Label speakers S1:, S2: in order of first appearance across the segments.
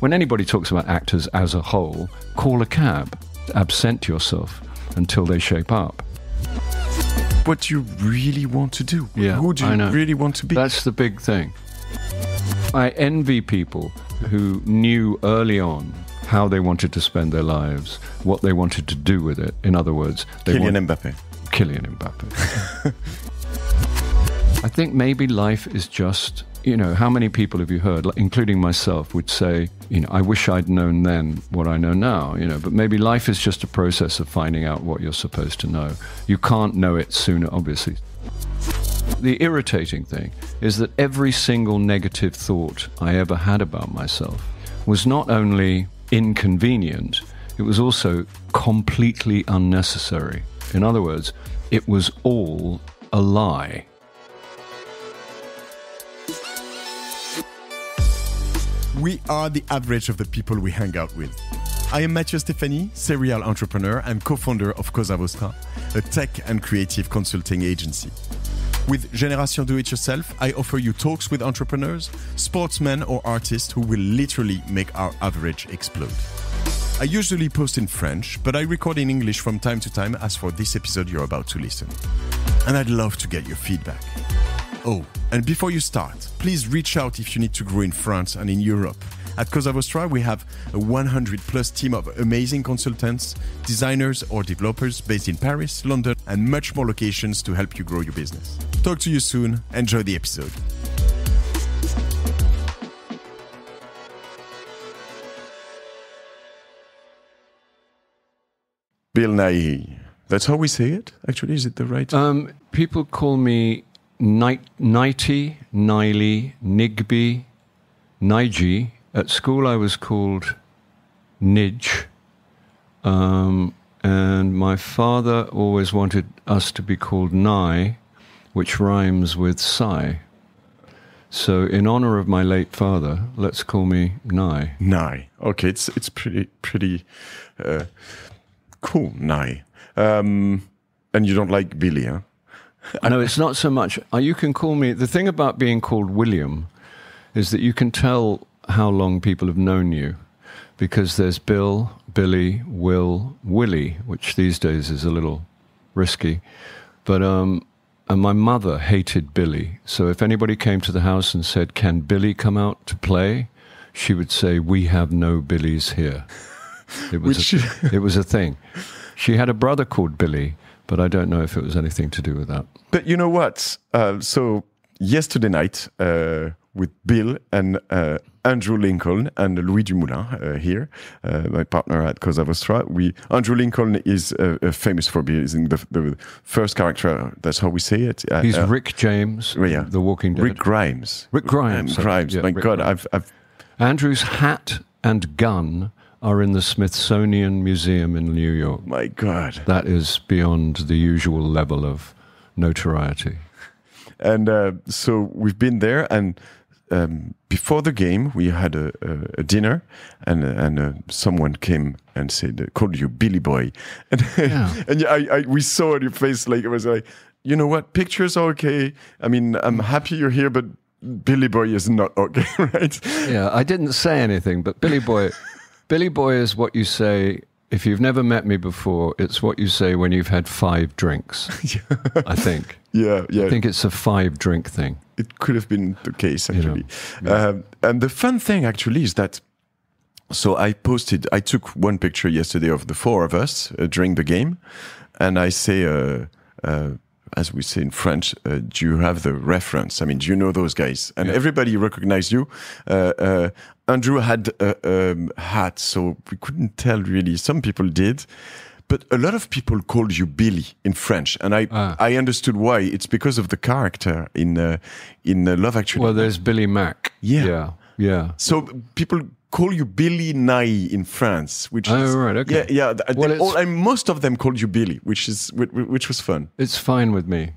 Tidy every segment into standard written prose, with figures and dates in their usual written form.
S1: when anybody talks about actors as a whole, call a cab, absent yourself until they shape up.
S2: What you really want to do.
S1: Yeah,
S2: Who do you really want to be?
S1: That's the big thing. I envy people who knew early on how they wanted to spend their lives, what they wanted to do with it. In other words,
S2: Kylian Mbappé. I
S1: think maybe life is just, how many people have you heard, including myself, would say, I wish I'd known then what I know now, but maybe life is just a process of finding out what you're supposed to know. You can't know it sooner, obviously. The irritating thing is that every single negative thought I ever had about myself was not only inconvenient, it was also completely unnecessary. In other words, it was all a lie.
S2: We are the average of the people we hang out with. I am Matthieu Stefani, serial entrepreneur and co-founder of Cosa Vostra, a tech and creative consulting agency. With Génération Do-It-Yourself, I offer you talks with entrepreneurs, sportsmen or artists who will literally make our average explode. I usually post in French, but I record in English from time to time, as for this episode you're about to listen. And I'd love to get your feedback. Oh, and before you start, please reach out if you need to grow in France and in Europe. At Cosa Vostra, we have a 100-plus team of amazing consultants, designers or developers based in Paris, London, and much more locations to help you grow your business. Talk to you soon. Enjoy the episode. Bill Nighy. That's how we say it, actually. Is it the right?
S1: People call me Nighy, Nighy, Nighy. At school I was called Nidge. And my father always wanted us to be called Nighy, which rhymes with sigh. So in honor of my late father, let's call me Nighy.
S2: Nighy. Okay, it's pretty cool, Nighy. And you don't like Billy, huh?
S1: No, it's not so much. You can call me... The thing about being called William is that you can tell how long people have known you, because there's Bill, Billy, Will, Willie, which these days is a little risky. But and my mother hated Billy. So if anybody came to the house and said, "Can Billy come out to play?" she would say, "We have no Billies here." It was a thing. She had a brother called Billy, but I don't know if it was anything to do with that.
S2: But you know what? So yesterday night, with Bill and Andrew Lincoln and Louis Dumoulin here, my partner at Cosa Vostra. Andrew Lincoln is famous for being the first character. That's how we say it.
S1: He's Rick James, The Walking Dead.
S2: Rick Grimes.
S1: Rick Grimes.
S2: Yeah, my
S1: Rick
S2: God,
S1: Grimes.
S2: I've
S1: Andrew's hat and gun are in the Smithsonian Museum in New York.
S2: My God.
S1: That is beyond the usual level of notoriety.
S2: And so we've been there, and before the game, we had a dinner, and someone came and said, called you Billy Boy. And, and we saw on your face, like, it was like, you know what, pictures are okay. I mean, I'm happy you're here, but Billy Boy is not okay, right?
S1: Yeah, I didn't say anything, but Billy Boy is what you say. If you've never met me before, it's what you say when you've had 5 drinks, I think.
S2: Yeah.
S1: I think it's a 5-drink thing.
S2: It could have been the case, actually. And the fun thing, actually, is that, so I took one picture yesterday of the 4 of us during the game, and I say, as we say in French, do you have the reference? I mean, do you know those guys? And everybody recognized you. Andrew had a hat, so we couldn't tell really. Some people did. But a lot of people called you Billy in French, and I understood why. It's because of the character in Love Actually.
S1: Well, there's Billy Mack.
S2: Yeah. So people call you Billy Nighy in France, which is
S1: right, okay.
S2: Yeah. And most of them called you Billy, which was fun.
S1: It's fine with me.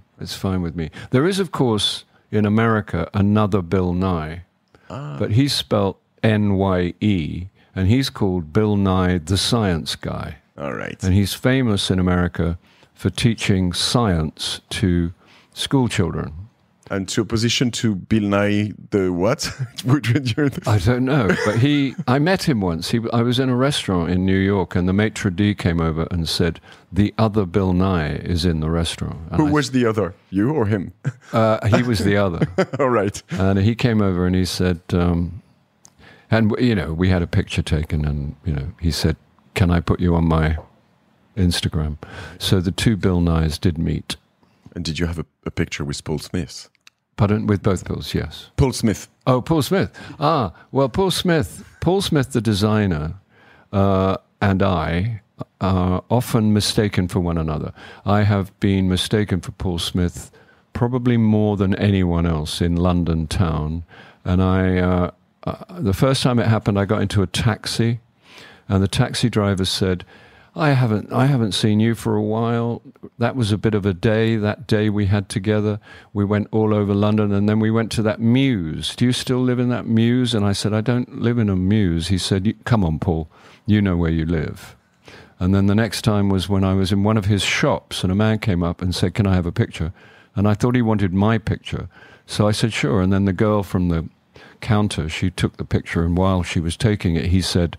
S1: There is, of course, in America another Bill Nighy, but he's spelt N-Y-E, and he's called Bill Nighy the Science Guy.
S2: All right.
S1: And he's famous in America for teaching science to school children.
S2: And to opposition to Bill Nighy, the what?
S1: I don't know, but I met him once. I was in a restaurant in New York, and the maitre d' came over and said, "The other Bill Nighy is in the restaurant." And
S2: Who was the other, you or him?
S1: He was the other.
S2: All right.
S1: And he came over and he said, and we had a picture taken, and he said, "Can I put you on my Instagram?" So the two Bill Nighy's did meet.
S2: And did you have a picture with Paul Smith?
S1: Pardon? With both Bills, yes.
S2: Paul Smith.
S1: Oh, Paul Smith. Well, Paul Smith, the designer, and I are often mistaken for one another. I have been mistaken for Paul Smith probably more than anyone else in London town. And the first time it happened, I got into a taxi, and the taxi driver said, I haven't seen you for a while. That was a bit of a day, that day we had together. We went all over London, and then we went to that Mews. Do you still live in that Mews? And I said, I don't live in a Mews. He said, come on, Paul, you know where you live. And then the next time was when I was in one of his shops, and a man came up and said, can I have a picture? And I thought he wanted my picture. So I said, sure. And then the girl from the counter, she took the picture, and while she was taking it, he said,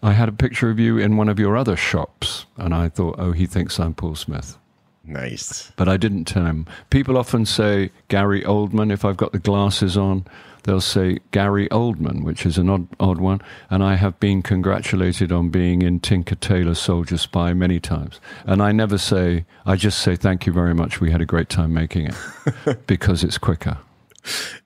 S1: I had a picture of you in one of your other shops. And I thought, oh, he thinks I'm Paul Smith.
S2: Nice.
S1: But I didn't tell him. People often say Gary Oldman. If I've got the glasses on, they'll say Gary Oldman, which is an odd one. And I have been congratulated on being in Tinker Tailor Soldier Spy many times. And I never say, I just say, thank you very much. We had a great time making it, because it's quicker.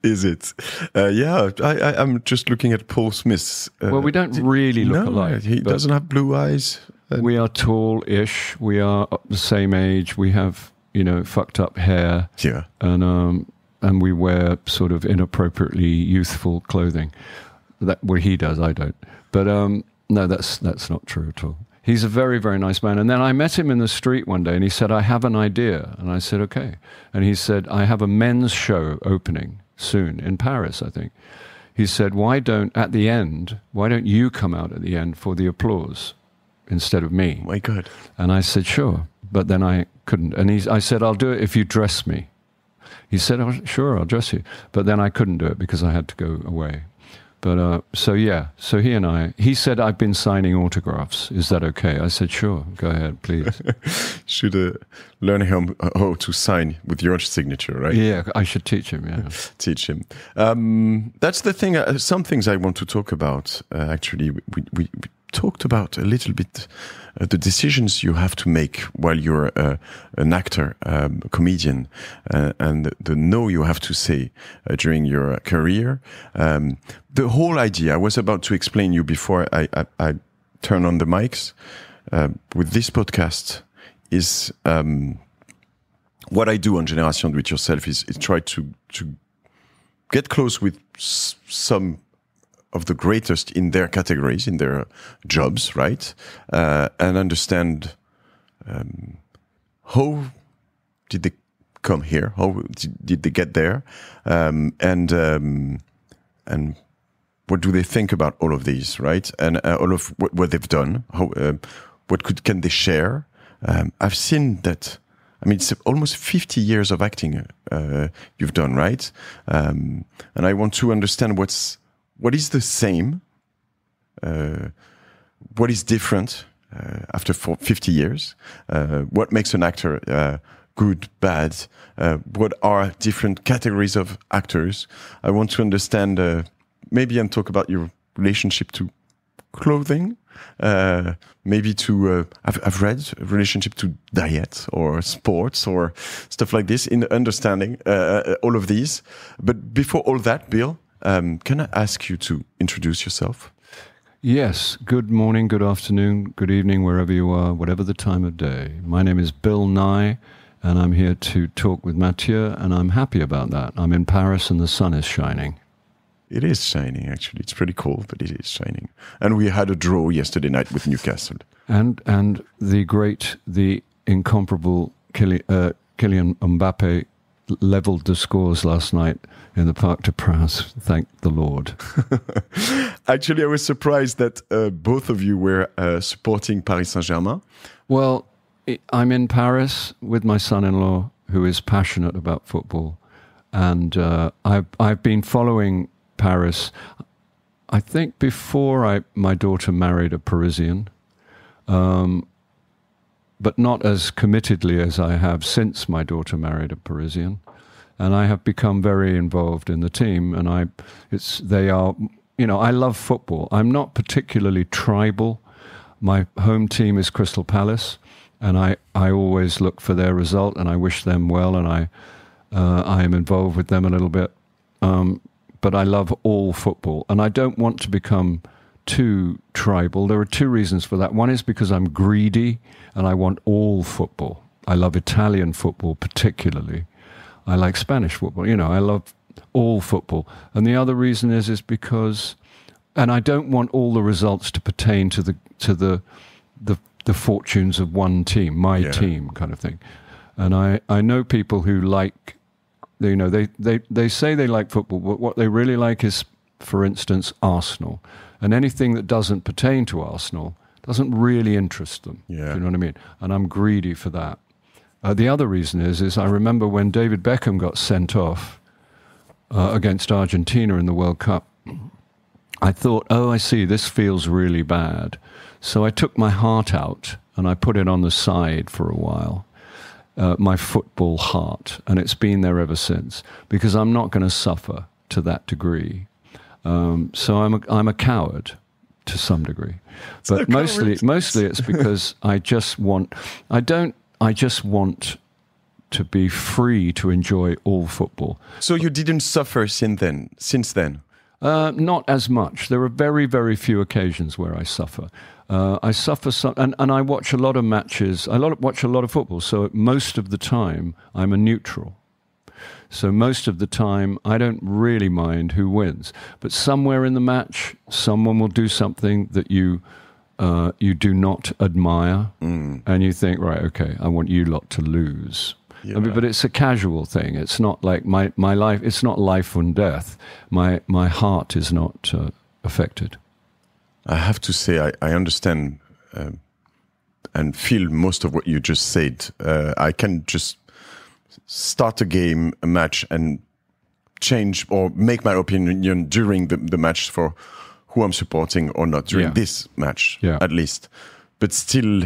S2: Is it? Yeah, I'm just looking at Paul Smith's.
S1: Well, we don't really look alike.
S2: He doesn't have blue eyes.
S1: We are tall-ish. We are the same age. We have, fucked up hair.
S2: Yeah.
S1: And we wear sort of inappropriately youthful clothing. Well, he does. I don't. But no, that's not true at all. He's a very, very nice man. And then I met him in the street one day, and he said, I have an idea. And I said, okay. And he said, I have a men's show opening soon in Paris, I think. He said, why don't you come out at the end for the applause instead of me?
S2: My God.
S1: And I said, sure. But then I couldn't. And I said, I'll do it if you dress me. He said, oh, sure, I'll dress you. But then I couldn't do it because I had to go away. But so he said, I've been signing autographs. Is that okay? I said, sure, go ahead, please.
S2: Should learn how to sign with your signature, right?
S1: Yeah, I should teach him, yeah.
S2: Teach him. That's the thing, some things I want to talk about. Actually, we talked about a little bit the decisions you have to make while you're an actor, a comedian, and the no you have to say during your career. The whole idea, I was about to explain you before I turn on the mics, with this podcast is what I do on Génération Do It Yourself is try to get close with some of the greatest in their categories, in their jobs, right? And understand how did they come here? How did they get there? And what do they think about all of these, right? And all of what they've done. How can they share? I've seen that. I mean, it's almost 50 years of acting you've done, right? And I want to understand what is the same, what is different after 50 years, what makes an actor good, bad, what are different categories of actors. I want to understand, maybe and talk about your relationship to clothing, maybe to, I've read a relationship to diet or sports or stuff like this, in understanding all of these. But before all that, Bill, can I ask you to introduce yourself?
S1: Yes. Good morning, good afternoon, good evening, wherever you are, whatever the time of day. My name is Bill Nighy, and I'm here to talk with Matthieu, and I'm happy about that. I'm in Paris, and the sun is shining.
S2: It is shining, actually. It's pretty cool, but it is shining. And we had a draw yesterday night with Newcastle. And
S1: the incomparable Kylian Mbappe leveled the scores last night in the Parc des Princes. Thank the Lord.
S2: Actually, I was surprised that both of you were supporting Paris Saint-Germain.
S1: Well, I'm in Paris with my son-in-law, who is passionate about football. and I've been following Paris. I think before my daughter married a Parisian, but not as committedly as I have since my daughter married a Parisian. And I have become very involved in the team, and I love football. I'm not particularly tribal. My home team is Crystal Palace, and I always look for their result, and I wish them well, and I am involved with them a little bit. But I love all football, and I don't want to become too tribal. There are two reasons for that. One is because I'm greedy, and I want all football. I love Italian football particularly. I like Spanish football. I love all football. And the other reason is because, and I don't want all the results to pertain to the fortunes of one team, my team kind of thing. And I know people who like, they say they like football, but what they really like is, for instance, Arsenal. And anything that doesn't pertain to Arsenal doesn't really interest them. Yeah. Do you know what I mean? And I'm greedy for that. The other reason is I remember when David Beckham got sent off against Argentina in the World Cup, I thought, I see, this feels really bad. So I took my heart out and I put it on the side for a while, my football heart, and it's been there ever since, because I'm not going to suffer to that degree. So I'm a coward to some degree. But mostly it's because I just want to be free to enjoy all football.
S2: So you didn't suffer since then?
S1: Not as much. There are very, very few occasions where I suffer. I suffer some, and I watch a lot of matches. Watch a lot of football. So most of the time, I'm a neutral. So most of the time, I don't really mind who wins. But somewhere in the match, someone will do something that you do not admire, and you think, right, okay, I want you lot to lose. Yeah. But it's a casual thing. It's not like my life. It's not life and death. My heart is not affected.
S2: I have to say, I understand and feel most of what you just said. I can just start a match, and change or make my opinion during the match for who I'm supporting or not during this match, at least. But still,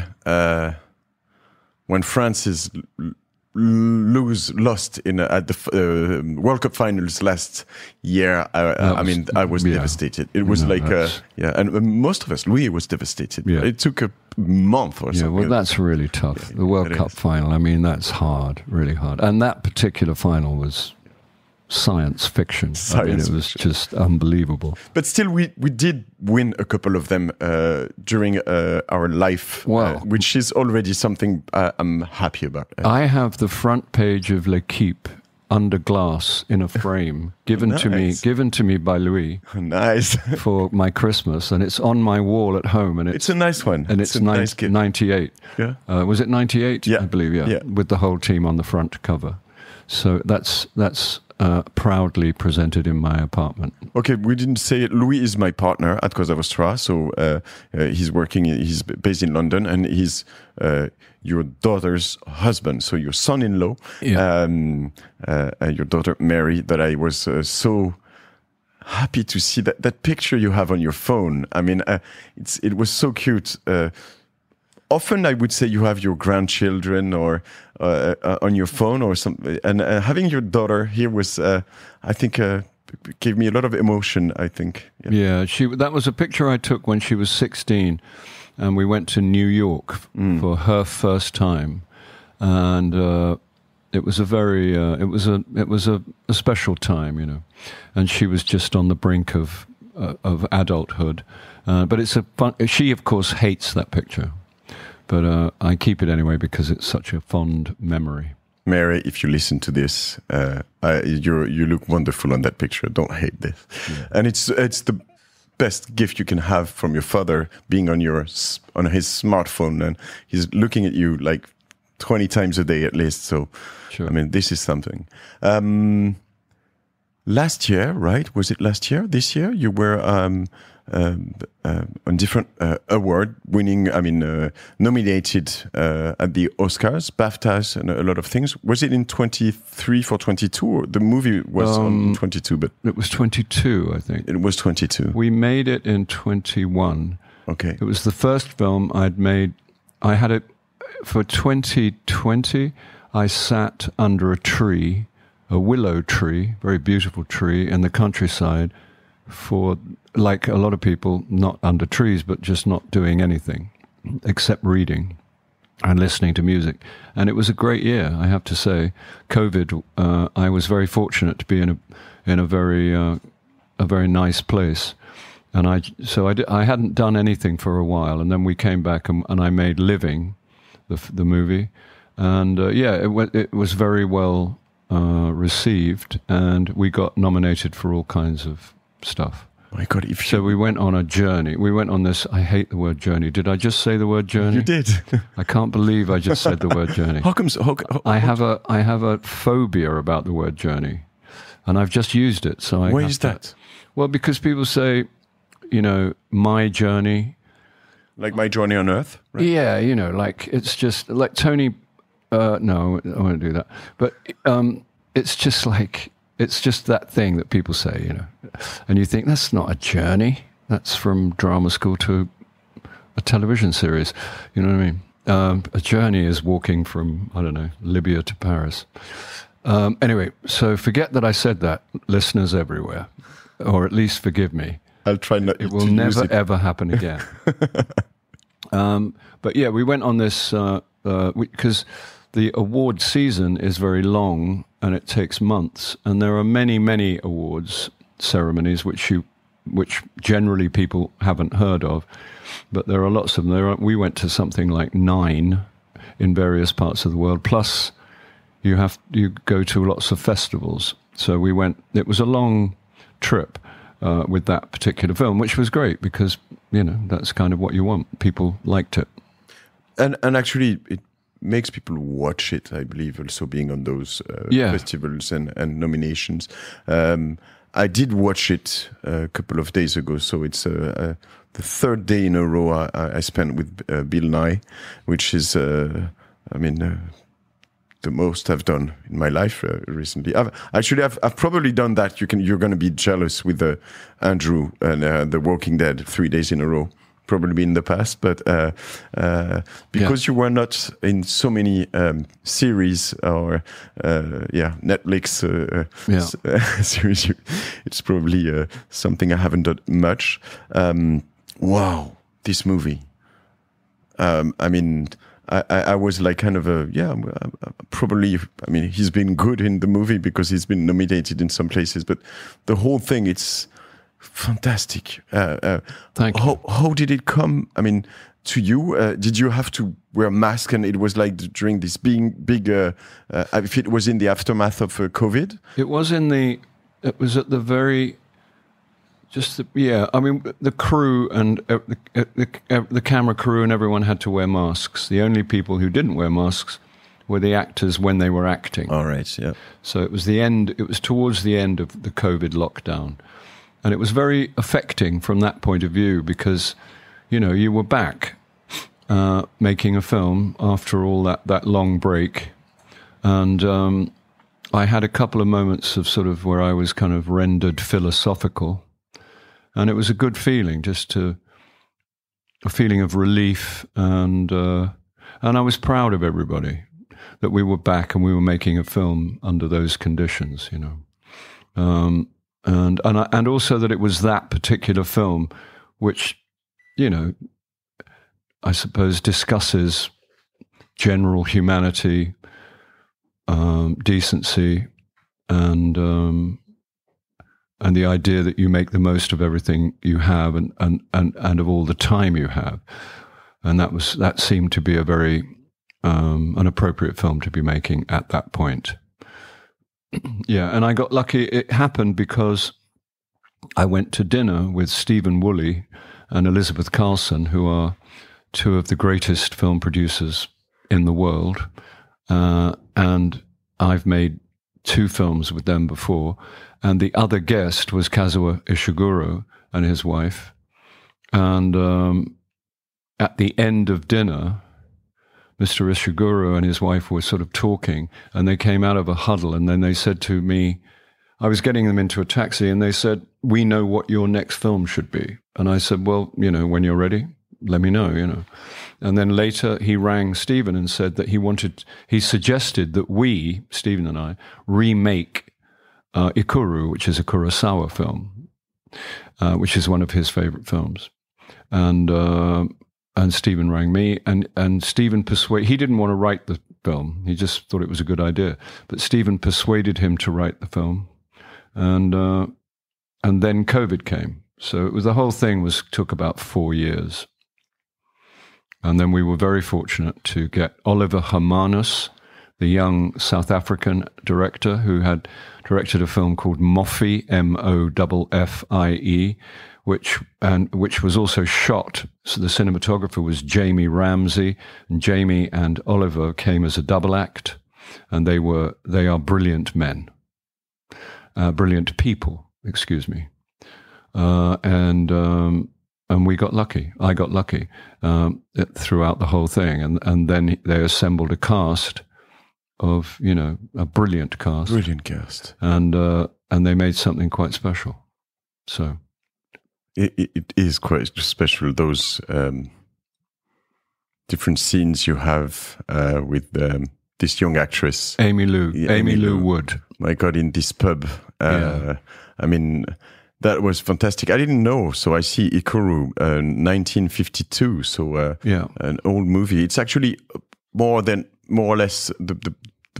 S2: when France is lost at the World Cup finals last year, I was devastated. It was and most of us, Louis was devastated. Yeah. It took a month or something.
S1: Well, that's really tough. The World Cup final, that's hard, really hard. And that particular final was science fiction. It was just unbelievable.
S2: But still, we did win a couple of them during our life, which is already something I'm happy about.
S1: I have the front page of L'Équipe under glass in a frame given to me by Louis.
S2: Nice.
S1: For my Christmas, and it's on my wall at home, and it's
S2: a nice one,
S1: and it's
S2: nice
S1: 98.
S2: Yeah.
S1: Was it 98?
S2: Yeah,
S1: I believe. Yeah, with the whole team on the front cover. So that's proudly presented in my apartment.
S2: Okay, we didn't say it. Louis is my partner at Cosa Vostra, so he's based in London, and he's your daughter's husband, so your son-in-law, your daughter Mary, that I was so happy to see that picture you have on your phone. It was so cute. Often I would say you have your grandchildren or on your phone or something, and having your daughter here was, I think, gave me a lot of emotion. I think.
S1: Yeah, that was a picture I took when she was 16, and we went to New York for her first time, and it was a very it was a special time, and she was just on the brink of adulthood, but it's she of course hates that picture. But I keep it anyway because it's such a fond memory.
S2: Mary, if you listen to this, you look wonderful on that picture. Don't hate this. Yeah. And it's the best gift you can have from your father, being on his smartphone, and he's looking at you like 20 times a day at least. So,
S1: sure.
S2: This is something. Last year, right? Was it last year? This year? You were on different award winning. I mean, nominated at the Oscars, BAFTAs, and a lot of things. Was it in 23 for 22? Or the movie was on 22, but
S1: it was 22, I think.
S2: It was 22.
S1: We made it in 21.
S2: Okay.
S1: It was the first film I'd made. I had it for 2020. I sat under a tree, a willow tree, very beautiful tree in the countryside, for, like a lot of people, not under trees, but just not doing anything except reading and listening to music. And it was a great year, I have to say. COVID, I was very fortunate to be in a very nice place. And I hadn't done anything for a while, and then we came back and I made Living, the movie, and it was very well received, and we got nominated for all kinds of stuff.
S2: My God!
S1: So we went on a journey. We went on this. I hate the word journey. Did I just say the word journey?
S2: You did.
S1: I can't believe I just said the word journey.
S2: How come?
S1: I have a phobia about the word journey, and I've just used it. So
S2: why is that?
S1: Well, because people say, my journey.
S2: Like my journey on Earth? Right?
S1: Yeah, like it's just like Tony. No, I won't do that. But it's just that thing that people say, and you think that's not a journey. That's from drama school to a television series. You know what I mean? A journey is walking from, I don't know, Libya to Paris. Anyway, so forget that I said that, listeners everywhere, or at least forgive me.
S2: I'll try not to use it.
S1: It will never, ever happen again. But yeah, we went on this because the award season is very long and it takes months. And there are many, many awards ceremonies which generally people haven't heard of. But there are lots of them. We went to something like 9 in various parts of the world. Plus, you go to lots of festivals. So we went. It was a long trip. With that particular film, which was great because, that's kind of what you want. People liked it.
S2: And actually, it makes people watch it, I believe, also being on those festivals and nominations. I did watch it a couple of days ago, so it's the third day in a row I spent with Bill Nighy, which is, the most I've done in my life recently. I've probably done that. You're going to be jealous with Andrew and The Walking Dead 3 days in a row. Probably in the past, but because you were not in so many series or Netflix series, it's probably something I haven't done much. Wow, this movie. I was like kind of probably, he's been good in the movie because he's been nominated in some places, but the whole thing, it's fantastic.
S1: Thank you.
S2: How did it come, to you? Did you have to wear a mask and it was like during this big, if it was in the aftermath of COVID?
S1: It was at the very... the crew and the camera crew and everyone had to wear masks. The only people who didn't wear masks were the actors when they were acting.
S2: All right, yeah.
S1: So it was towards the end of the COVID lockdown. And it was very affecting from that point of view because, you were back making a film after all that long break. And I had a couple of moments of sort of where I was kind of rendered philosophical. And it was a good feeling, a feeling of relief, and I was proud of everybody that we were back and we were making a film under those conditions, and also that it was that particular film, which, I suppose discusses general humanity, decency, and the idea that you make the most of everything you have and of all the time you have. And that seemed to be a very an appropriate film to be making at that point. Yeah, and I got lucky. It happened because I went to dinner with Stephen Woolley and Elizabeth Carlson, who are two of the greatest film producers in the world. And I've made 2 films with them before. And the other guest was Kazuo Ishiguro and his wife. And at the end of dinner, Mr. Ishiguro and his wife were sort of talking, and they came out of a huddle, and then they said to me, I was getting them into a taxi, and they said, we know what your next film should be. And I said, well, when you're ready, let me know, And then later he rang Stephen and said that he suggested that we, Stephen and I, remake Ikuru, which is a Kurosawa film, which is one of his favorite films. And Stephen rang me, and Stephen he didn't want to write the film. He just thought it was a good idea. But Stephen persuaded him to write the film. And then COVID came. So the whole thing took about 4 years. And then we were very fortunate to get Oliver Hermanus, the young South African director who had directed a film called Moffie, Moffie, which was also shot. So the cinematographer was Jamie Ramsey, and Jamie and Oliver came as a double act, and they are brilliant men, brilliant people, excuse me, and we got lucky. I got lucky throughout the whole thing, and then they assembled a cast of a brilliant cast, and they made something quite special. So.
S2: It is quite special, those different scenes you have with this young actress.
S1: Amy Lou Wood.
S2: My God, in this pub. I mean, that was fantastic. I didn't know, so I see Ikuru, 1952, so an old movie. It's actually more or less the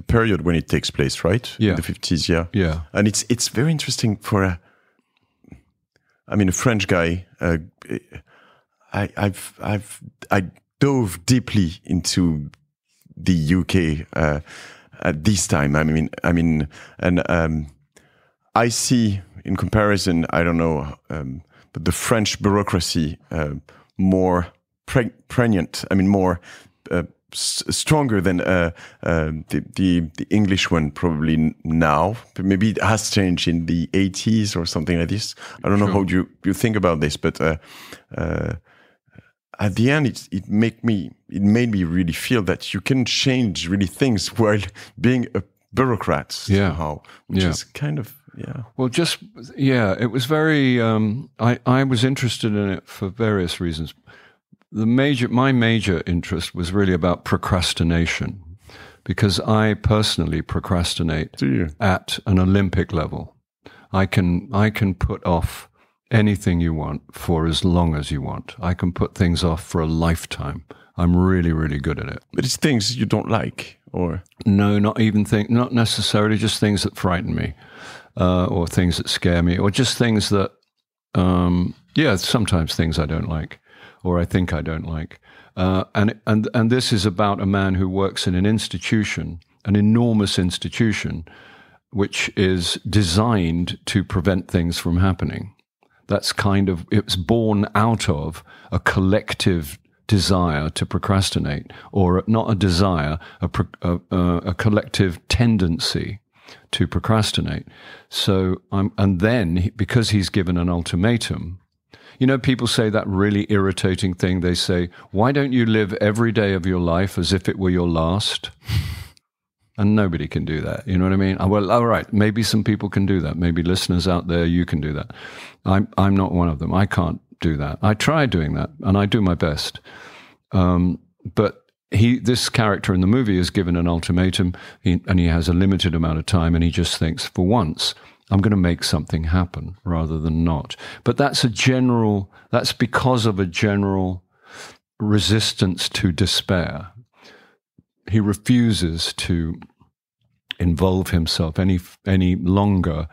S2: period when it takes place, right?
S1: Yeah.
S2: The 50s, yeah.
S1: Yeah.
S2: And it's very interesting for a French guy. I dove deeply into the UK at this time. I see, in comparison, I don't know, but the French bureaucracy more pregnant. More stronger than the English one probably now. Maybe it has changed in the 80s or something like this. I don't know how you think about this, but at the end, it made me really feel that you can change really things while being a bureaucrat somehow, which is kind of
S1: Well, it was very. I was interested in it for various reasons. My major interest was really about procrastination, because I personally procrastinate at an Olympic level. I can put off anything you want for as long as you want. I can put things off for a lifetime. I'm really, really good at it.
S2: But it's things you don't like, or
S1: no, not necessarily. Just things that frighten me, or things that scare me, or just things that, sometimes things I don't like. Or I think I don't like, and this is about a man who works in an institution, an enormous institution, which is designed to prevent things from happening. It's born out of a collective desire to procrastinate, or not a desire, a collective tendency to procrastinate. So and then because he's given an ultimatum. People say that really irritating thing. They say, why don't you live every day of your life as if it were your last? And nobody can do that. You know what I mean? Well, all right, maybe some people can do that. Maybe listeners out there, you can do that. I'm not one of them. I can't do that. I try doing that, and I do my best. But this character in the movie is given an ultimatum, and he has a limited amount of time, and he just thinks, for once, I'm going to make something happen rather than not. But that's because of a general resistance to despair. He refuses to involve himself any longer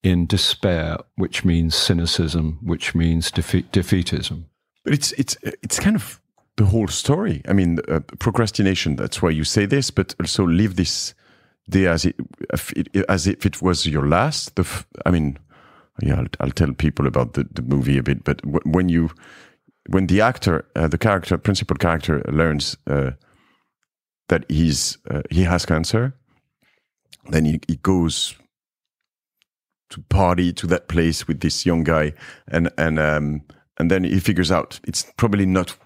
S1: in despair, which means cynicism, which means defeatism.
S2: But it's kind of the whole story. Procrastination, that's why you say this, but also live this day as if it was your last. I'll tell people about the movie a bit, but when the actor, principal character, learns that he has cancer, then he goes to party to that place with this young guy, and and then he figures out it's probably not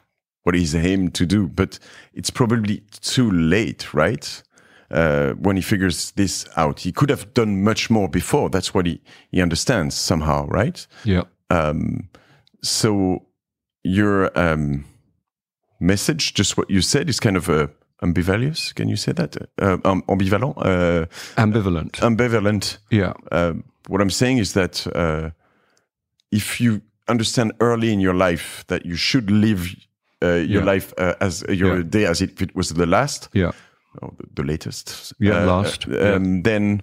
S2: what he's aimed to do, but it's probably too late, right? When he figures this out, he could have done much more before. That's what he understands somehow, right?
S1: Yeah.
S2: So your message, just what you said, is kind of ambivalent. Can you say that? Ambivalent.
S1: Ambivalent.
S2: Ambivalent.
S1: Yeah.
S2: What I'm saying is that if you understand early in your life that you should live your life as your day as if it was the last, or the latest,
S1: last,
S2: then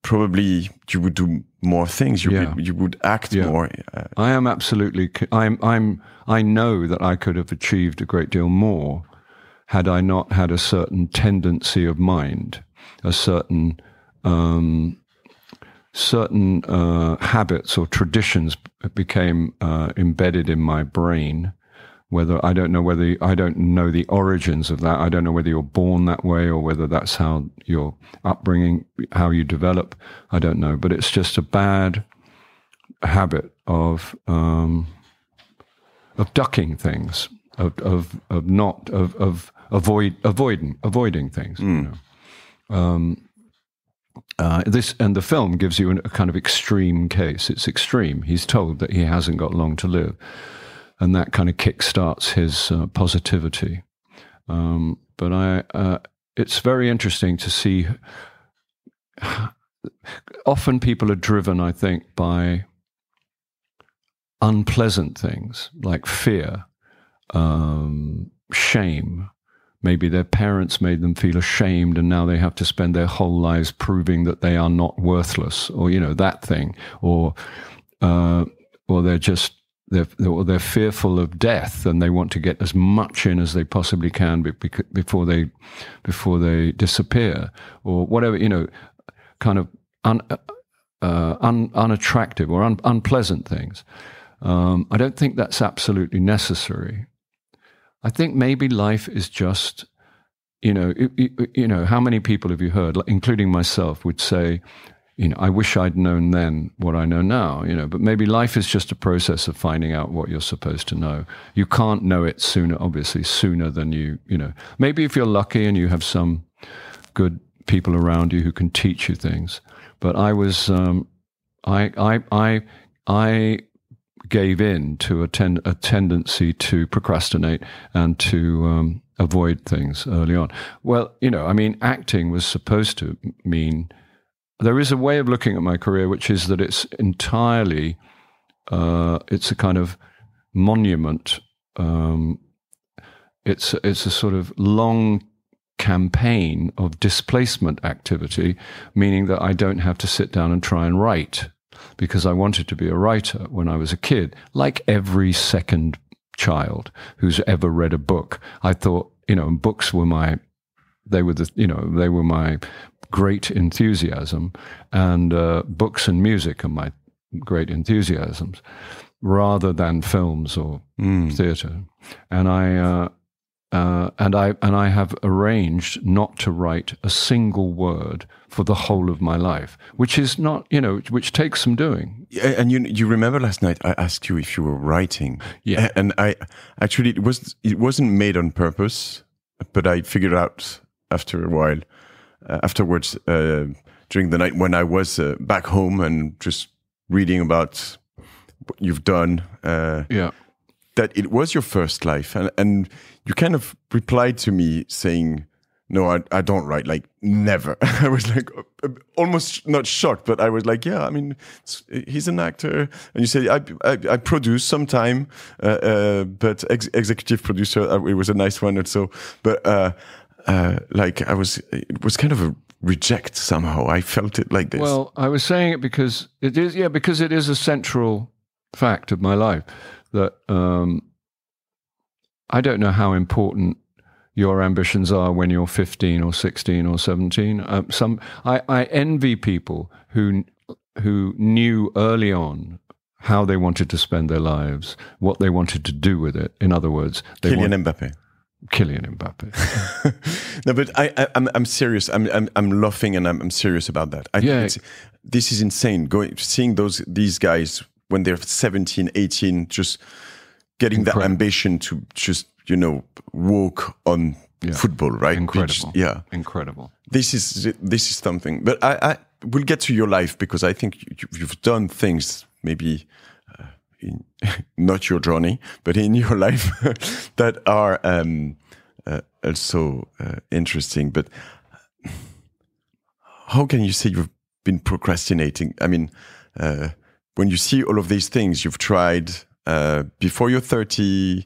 S2: probably you would do more things. You would act more.
S1: I am absolutely. I know that I could have achieved a great deal more had I not had a certain tendency of mind, a certain habits or traditions became embedded in my brain. I don't know the origins of that. I don't know whether you're born that way or whether that's how your upbringing, how you develop. I don't know, but it's just a bad habit of ducking things, of avoiding things. You know? This and the film gives you a kind of extreme case. It's extreme. He's told that he hasn't got long to live. And that kind of kickstarts his positivity. But it's very interesting to see. Often people are driven, I think, by unpleasant things like fear, shame. Maybe their parents made them feel ashamed, and now they have to spend their whole lives proving that they are not worthless, or that thing, or they're just. They're fearful of death, and they want to get as much in as they possibly can before they disappear, or whatever, kind of unattractive or unpleasant things. I don't think that's absolutely necessary. I think maybe life is just, how many people have you heard, including myself, would say, I wish I'd known then what I know now, but maybe life is just a process of finding out what you're supposed to know. You can't know it sooner than you. Maybe if you're lucky and you have some good people around you who can teach you things. But I was, I gave in to a tendency to procrastinate and to avoid things early on. Well, acting was supposed to mean. There is a way of looking at my career, which is that it's entirely, it's a kind of monument. It's a sort of long campaign of displacement activity, meaning that I don't have to sit down and try and write, because I wanted to be a writer when I was a kid, like every second child who's ever read a book. I thought, books were my great enthusiasm, and books and music are my great enthusiasms, rather than films or theatre. And I have arranged not to write a single word for the whole of my life, which is not, which takes some doing.
S2: And you remember last night I asked you if you were writing.
S1: Yeah.
S2: And I actually it wasn't made on purpose, but I figured out after a while. Afterwards, during the night when I was back home and just reading about what you've done, that it was your first life, and you kind of replied to me saying, "No, I don't write, like never." I was like almost not shocked, but I was like, "Yeah, he's an actor," and you say, "I produce sometime, but executive producer, it was a nice one also," but." It was kind of a reject somehow. I felt it like this.
S1: Well, I was saying it because it is a central fact of my life that I don't know how important your ambitions are when you're 15 or 16 or 17. I envy people who knew early on how they wanted to spend their lives, what they wanted to do with it. In other words,
S2: Kylian Mbappé.
S1: No,
S2: but I'm serious. I'm laughing and I'm serious about that. This is insane. Seeing these guys when they're 17, 18, just getting that ambition to just, walk on football, right?
S1: Incredible. Incredible.
S2: This is something. But I will get to your life, because I think you've done things maybe not your journey, but in your life that are also interesting. But how can you say you've been procrastinating? I mean, when you see all of these things you've tried before you're 30,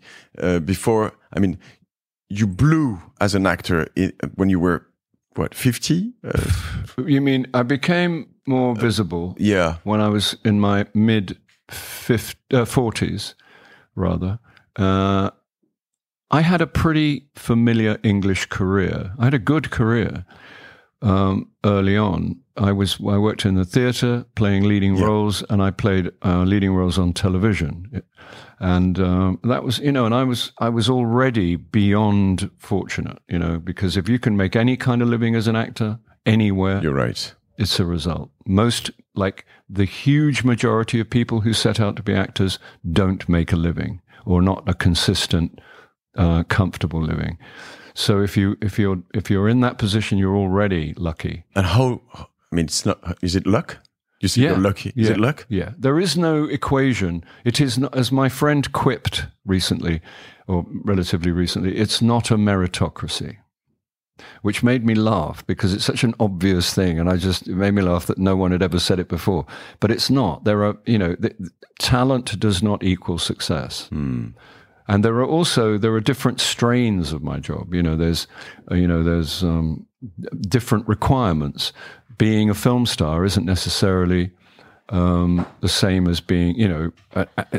S2: you blew as an actor when you were, 50?
S1: You mean I became more visible when I was in my mid-40s, rather. I had a pretty familiar English career. I had a good career early on. I worked in the theatre playing leading roles, and I played leading roles on television. And that was, and I was already beyond fortunate, because if you can make any kind of living as an actor anywhere,
S2: you're right.
S1: It's a result. Most, like the huge majority of people who set out to be actors, don't make a living, or not a consistent, comfortable living. So if you're in that position, you're already lucky.
S2: And how? I mean, it's not. Is it luck? You see, you're lucky. Is it luck?
S1: Yeah. There is no equation. It is not, as my friend quipped recently, or relatively recently, it's not a meritocracy, which made me laugh because it's such an obvious thing. And it made me laugh that no one had ever said it before. But it's not. There are, talent does not equal success. And there are different strains of my job. There's different requirements. Being a film star isn't necessarily the same as being,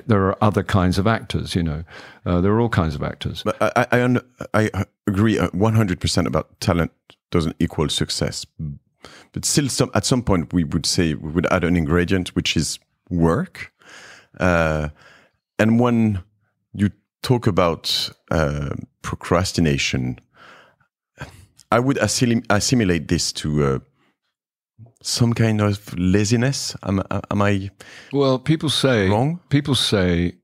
S1: there are other kinds of actors, there are all kinds of actors.
S2: But I agree 100% about talent doesn't equal success. But still, at some point, we would add an ingredient, which is work. And when you talk about procrastination, I would assimilate this to some kind of laziness. Am I?
S1: Well, people say
S2: wrong.
S1: People say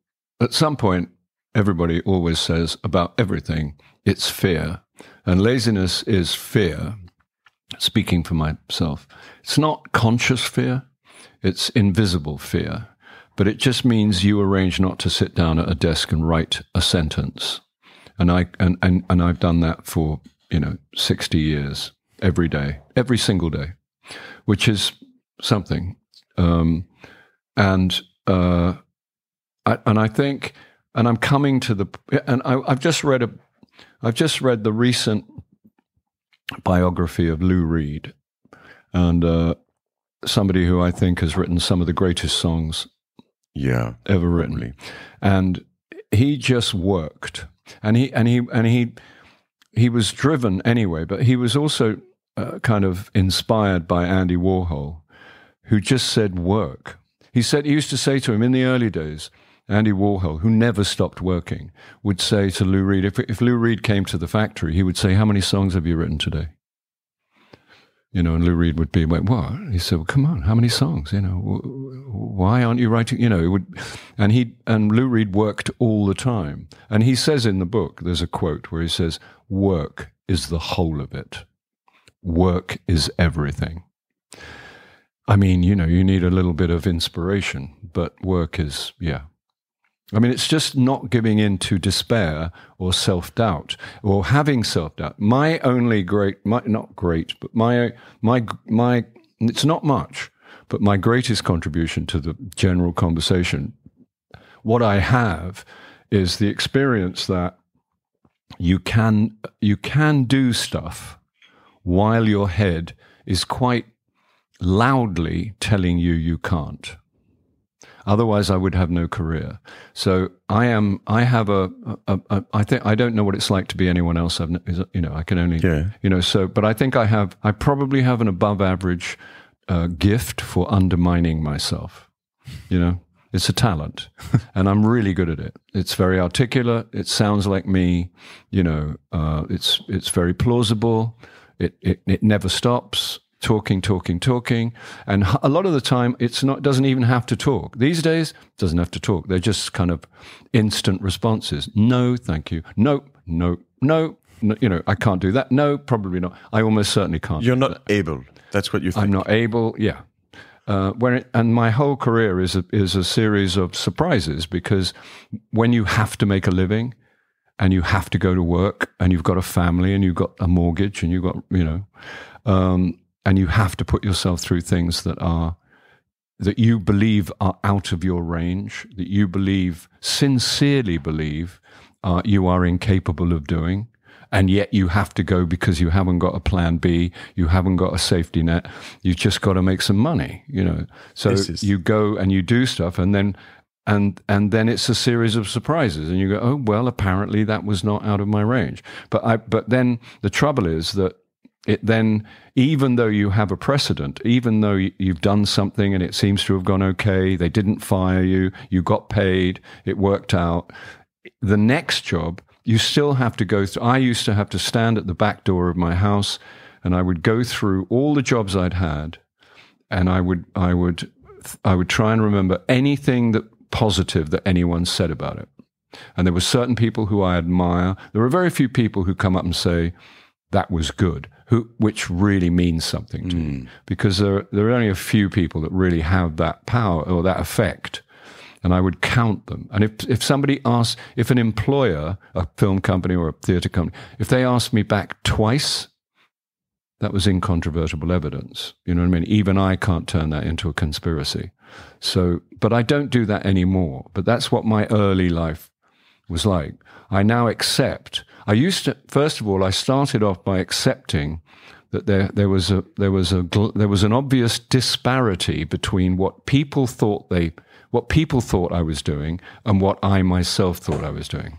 S1: at some point, everybody always says about everything, it's fear, and laziness is fear. Speaking for myself, it's not conscious fear; it's invisible fear. But it just means you arrange not to sit down at a desk and write a sentence, and I've done that for 60 years, every day, every single day, which is something. And I think, and I'm coming to I've just read the recent biography of Lou Reed, and somebody who I think has written some of the greatest songs ever written.
S2: Probably.
S1: And he just worked, and he was driven anyway, but he was also kind of inspired by Andy Warhol, who just said work. He used to say to him in the early days, Andy Warhol, who never stopped working, would say to Lou Reed, if Lou Reed came to the factory, he would say, "How many songs have you written today?" And Lou Reed would be like, "What?" He said, "Well, come on, how many songs? Why aren't you writing?" It would, and Lou Reed worked all the time. And he says in the book, there's a quote where he says, "Work is the whole of it. Work is everything." I mean, you need a little bit of inspiration, but work is, it's just not giving in to despair or self-doubt or having self-doubt. My it's not much, but my greatest contribution to the general conversation, what I have is the experience that you can do stuff while your head is quite loudly telling you can't. Otherwise, I would have no career. So I think I don't know what it's like to be anyone else. I can only, but I think I probably have an above average gift for undermining myself. It's a talent, and I'm really good at it. It's very articulate. It sounds like me. It's very plausible. It never stops. talking, and a lot of the time doesn't even have to talk. These days, it doesn't have to talk. They're just kind of instant responses. No, thank you. No, I can't do that. No, probably not. I almost certainly can't.
S2: You're not able. That's what you think.
S1: I'm not able. Yeah. And my whole career is a series of surprises, because when you have to make a living, and you have to go to work, and you've got a family, and you've got a mortgage, and you've got and you have to put yourself through things that you believe are out of your range, that you sincerely believe you are incapable of doing, and yet you have to go because you haven't got a plan B, you haven't got a safety net, you've just got to make some money, So you go and you do stuff, and then it's a series of surprises, and you go, oh well, apparently that was not out of my range. But then the trouble is that even though you have a precedent, even though you've done something and it seems to have gone okay, they didn't fire you, you got paid, it worked out, the next job, you still have to go through. I used to have to stand at the back door of my house, and I would go through all the jobs I'd had, and I would try and remember anything positive that anyone said about it. And there were certain people who I admire. There are very few people who come up and say, that was good, which really means something to you, because there are only a few people that really have that power or that effect, and I would count them. And if an employer, a film company or a theatre company, if they asked me back twice, that was incontrovertible evidence. You know what I mean? Even I can't turn that into a conspiracy. So, but I don't do that anymore. But that's what my early life was like. I now accept. First of all, I started off by accepting that there was an obvious disparity between what people thought I was doing and what I myself thought I was doing.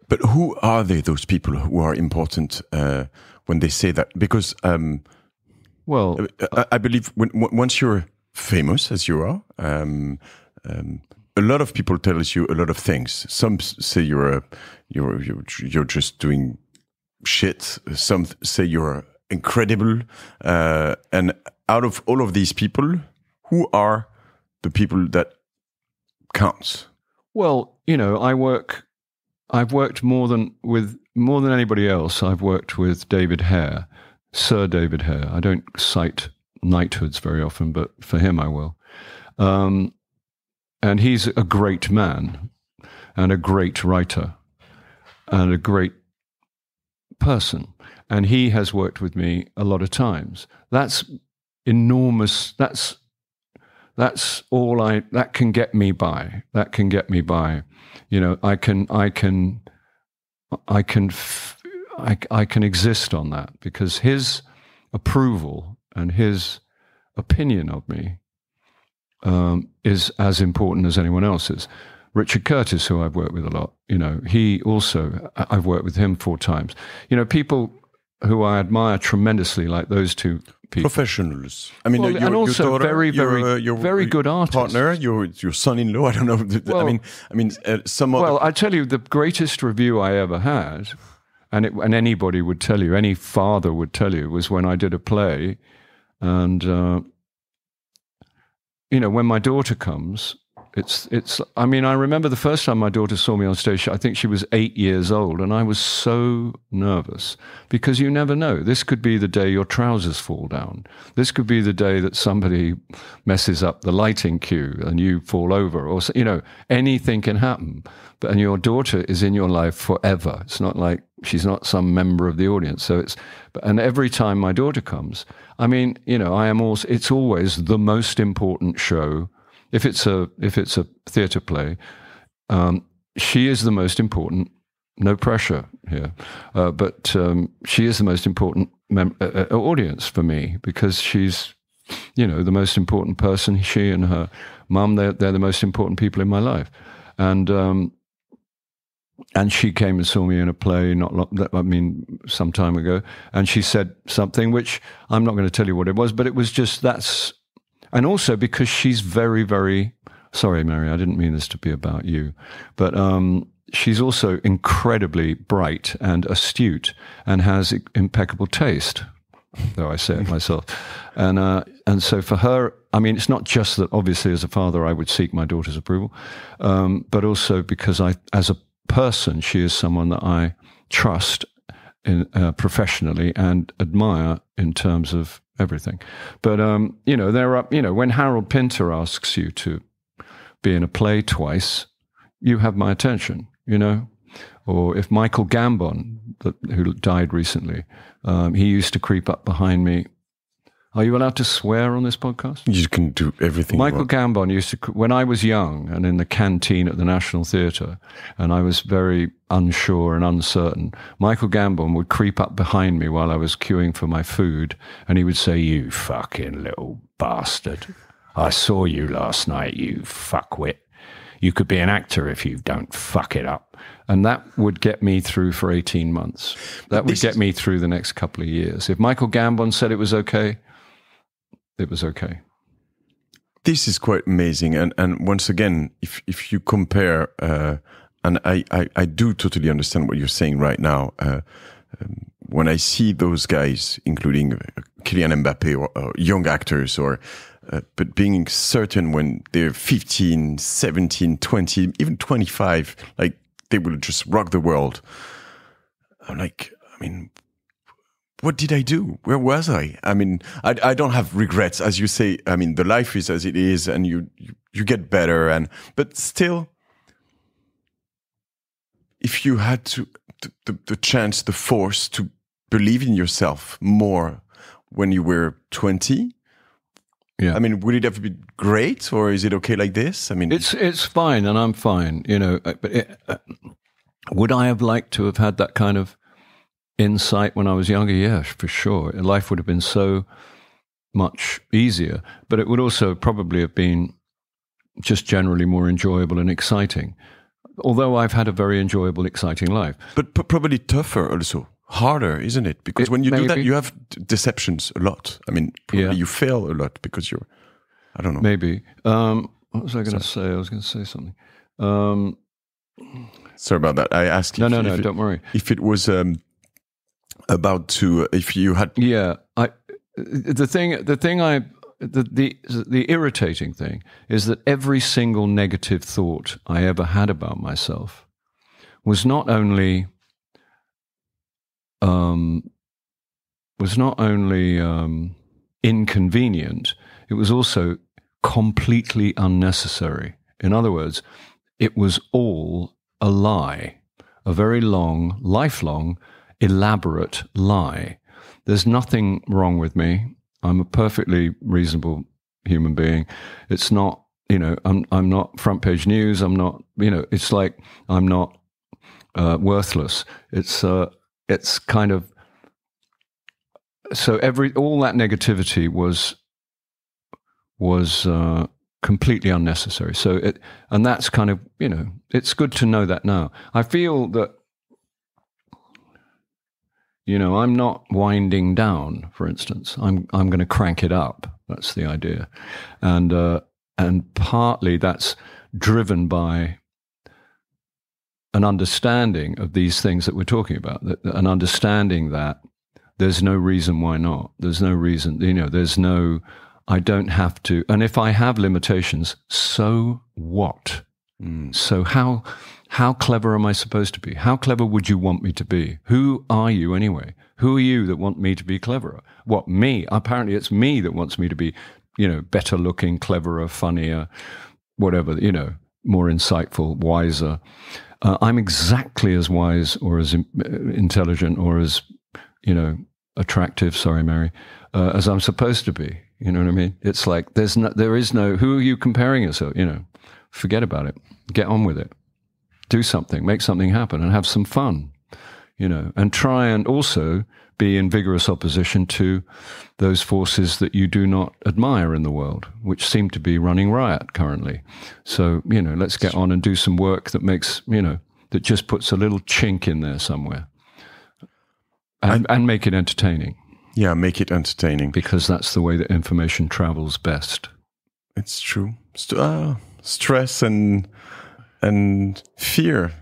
S2: But who are they? Those people who are important when they say that? Because I believe once you're famous, as you are, a lot of people tell you a lot of things. Some say you're just doing shit. Some say you're incredible. And out of all of these people, who are the people that counts?
S1: Well, I've worked more than anybody else. I've worked with David Hare, Sir David Hare. I don't cite knighthoods very often, but for him I will. And he's a great man and a great writer and a great person. And he has worked with me a lot of times. That's enormous. That's all that can get me by. That can get me by. I can exist on that, because his approval and his opinion of me is as important as anyone else's. Richard Curtis, who I've worked with a lot, he also, I've worked with him 4 times. People who I admire tremendously, like those two people.
S2: Professionals. I mean,
S1: and also your daughter, very good artists.
S2: Partner, your son-in-law. I don't know.
S1: I tell you, the greatest review I ever had, and anybody would tell you, any father would tell you, was when I did a play, and when my daughter comes, I remember the first time my daughter saw me on stage, I think she was 8 years old, and I was so nervous, because you never know. This could be the day your trousers fall down. This could be the day that somebody messes up the lighting cue and you fall over, or, anything can happen. And your daughter is in your life forever. It's not like she's not some member of the audience. So and every time my daughter comes, it's always the most important show. If it's a theatre play, she is the most important. No pressure here, but she is the most important audience for me, because she's, the most important person. She and her mum, they're the most important people in my life, and she came and saw me in a play some time ago, and she said something which I'm not going to tell you what it was, but it was just that's. And also because she's very, very, sorry, Mary, I didn't mean this to be about you, but she's also incredibly bright and astute and has impeccable taste. though I say it myself. And so for her, I mean, it's not just that obviously as a father I would seek my daughter's approval, but also because as a person, she is someone that I trust professionally and admire in terms of everything. But, when Harold Pinter asks you to be in a play twice, you have my attention, Or if Michael Gambon, who died recently, he used to creep up behind me. Are you allowed to swear on this podcast?
S2: You can do everything.
S1: Michael Gambon used to, when I was young and in the canteen at the National Theatre, and I was very unsure and uncertain, Michael Gambon would creep up behind me while I was queuing for my food, and he would say, "You fucking little bastard. I saw you last night, you fuckwit. You could be an actor if you don't fuck it up." And that would get me through for 18 months. That would get me through the next couple of years. If Michael Gambon said it was okay, it was okay.
S2: This is quite amazing. And once again, if you compare, and I do totally understand what you're saying right now, when I see those guys, including Kylian Mbappé or young actors, but being certain when they're 15, 17, 20, even 25, like they will just rock the world. I'm like, I mean, what did I do? Where was I? I mean, I don't have regrets, as you say. I mean, the life is as it is, and you get better. But still, if you had the chance, the force to believe in yourself more when you were 20, yeah. I mean, would it have been great, or is it okay like this? I mean,
S1: it's fine, and I'm fine. But would I have liked to have had that kind of insight when I was younger? Yeah, for sure. Life would have been so much easier, but it would also probably have been just generally more enjoyable and exciting. Although I've had a very enjoyable, exciting life.
S2: But probably tougher also. Harder, isn't it? Because when you do that, you have deceptions a lot. I mean, probably you fail a lot because you're, I don't know.
S1: Maybe. What was I going to say? I was going to say something.
S2: Sorry about that. I asked
S1: No, don't worry.
S2: If it was about to, if you had...
S1: Yeah. The irritating thing is that every single negative thought I ever had about myself was not only inconvenient, it was also completely unnecessary. In other words, it was all a lie, a very long, lifelong, elaborate lie. There's nothing wrong with me. I'm a perfectly reasonable human being. It's not, I'm not front page news. I'm not, it's like I'm not worthless. It's kind of, so all that negativity was completely unnecessary. And that's kind of, it's good to know that now. I feel that, I'm not winding down, for instance. I'm going to crank it up. That's the idea. And partly that's driven by an understanding of these things that we're talking about, an understanding that there's no reason why not. There's no reason, I don't have to. And if I have limitations, so what? So how clever am I supposed to be? How clever would you want me to be? Who are you anyway? Who are you that want me to be cleverer? What, me? Apparently it's me that wants me to be, better looking, cleverer, funnier, whatever, more insightful, wiser. I'm exactly as wise or as intelligent or as, attractive, sorry, Mary, as I'm supposed to be. You know what I mean? It's like there is no, who are you comparing yourself? Forget about it. Get on with it. Do something, make something happen, and have some fun, and try and also be in vigorous opposition to those forces that you do not admire in the world, which seem to be running riot currently. So, let's get on and do some work that makes, that just puts a little chink in there somewhere, and make it entertaining.
S2: Yeah, make it entertaining.
S1: Because that's the way that information travels best.
S2: It's true. Stress and fear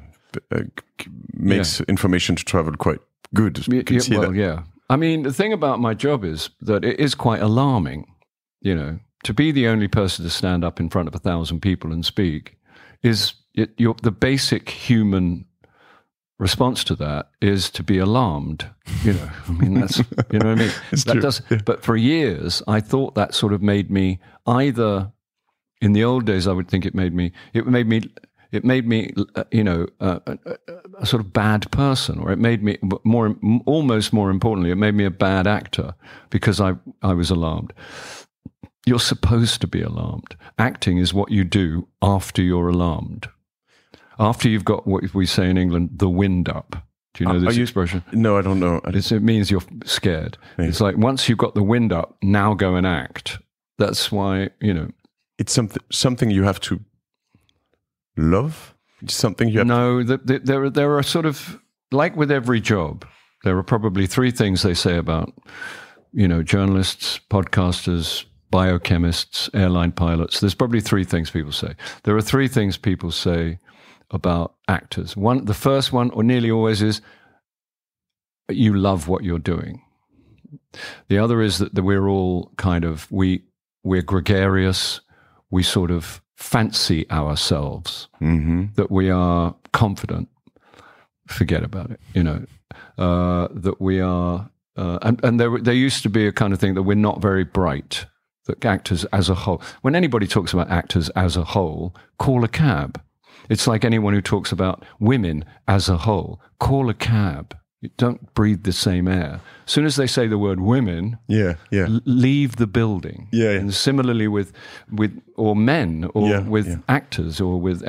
S2: makes information to travel quite good.
S1: Yeah. I mean, the thing about my job is that it is quite alarming, to be the only person to stand up in front of 1,000 people and speak the basic human response to that is to be alarmed. I mean, that's, you know what I mean? That does. Yeah. But for years, I thought that sort of made me either, in the old days, I would think it made me, a sort of bad person, or it made me almost more importantly, it made me a bad actor because I was alarmed. You're supposed to be alarmed. Acting is what you do after you're alarmed. After you've got what we say in England, the wind up. Do you know this expression?
S2: No, I don't know.
S1: It means you're scared. Yeah. It's like once you've got the wind up, now go and act. That's why,
S2: It's something you have to love? It's something you have
S1: No, there are sort of, like with every job, there are probably three things they say about, journalists, podcasters, biochemists, airline pilots. There's probably three things people say. There are three things people say about actors. The first one, or nearly always, is you love what you're doing. The other is that we're all kind of, we're gregarious, we sort of fancy ourselves, that we are confident, forget about it, that we are, and there used to be a kind of thing that we're not very bright, that actors as a whole, when anybody talks about actors as a whole, call a cab. It's like anyone who talks about women as a whole, call a cab. You don't breathe the same air. As soon as they say the word women, leave the building. And similarly with or men, or with actors, or with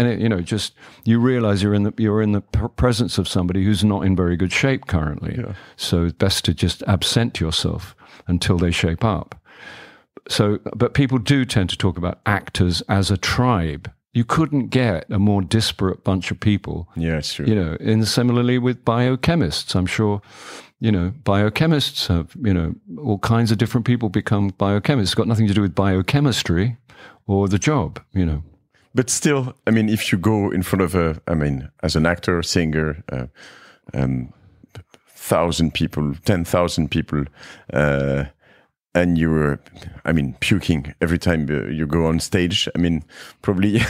S1: just you realize you're in the presence of somebody who's not in very good shape currently. Yeah. So it's best to just absent yourself until they shape up. So, but people do tend to talk about actors as a tribe. You couldn't get a more disparate bunch of people.
S2: Yeah, it's true.
S1: And similarly with biochemists, I'm sure, biochemists have, all kinds of different people become biochemists. It's got nothing to do with biochemistry or the job,
S2: But still, I mean, if you go in front of as an actor, singer, 1,000 people, 10,000 people, and you were, puking every time you go on stage. Probably you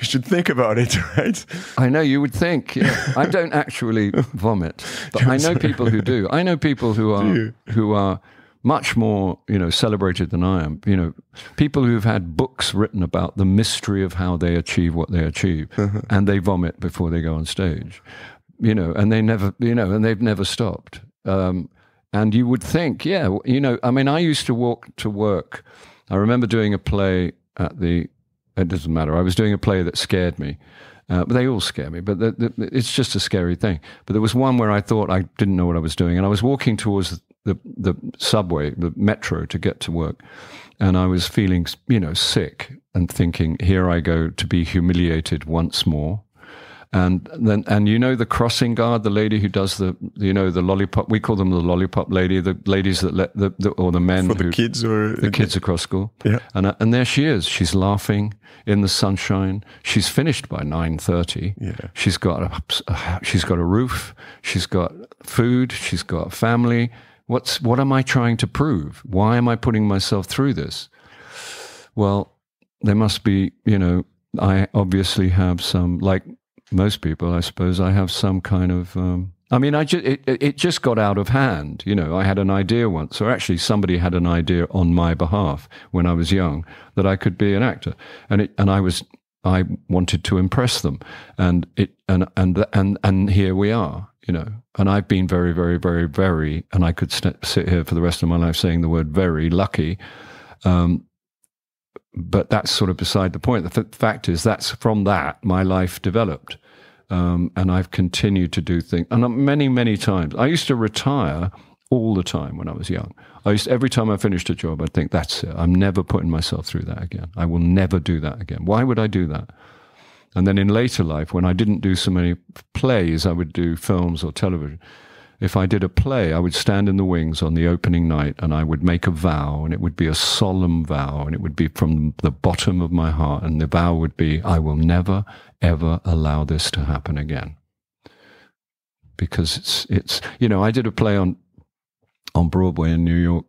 S2: should think about it, right?
S1: I know, you would think. Yeah. I don't actually vomit, but I know people who do. I know people who are much more, celebrated than I am. People who've had books written about the mystery of how they achieve what they achieve, and they vomit before they go on stage. And they never, and they've never stopped. And you would think, I used to walk to work. I remember doing a play it doesn't matter. I was doing a play that scared me. But they all scare me, but it's just a scary thing. But there was one where I thought I didn't know what I was doing. And I was walking towards the subway, the metro, to get to work. And I was feeling, sick and thinking, here I go to be humiliated once more. And then, the crossing guard, the lady who does the lollipop, we call them the lollipop lady, the ladies that let or the men
S2: for the kids or
S1: the kids across school.
S2: Yeah.
S1: And there she is. She's laughing in the sunshine. She's finished by 9:30.
S2: Yeah.
S1: She's got a roof. She's got food. She's got a family. What am I trying to prove? Why am I putting myself through this? Well, there must be, I obviously have some, like most people, I suppose, I have some kind of, it just got out of hand. I had an idea once, or actually somebody had an idea on my behalf when I was young that I could be an actor. And I wanted to impress them. And here we are, and I've been very, very, very, very, and I could sit here for the rest of my life saying the word very lucky. But that's sort of beside the point. The fact is, that's from that my life developed, and I've continued to do things. And many, many times, I used to retire all the time when I was young. Every time I finished a job, I'd think, that's it. I'm never putting myself through that again. I will never do that again. Why would I do that? And then in later life, when I didn't do so many plays, I would do films or television. If I did a play, I would stand in the wings on the opening night and I would make a vow, and it would be a solemn vow, and it would be from the bottom of my heart, and the vow would be, I will never, ever allow this to happen again. Because it's I did a play on on Broadway in New York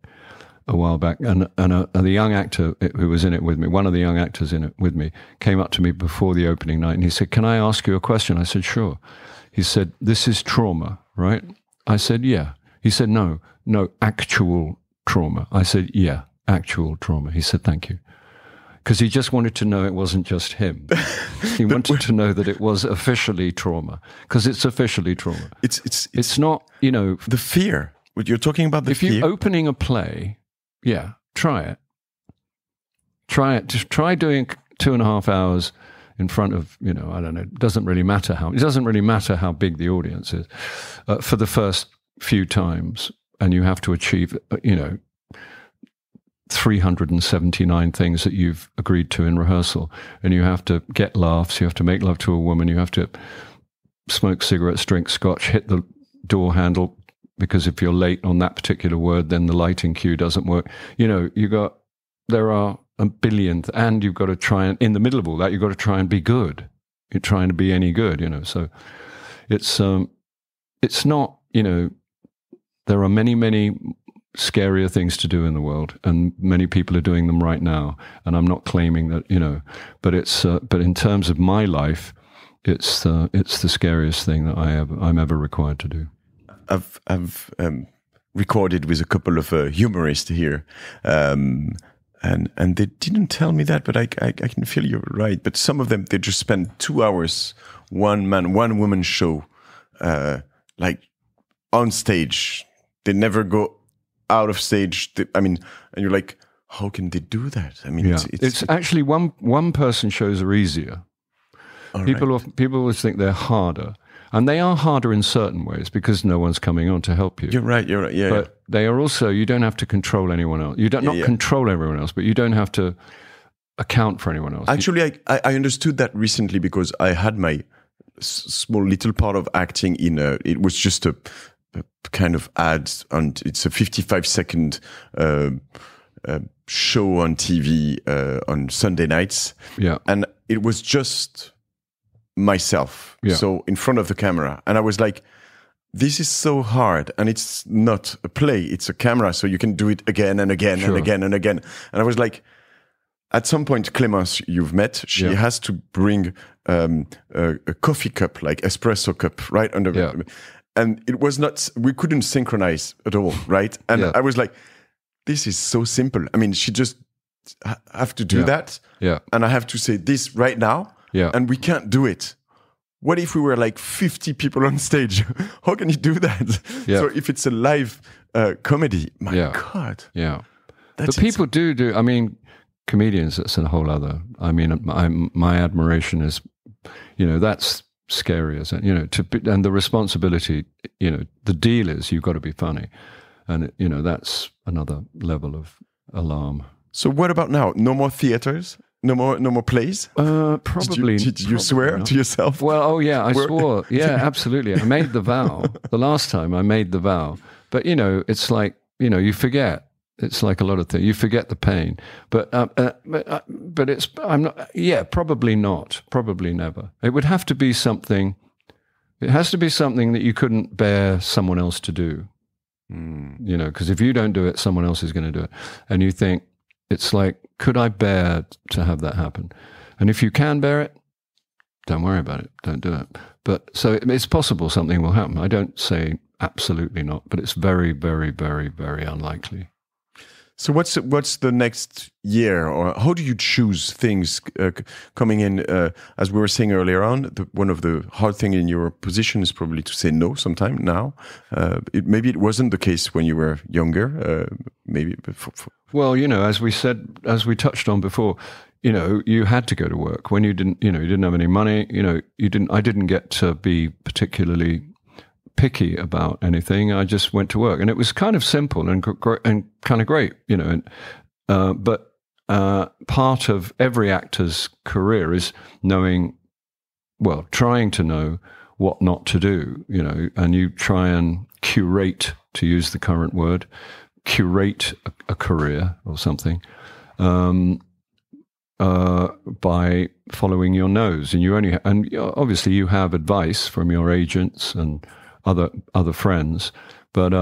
S1: a while back, and the young actor who was in it with me, one of the young actors in it with me, came up to me before the opening night and he said, "Can I ask you a question?" I said, "Sure." He said, "This is trauma, right?" I said, "Yeah." He said, No, actual trauma." I said, "Yeah, actual trauma." He said, "Thank you." Because he just wanted to know it wasn't just him. He wanted to know that it was officially trauma, because it's officially trauma. It's not,
S2: the fear. What you're talking about,
S1: if you're opening a play, yeah, try it. Just try doing 2.5 hours in front of, I don't know, it doesn't really matter how big the audience is for the first few times, and you have to achieve, 379 things that you've agreed to in rehearsal, and you have to get laughs, you have to make love to a woman, you have to smoke cigarettes, drink scotch, hit the door handle, because if you're late on that particular word, then the lighting cue doesn't work. There are a billion, and you've got to try and, in the middle of all that, you've got to try and be good. You're trying to be any good, so it's not, there are many, many scarier things to do in the world, and many people are doing them right now. And I'm not claiming that, but but in terms of my life, it's the scariest thing that I'm ever required to do.
S2: I've recorded with a couple of humorists here, and they didn't tell me that, but I can feel you're right. But some of them, they just spend 2 hours, one woman show, like on stage. They never go out of stage. And you're like, how can they do that?
S1: It's actually one person shows are easier. People always think they're harder, and they are harder in certain ways because no one's coming on to help you.
S2: You're right. Yeah.
S1: But they are also, you don't have to control anyone else. You don't not control everyone else, but you don't have to account for anyone else.
S2: Actually, I understood that recently because I had my small little part of acting in it was just a kind of ads, and it's a 55-second show on TV on Sunday nights.
S1: Yeah.
S2: And it was just myself.
S1: Yeah.
S2: So in front of the camera. And I was like, this is so hard. And it's not a play, it's a camera. So you can do it again and again and again and again. And I was like, at some point, Clémence, you've met, she has to bring a coffee cup, like espresso cup, right under the... And it was not, we couldn't synchronize at all, right? And I was like, this is so simple. She just have to do that.
S1: Yeah.
S2: And I have to say this right now.
S1: Yeah.
S2: And we can't do it. What if we were like 50 people on stage? How can you do that?
S1: Yeah.
S2: So if it's a live comedy, my God.
S1: Yeah. But people do, comedians, that's a whole other, my admiration is, that's scary, isn't it? And the responsibility, the deal is you've got to be funny, and that's another level of alarm.
S2: So what about now? No more theaters? No more plays?
S1: Probably.
S2: Did you swear to yourself?
S1: Well, I swore. Yeah, absolutely. I made the vow. The last time I made the vow, but it's like you forget. It's like a lot of things. You forget the pain, but it's. I'm not. Yeah, probably not. Probably never. It would have to be something. It has to be something that you couldn't bear someone else to do. Because if you don't do it, someone else is going to do it, and you think it's like, could I bear to have that happen? And if you can bear it, don't worry about it. Don't do it. But so it's possible something will happen. I don't say absolutely not, but it's very, very, very, very unlikely.
S2: So what's the next year, or how do you choose things coming in? As we were saying earlier on, one of the hard things in your position is probably to say no sometime now. Maybe it wasn't the case when you were younger.
S1: Well, as we touched on before, you had to go to work when you didn't have any money. I didn't get to be particularly picky about anything. I just went to work, and it was kind of simple and kind of great, but part of every actor's career is trying to know what not to do, and you try and curate, to use the current word, curate a career or something by following your nose, and obviously you have advice from your agents and other friends, but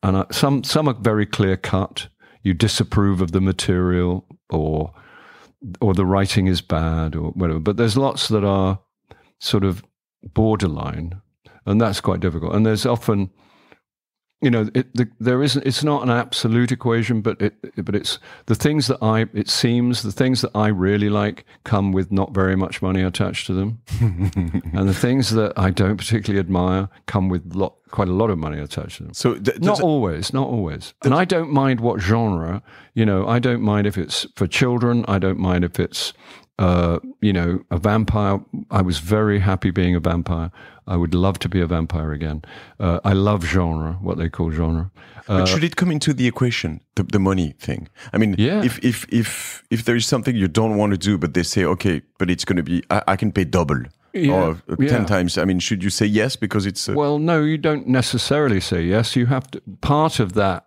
S1: and some are very clear cut. You disapprove of the material, or the writing is bad, or whatever. But there's lots that are sort of borderline, and that's quite difficult. And there's often, it's not an absolute equation, but it's the things that the things that I really like come with not very much money attached to them, and the things that I don't particularly admire come with quite a lot of money attached to them. So not always. And I don't mind what genre. I don't mind if it's for children. I don't mind if it's a vampire. I was very happy being a vampire. I would love to be a vampire again. I love genre, what they call genre.
S2: But should it come into the equation, the money thing? I mean, if there is something you don't want to do, but they say, okay, but it's going to be, I can pay double. Or 10 times. I mean, should you say yes because it's...
S1: Well, no, you don't necessarily say yes. You have to... Part of that,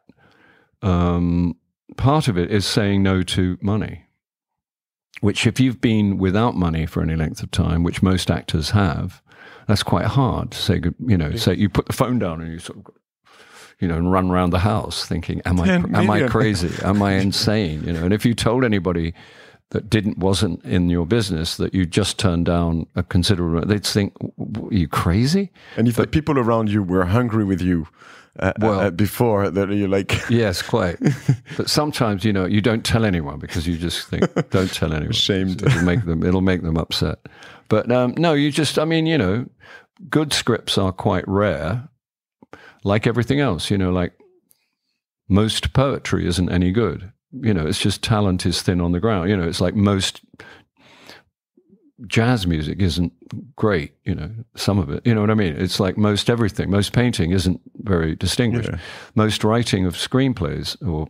S1: part of it is saying no to money, which if you've been without money for any length of time, which most actors have, that's quite hard to say, say you put the phone down and you sort of, and run around the house thinking, am I crazy? Am I insane? And if you told anybody that wasn't in your business that you just turned down a considerable, they'd think, are you crazy?
S2: And if the people around you were hungry with you before, that you're like...
S1: Yes, quite. But sometimes, you don't tell anyone because you just think, don't tell anyone.
S2: Ashamed.
S1: It'll make them upset. But no, you just, good scripts are quite rare, like everything else, like most poetry isn't any good. It's just talent is thin on the ground. It's like most jazz music isn't great, some of it. You know what I mean? It's like most everything. Most painting isn't very distinguished. Yeah. Most writing of screenplays or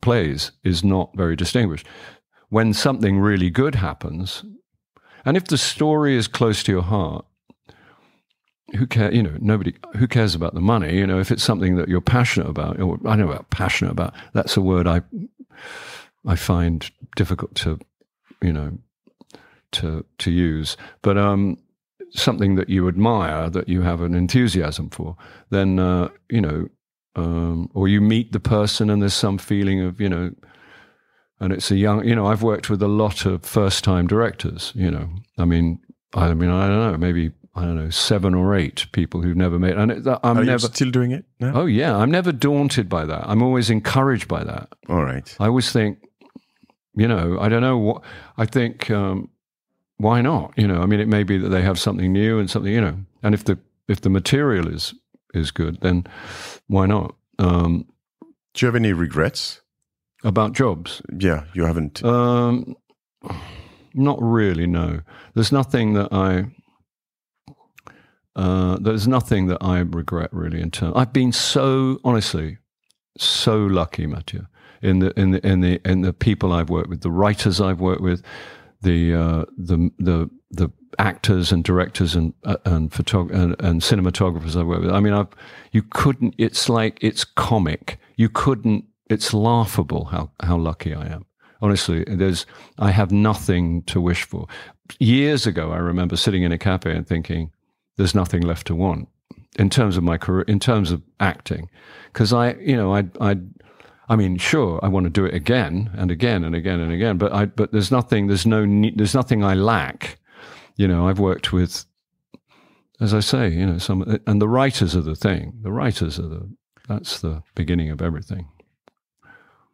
S1: plays is not very distinguished. When something really good happens, and if the story is close to your heart, who cares? Who cares about the money? If it's something that you're passionate about, or I don't know about passionate about, that's a word I find difficult to use, but something that you admire, that you have an enthusiasm for, then or you meet the person and there's some feeling of and it's a young, I've worked with a lot of first-time directors. I don't know, maybe 7 or 8 people who've never made. And I'm
S2: Are
S1: never
S2: you still doing it now?
S1: Oh yeah, I'm never daunted by that. I'm always encouraged by that.
S2: All right.
S1: I always think, I don't know what I think. Why not? It may be that they have something new and something, and if the material is good, then why not?
S2: Do you have any regrets
S1: about jobs?
S2: Yeah, you haven't.
S1: Not really. No, there's nothing that I regret really. In terms, I've been so lucky, Matthieu, in the people I've worked with, the writers I've worked with, the actors and directors and cinematographers I've worked with. It's comic. It's laughable how lucky I am. Honestly, I have nothing to wish for. Years ago, I remember sitting in a cafe and thinking, there's nothing left to want in terms of my career, in terms of acting. Because sure, I want to do it again and again and again and again, but there's nothing I lack. I've worked with, as I say, and the writers are the thing. The writers that's the beginning of everything.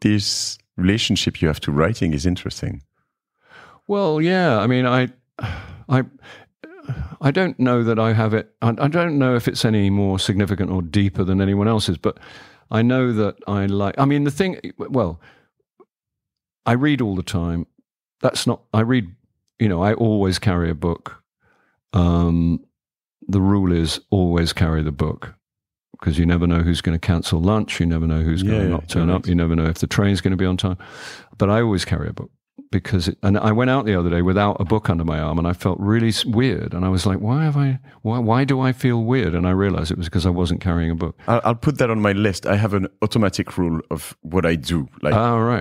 S2: This relationship you have to writing is interesting.
S1: Well, yeah. I don't know that I have it. I don't know if it's any more significant or deeper than anyone else's, but I know that I like. I read all the time. I read. I always carry a book. The rule is always carry the book, because you never know who's going to cancel lunch. You never know who's going to not turn up. You never know if the train's going to be on time. But I always carry a book. because and I went out the other day without a book under my arm, and I felt really weird. And I was like, why do I feel weird? And I realized it was because I wasn't carrying a book.
S2: I'll put that on my list. I have an automatic rule of what I do. Like,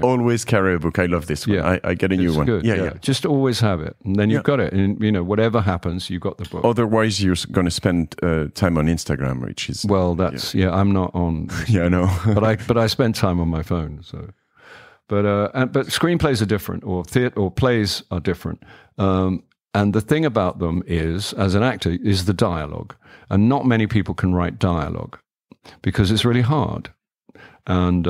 S2: always carry a book. I love this one.
S1: Yeah.
S2: I get a new one.
S1: Good. Yeah. Just always have it. And then you've got it. And, whatever happens, you've got the book.
S2: Otherwise, you're going to spend time on Instagram, which is...
S1: Well, that's... Yeah, I'm not on...
S2: Yeah, I know.
S1: but I spend time on my phone, so... But screenplays are different, or theatre or plays are different. And the thing about them is, as an actor, is the dialogue. And not many people can write dialogue because it's really hard. And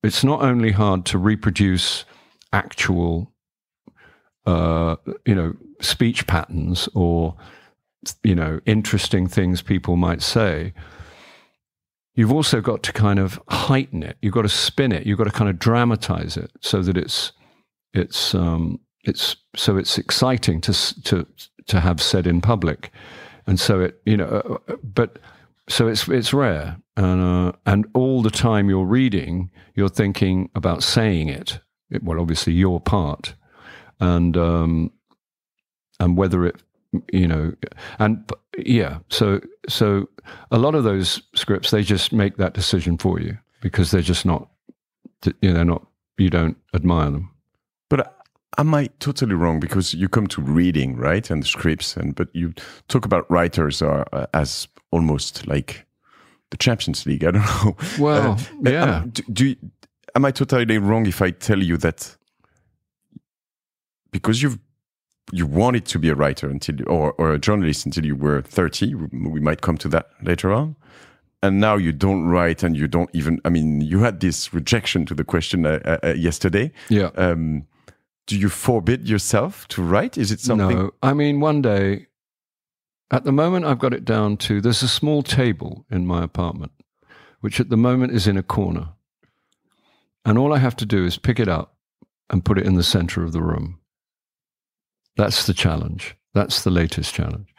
S1: it's not only hard to reproduce actual, speech patterns or, interesting things people might say. You've also got to kind of heighten it. You've got to spin it. You've got to kind of dramatize it so that it's exciting to have said in public, and so it's rare, and all the time you're reading, you're thinking about saying it. Well, obviously your part, and whether it. So a lot of those scripts, they just make that decision for you because they're just not, you don't admire them.
S2: But am I totally wrong? Because you come to reading, right, and scripts, but you talk about writers as almost like the Champions League. I don't know.
S1: Well, yeah.
S2: Am I totally wrong if I tell you that because you wanted to be a writer or a journalist until you were 30. We might come to that later on. And now you don't write, and you don't even... I mean, you had this rejection to the question yesterday.
S1: Yeah.
S2: Do you forbid yourself to write? Is it something...
S1: No. I mean, one day... At the moment, I've got it down to... There's a small table in my apartment, which at the moment is in a corner. And all I have to do is pick it up and put it in the center of the room. That's the challenge. That's the latest challenge.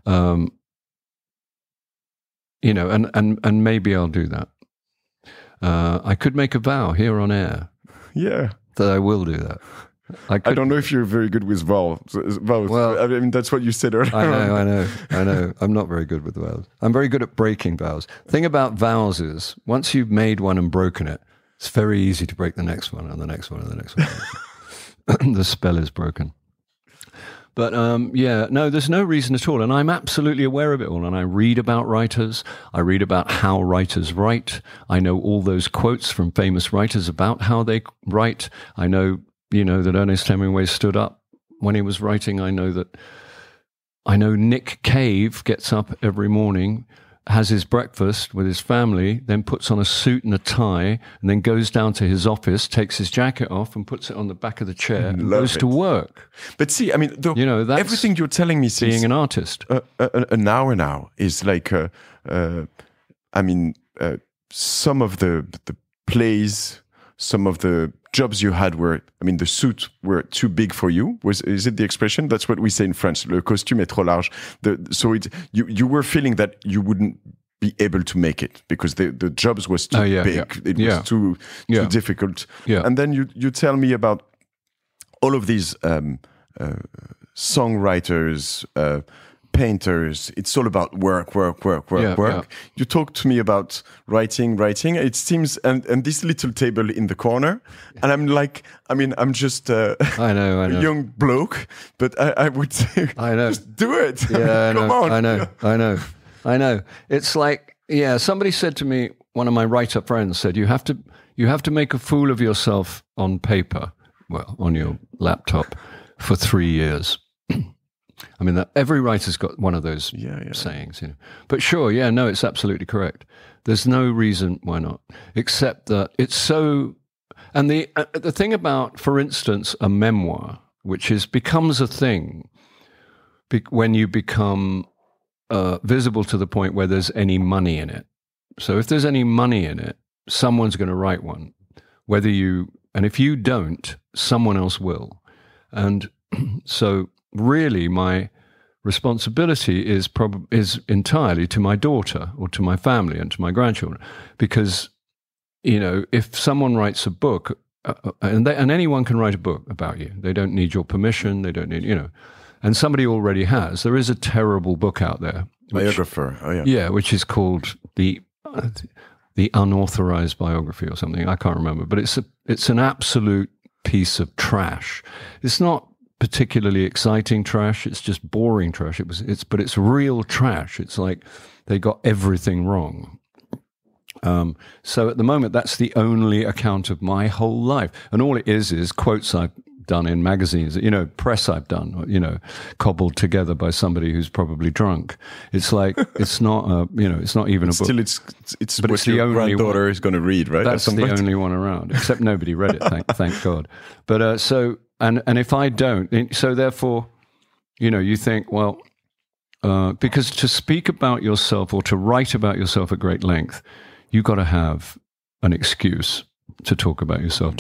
S1: And maybe I'll do that. I could make a vow here on air.
S2: Yeah.
S1: That I will do that. I
S2: don't know if you're very good with vows. Well, I mean, that's what you said earlier.
S1: I know. I'm not very good with vows. I'm very good at breaking vows. The thing about vows is, once you've made one and broken it, it's very easy to break the next one and the next one and the next one. The spell is broken. But there's no reason at all. And I'm absolutely aware of it all. And I read about writers. I read about how writers write. I know all those quotes from famous writers about how they write. I know, that Ernest Hemingway stood up when he was writing. I know Nick Cave gets up every morning, has his breakfast with his family, then puts on a suit and a tie, and then goes down to his office, takes his jacket off and puts it on the back of the chair and goes to work.
S2: But see, I mean, that's everything you're telling me since
S1: being an artist.
S2: An hour now is like, some of the plays, some of the jobs you had the suits were too big for you. Is it the expression? That's what we say in French. Le costume est trop large. You were feeling that you wouldn't be able to make it because the jobs was too big. Yeah. It was too difficult. Yeah. And then you tell me about all of these songwriters, painters. It's all about work.
S1: Yeah.
S2: You talk to me about writing. It seems, and this little table in the corner, and I'm like, I'm just a young bloke, but I would say, just do it.
S1: Yeah,
S2: come on.
S1: I know. It's like, somebody said to me, one of my writer friends said, you have to make a fool of yourself on paper, on your laptop, for 3 years. I mean, every writer's got one of those sayings, But sure, it's absolutely correct. There's no reason why not, except that it's so. And the thing about, for instance, a memoir, which becomes a thing when you become visible to the point where there's any money in it. So if there's any money in it, someone's going to write one. And if you don't, someone else will. And so really my responsibility is entirely to my daughter or to my family and to my grandchildren. Because, if someone writes a book, and anyone can write a book about you. They don't need your permission. They don't need, and somebody already has. There is a terrible book out there.
S2: Biographer. Oh, yeah.
S1: Yeah, which is called the Unauthorized Biography or something. I can't remember, but it's an absolute piece of trash. It's not particularly exciting trash. It's just boring trash. But it's real trash. It's like they got everything wrong. So at the moment, that's the only account of my whole life. And all it is quotes I've done in magazines, press I've done, cobbled together by somebody who's probably drunk. It's like, it's not, it's not even a book.
S2: Still, it's
S1: but
S2: what
S1: it's the
S2: your
S1: only
S2: granddaughter is going to read, right?
S1: That's the only one around, except nobody read it, thank God. But so, and if I don't, so therefore, you think, well, because to speak about yourself or to write about yourself at great length, you've got to have an excuse to talk about yourself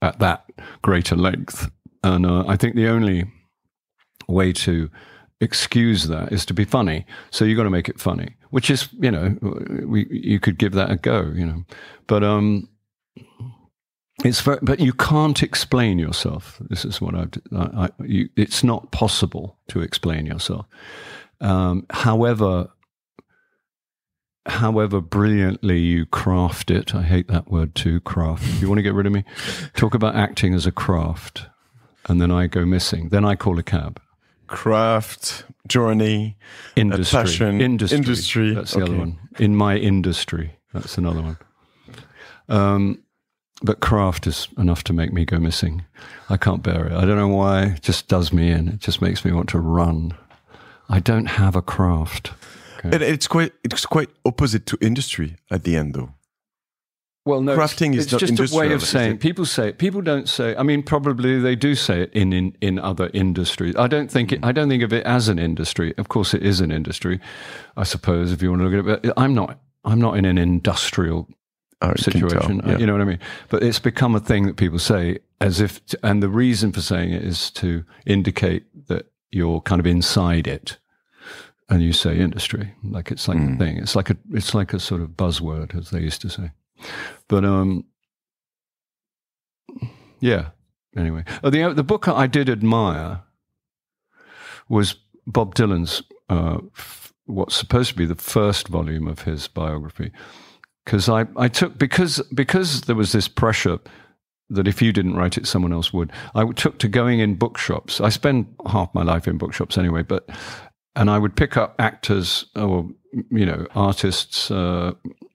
S1: at that greater length. And I think the only way to excuse that is to be funny. So you've got to make it funny, which is, you could give that a go, but but you can't explain yourself. This is what it's not possible to explain yourself. However brilliantly you craft it, I hate that word too, craft. You want to get rid of me? Talk about acting as a craft, and then I go missing. Then I call a cab.
S2: Craft, journey,
S1: industry.
S2: Passion. Industry.
S1: That's the other one. In my industry. That's another one. But craft is enough to make me go missing. I can't bear it. I don't know why. It just does me in. It just makes me want to run. I don't have a craft. Okay.
S2: It's quite opposite to industry at the end, though.
S1: Well, no,
S2: crafting is
S1: it's just a way of saying. People say it. People don't say. I mean, probably they do say it in other industries. I don't think of it as an industry. Of course, it is an industry, I suppose, if you want to look at it. But I'm not in an industrial situation.
S2: Yeah.
S1: You know what I mean? But it's become a thing that people say as if, and the reason for saying it is to indicate that you're kind of inside it. And you say industry, like it's like a thing. It's like a sort of buzzword, as they used to say. But yeah. Anyway, the book I did admire was Bob Dylan's what's supposed to be the first volume of his biography, because because there was this pressure that if you didn't write it, someone else would. I took to going in bookshops. I spend half my life in bookshops anyway, and I would pick up actors or, artists'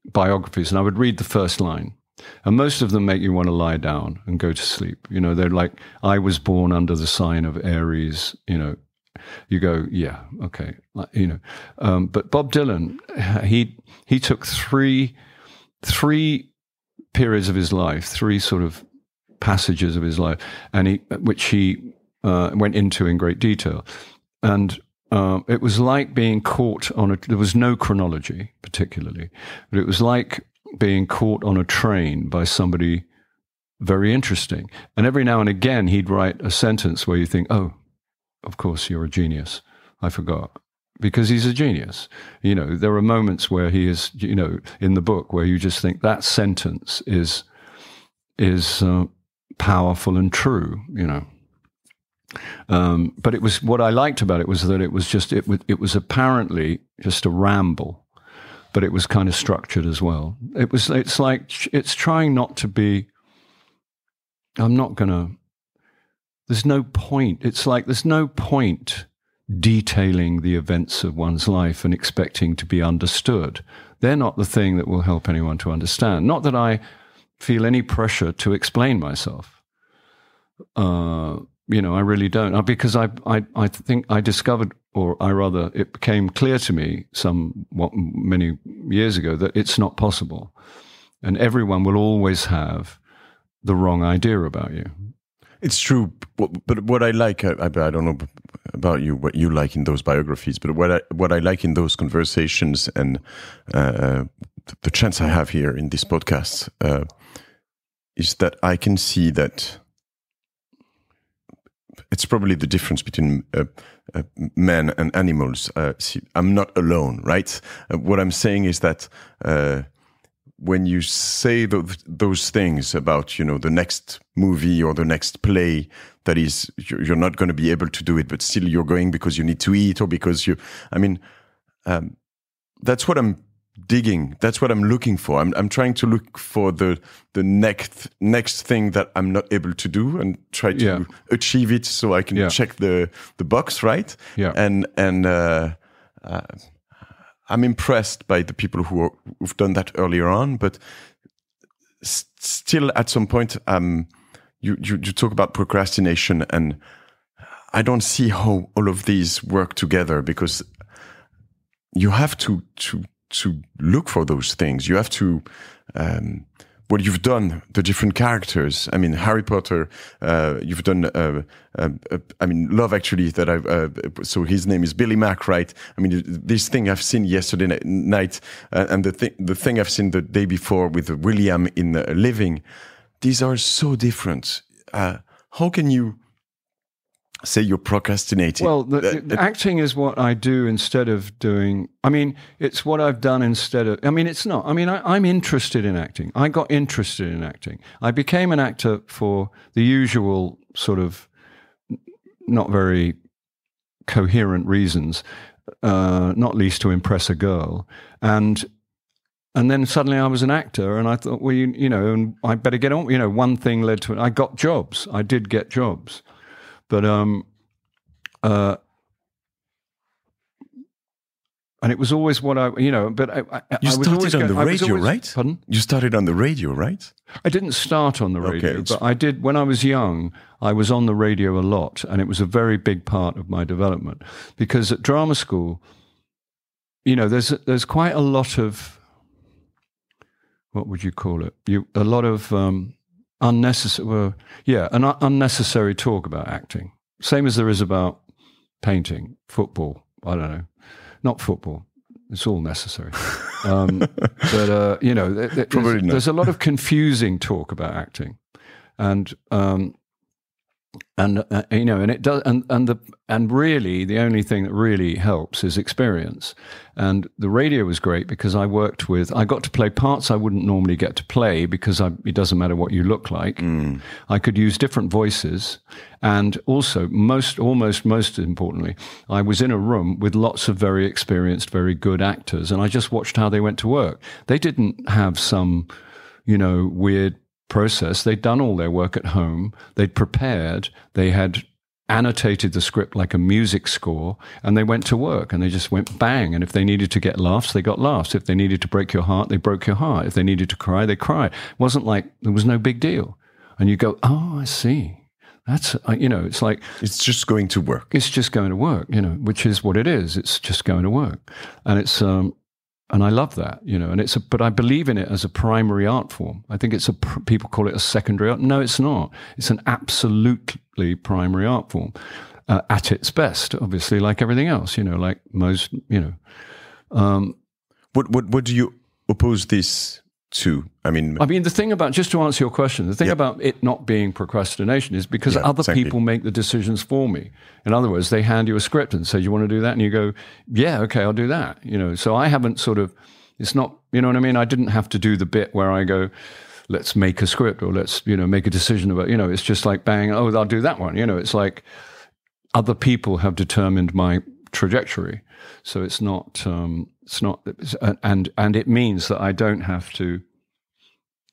S1: biographies, and I would read the first line. And most of them make you want to lie down and go to sleep. They're like, I was born under the sign of Aries, You go, yeah, okay. But Bob Dylan, he took three periods of his life, three sort of passages of his life, which he went into in great detail. And it was like being caught there was no chronology particularly, but it was like being caught on a train by somebody very interesting. And every now and again, he'd write a sentence where you think, oh, of course, you're a genius. I forgot. Because he's a genius. There are moments where he is, in the book where you just think that sentence is powerful and true, But it was, what I liked about it was that it was apparently just a ramble, but it was kind of structured as well. It's like, it's trying not to be, there's no point. It's like, there's no point detailing the events of one's life and expecting to be understood. They're not the thing that will help anyone to understand. Not that I feel any pressure to explain myself. I really don't. Because I think I discovered, or I rather, it became clear to me many years ago that it's not possible. And everyone will always have the wrong idea about you.
S2: It's true, but what I like, I don't know about you, what you like in those biographies, but what I like in those conversations and the chance I have here in this podcast is that I can see that it's probably the difference between men and animals. I'm not alone, right? What I'm saying is that when you say those things about, you know, the next movie or the next play, that is, you're not going to be able to do it, but still you're going because you need to eat or because that's what I'm digging. That's what I'm looking for. I'm trying to look for the next thing that I'm not able to do and try to achieve it so I can check the box, right?
S1: Yeah.
S2: And I'm impressed by the people who've done that earlier on, but still at some point, you talk about procrastination, and I don't see how all of these work together, because you have to look for those things. You have to, what you've done, the different characters. I mean, Harry Potter, you've done, Love Actually, so his name is Billy Mack, right? I mean, this thing I've seen yesterday night, and the thing I've seen the day before with William in Living, these are so different. How can you say you're procrastinating?
S1: Well, the acting is what I do instead of doing. I mean, it's what I've done instead of. I mean, it's not. I mean, I'm interested in acting. I got interested in acting. I became an actor for the usual sort of not very coherent reasons, not least to impress a girl. And then suddenly I was an actor, and I thought, well, you know, and I better get on. You know, one thing led to it. I got jobs. I did get jobs. But and it was always what I, you know. But
S2: you started on the radio, right?
S1: Pardon?
S2: You started on the radio, right?
S1: I didn't start on the radio, but I did when I was young. I was on the radio a lot, and it was a very big part of my development. Because at drama school, you know, there's quite a lot of, what would you call it? A lot of unnecessary talk about acting. Same as there is about painting, football. I don't know, not football. It's all necessary. But you know, there's a lot of confusing talk about acting, and you know, and it does, and really, the only thing that really helps is experience. And the radio was great because I got to play parts I wouldn't normally get to play because it doesn't matter what you look like. I could use different voices, and also almost most importantly, I was in a room with lots of very experienced, very good actors, and I just watched how they went to work. They didn't have some, you know, weird process. They'd done all their work at home. They'd prepared. They had annotated the script like a music score, and they went to work, and they just went bang. And if they needed to get laughs, they got laughs. If they needed to break your heart, they broke your heart. If they needed to cry, they cried. It wasn't like there was no big deal. And you go, oh, I see. That's, you know, it's like...
S2: It's just going to work.
S1: It's just going to work, you know, which is what it is. It's just going to work. And it's... And I love that, you know, but I believe in it as a primary art form. I think people call it a secondary art. No, it's not. It's an absolutely primary art form at its best, obviously, like everything else, you know, like most, you know.
S2: What do you oppose this to? I mean,
S1: the thing about, just to answer your question, the thing about it not being procrastination is because other people make the decisions for me. In other words, they hand you a script and say, you want to do that? And you go, yeah, okay, I'll do that. You know, so I haven't it's not, you know what I mean? I didn't have to do the bit where I go, let's make a script or let's, you know, make a decision about, you know, it's just like bang, oh, I'll do that one. You know, it's like other people have determined my trajectory. So it's not, and it means that I don't have to,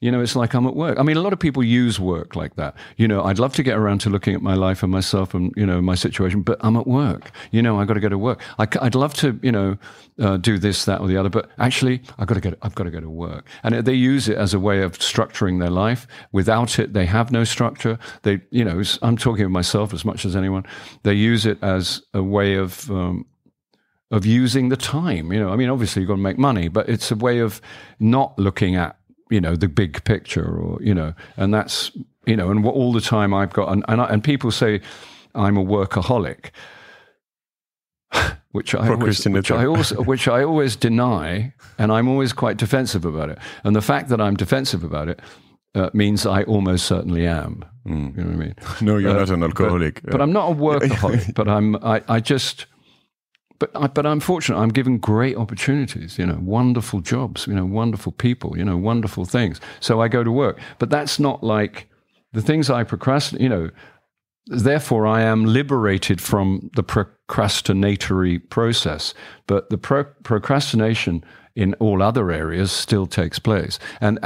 S1: you know, it's like I'm at work. I mean, a lot of people use work like that. You know, I'd love to get around to looking at my life and myself and, you know, my situation, but I'm at work. You know, I've got to go to work. I'd love to, you know, do this, that, or the other, but actually, I've got to go to work. And they use it as a way of structuring their life. Without it, they have no structure. They, you know, I'm talking of myself as much as anyone. They use it as a way of using the time. You know, I mean, obviously, you've got to make money, but it's a way of not looking at, you know, the big picture, or, you know, and that's, you know, and all the time I've got, and people say I'm a workaholic, which I always deny, and I'm always quite defensive about it. And the fact that I'm defensive about it means I almost certainly am. You know what I mean?
S2: No, you're not an alcoholic.
S1: But I'm not a workaholic. But I just, but I'm fortunate. I'm given great opportunities, wonderful jobs, wonderful people, wonderful things. So I go to work. But that's not like the things I procrastinate, therefore I am liberated from the procrastinatory process. But the procrastination in all other areas still takes place. And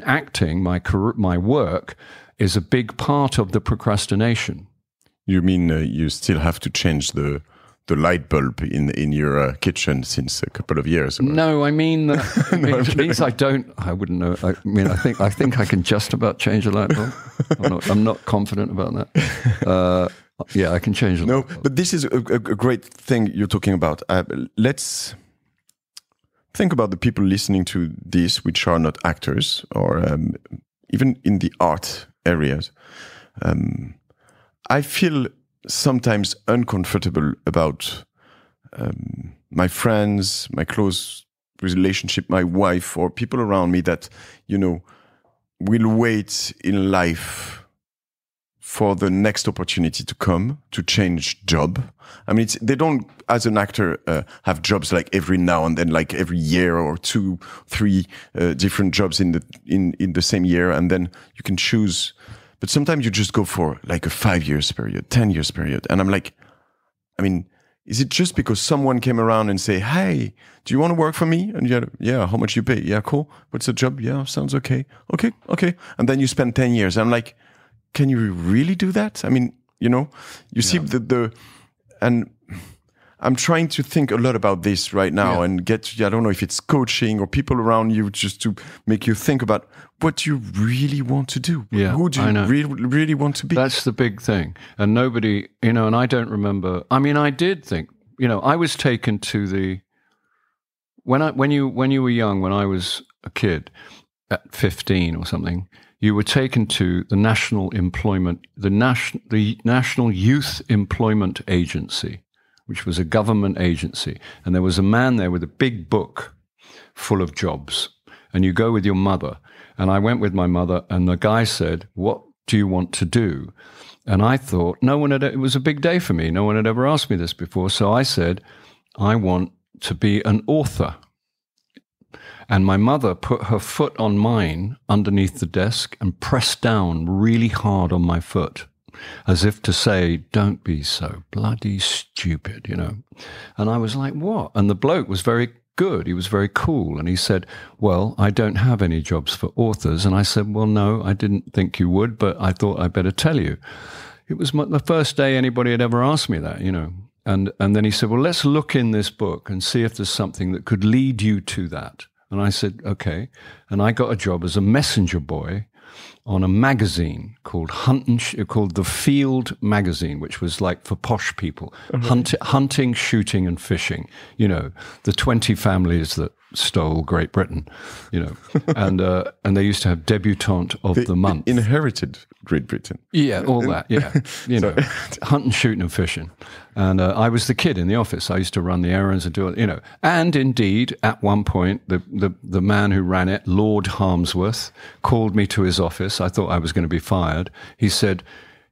S1: acting, my work, is a big part of the procrastination. You mean
S2: you still have to change the light bulb in your kitchen since a couple of years? Or?
S1: No, I mean, it means I wouldn't know. I mean, I think I can just about change a light bulb. I'm not confident about that. Yeah, I can change a light bulb.
S2: No, but this is a great thing you're talking about. Let's think about the people listening to this, which are not actors or even in the art areas. I feel sometimes uncomfortable about my friends, my close relationship, my wife, or people around me that, will wait in life for the next opportunity to come to change job. I mean, they don't, as an actor, have jobs like every now and then, like every year or 2, 3 different jobs in the same year, and then you can choose. But sometimes you just go for like a 5 years period, 10 years period. And I'm like, I mean, is it just because someone came around and say, hey, do you want to work for me? And you're, yeah, how much you pay? Yeah, cool. What's the job? Yeah, sounds okay. Okay. And then you spend 10 years. I'm like, can you really do that? I mean, you see and I'm trying to think a lot about this right now and I don't know if it's coaching or people around you just to make you think about what you really want to do.
S1: Yeah,
S2: who do you really want to be?
S1: That's the big thing. And nobody, and I don't remember. I mean, I did think, I was taken to when you were young, when I was a kid at 15 or something, you were taken to the National Youth Employment Agency, which was a government agency. And there was a man there with a big book full of jobs. And you go with your mother. And I went with my mother, and the guy said, what do you want to do? And I thought, it was a big day for me. No one had ever asked me this before. So I said, I want to be an author. And my mother put her foot on mine underneath the desk and pressed down really hard on my foot, as if to say, don't be so bloody stupid, And I was like, what? And the bloke was very good. He was very cool. And he said, well, I don't have any jobs for authors. And I said, well, no, I didn't think you would, but I thought I'd better tell you. It was the first day anybody had ever asked me that, And then he said, well, let's look in this book and see if there's something that could lead you to that. And I said, okay. And I got a job as a messenger boy on a magazine called The Field Magazine, which was like for posh people, hunting, shooting, and fishing. The 20 families that stole Great Britain, and they used to have debutante of the month.
S2: Inherited Great Britain.
S1: Yeah, all that. Yeah, hunting, shooting, and fishing. And I was the kid in the office. I used to run the errands and do it. And indeed, at one point, the man who ran it, Lord Harmsworth, called me to his office. I thought I was going to be fired. He said,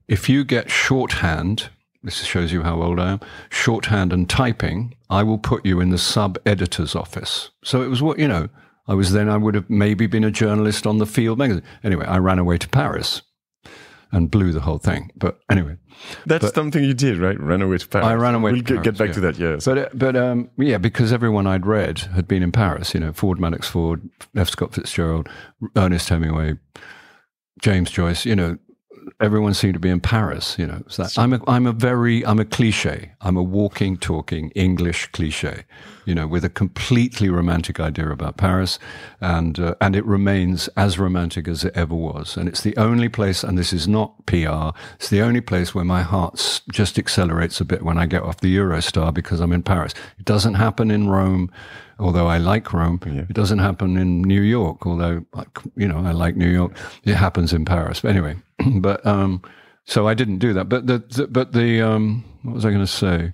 S1: if you get shorthand, this shows you how old I am, shorthand and typing, I will put you in the sub-editor's office. So it was what, I would have maybe been a journalist on the Field magazine. Anyway, I ran away to Paris and blew the whole thing. But anyway.
S2: That's something you did, right? Ran away to Paris.
S1: I ran away to Paris.
S2: We'll get back to that, yes.
S1: But because everyone I'd read had been in Paris, Ford Madox Ford, F. Scott Fitzgerald, Ernest Hemingway, James Joyce, everyone seemed to be in Paris, So I'm a cliche. I'm a walking, talking English cliche, with a completely romantic idea about Paris, and it remains as romantic as it ever was. And it's the only place, and this is not PR, it's the only place where my heart just accelerates a bit when I get off the Eurostar because I'm in Paris. It doesn't happen in Rome, although I like Rome. Yeah. It doesn't happen in New York, although, I like New York. It happens in Paris. But anyway, so I didn't do that. But what was I going to say?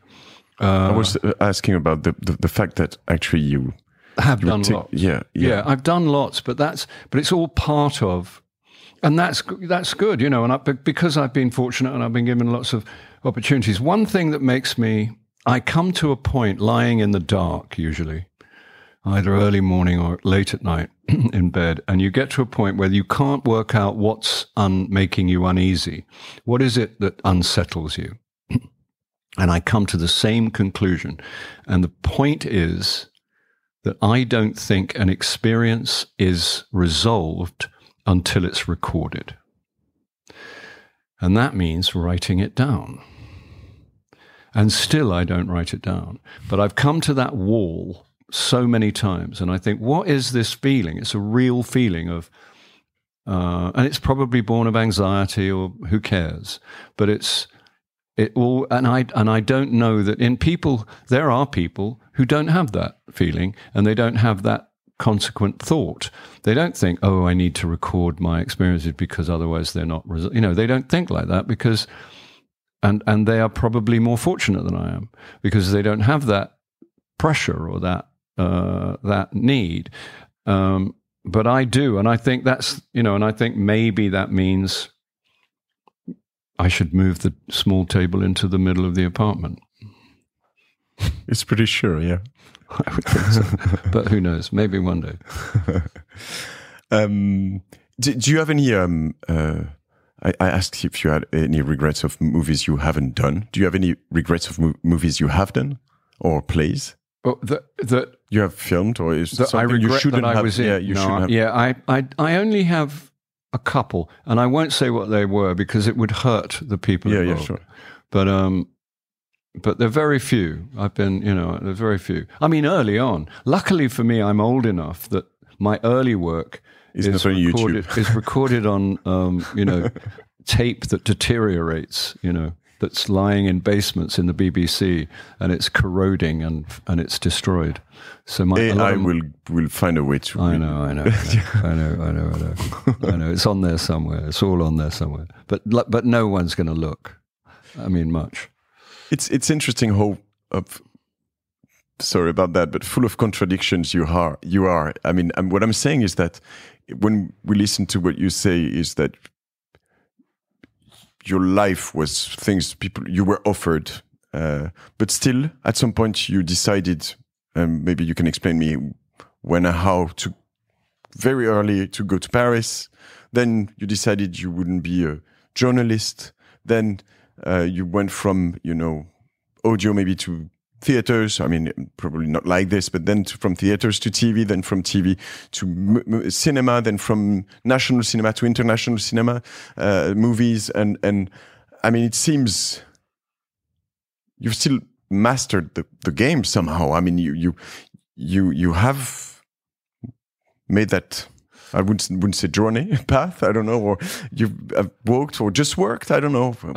S2: I was asking about the fact that actually you
S1: have done lots.
S2: Yeah,
S1: I've done lots, but it's all part of, and that's good, And because I've been fortunate and I've been given lots of opportunities. One thing that makes me, I come to a point lying in the dark, usually, either early morning or late at night in bed, and you get to a point where you can't work out what's making you uneasy. What is it that unsettles you? And I come to the same conclusion. And the point is that I don't think an experience is resolved until it's recorded. And that means writing it down. And still I don't write it down. But I've come to that wall so many times, and I think, what is this feeling? It's a real feeling of, and it's probably born of anxiety, or who cares? But I don't know that in people, there are people who don't have that feeling, and they don't have that consequent thought. They don't think, oh, I need to record my experiences because otherwise they're not, they don't think like that, because, and they are probably more fortunate than I am, because they don't have that pressure or that need. But I do, and I think that's, and I think maybe that means I should move the small table into the middle of the apartment.
S2: It's pretty sure, yeah.
S1: I would think so. But who knows? Maybe one day.
S2: Do you have any... I asked if you had any regrets of movies you haven't done. Do you have any regrets of movies you have done or plays?
S1: Well, that
S2: you have filmed, or is
S1: that
S2: something
S1: I regret
S2: you shouldn't
S1: that I
S2: have?
S1: was in?
S2: Yeah, you shouldn't have.
S1: Yeah, I only have a couple, and I won't say what they were because it would hurt the people involved.
S2: Yeah, sure.
S1: But they're very few. I've been, they're very few. I mean, early on. Luckily for me, I'm old enough that my early work is recorded on, tape that deteriorates, that's lying in basements in the BBC, and it's corroding and it's destroyed. So
S2: AI will find a way to.
S1: I know. It's on there somewhere. It's all on there somewhere. But no one's going to look. I mean, much.
S2: It's interesting how. Sorry about that, but full of contradictions you are. I mean, what I'm saying is that when we listen to what you say, is that your life was things you were offered, but still at some point you decided, maybe you can explain me when and how, to very early to go to Paris. Then you decided you wouldn't be a journalist. Then you went from, audio maybe to theaters. I mean, probably not like this, but then from theaters to TV, then from TV to cinema, then from national cinema to international cinema, movies. And I mean, it seems you've still mastered the game somehow. I mean, you have made that, I wouldn't say journey, path, I don't know, or you've walked or just worked, I don't know. But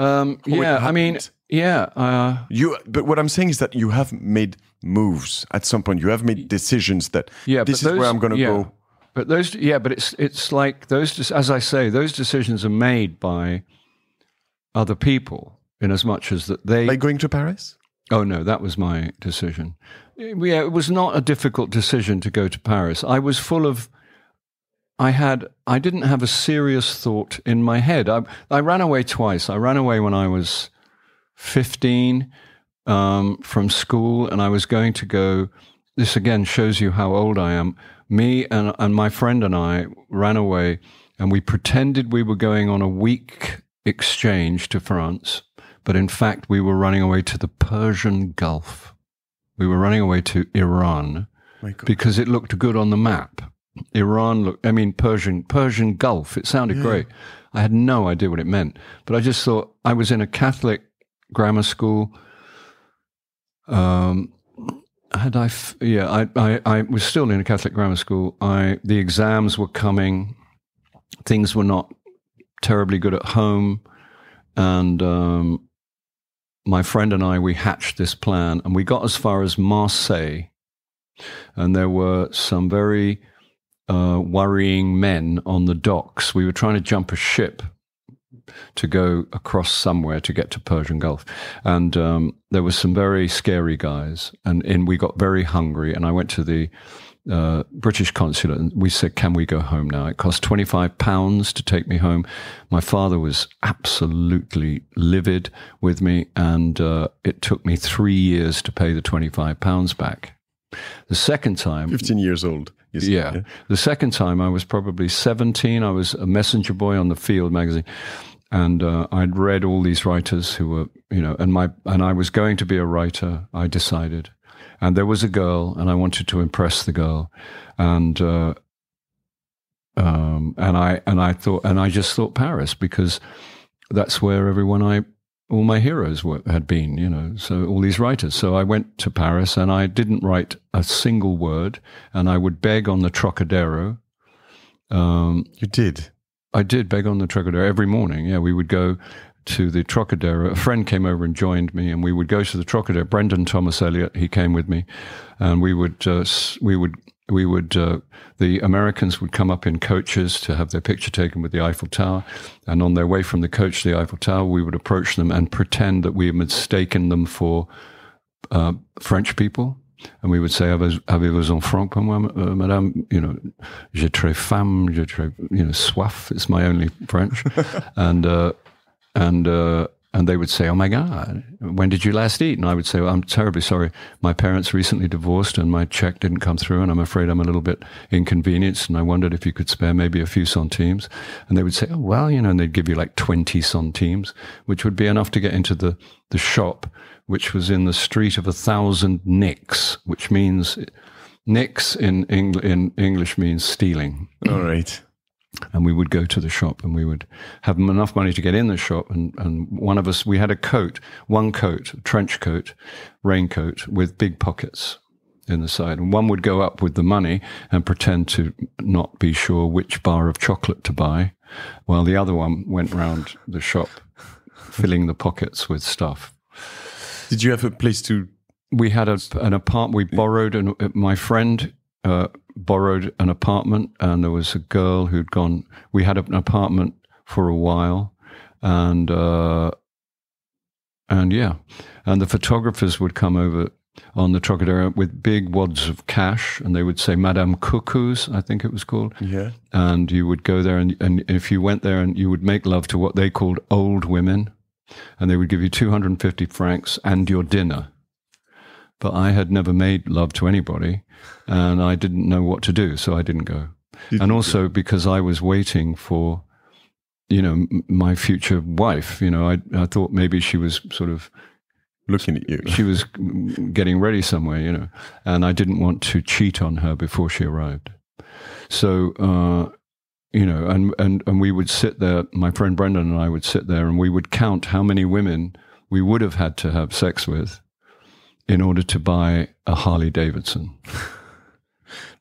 S2: what I'm saying is that you have made moves at some point. You have made decisions that this is where I'm going to go.
S1: But it's like those, as I say, those decisions are made by other people, in as much as that they...
S2: Like going to Paris?
S1: Oh no, that was my decision. Yeah, it was not a difficult decision to go to Paris. I was full of... I didn't have a serious thought in my head. I ran away twice. I ran away when I was 15 from school, and I was going to go. This again shows you how old I am. Me and my friend and I ran away, and we pretended we were going on a week exchange to France, but in fact we were running away to the Persian Gulf. We were running away to Iran because it looked good on the map. Persian Gulf. It sounded great. I had no idea what it meant, but I just thought, I was in a Catholic grammar school. I was still in a Catholic grammar school. The exams were coming. Things were not terribly good at home, and my friend and I, we hatched this plan, and we got as far as Marseille, and there were some very worrying men on the docks. We were trying to jump a ship to go across somewhere to get to Persian Gulf. And there were some very scary guys, and we got very hungry, and I went to the British consulate, and we said, can we go home now? It cost £25 to take me home. My father was absolutely livid with me, and it took me 3 years to pay the £25 back. The second time...
S2: 15 years old.
S1: Yeah. The second time I was probably 17. I was a messenger boy on the Field magazine. And I'd read all these writers who were, and I was going to be a writer, I decided. And there was a girl, and I wanted to impress the girl. And I just thought Paris, because that's where all my heroes had been, so all these writers. So I went to Paris, and I didn't write a single word, and I would beg on the Trocadero.
S2: You did?
S1: I did beg on the Trocadero every morning. Yeah, we would go to the Trocadero. A friend came over and joined me, and we would go to the Trocadero. Brendan Thomas Eliot, he came with me, and the Americans would come up in coaches to have their picture taken with the Eiffel Tower. And on their way from the coach to the Eiffel Tower, we would approach them and pretend that we had mistaken them for French people. And we would say, avez-vous un franc pour moi, madame? J'ai très faim, j'ai très, soif. It's my only French. And they would say, oh my God, when did you last eat? And I would say, well, I'm terribly sorry. My parents recently divorced and my check didn't come through, and I'm afraid I'm a little bit inconvenienced, and I wondered if you could spare maybe a few centimes. And they would say, oh, well, and they'd give you like 20 centimes, which would be enough to get into the shop, which was in the street of 1,000 nicks, which means, nicks in English means stealing.
S2: All right.
S1: And we would go to the shop, and we would have enough money to get in the shop. And one of us, we had one coat, a trench coat, raincoat with big pockets in the side. And one would go up with the money and pretend to not be sure which bar of chocolate to buy, while the other one went round the shop filling the pockets with stuff.
S2: Did you have a place to...
S1: We had an apartment. We borrowed, my friend... borrowed an apartment, and there was a girl who'd gone. We had an apartment for a while, and the photographers would come over on the Trocadero with big wads of cash, and they would say Madame Cuckoo's, I think it was called.
S2: Yeah.
S1: And you would go there, and if you went there, and you would make love to what they called old women, and they would give you 250 francs and your dinner. But I had never made love to anybody, and I didn't know what to do, so I didn't go. And also because I was waiting for, my future wife. I thought maybe she was sort of
S2: looking at you. She
S1: was getting ready somewhere, and I didn't want to cheat on her before she arrived. So, and we would sit there, my friend Brendan and I would sit there, and we would count how many women we would have had to have sex with in order to buy a Harley Davidson.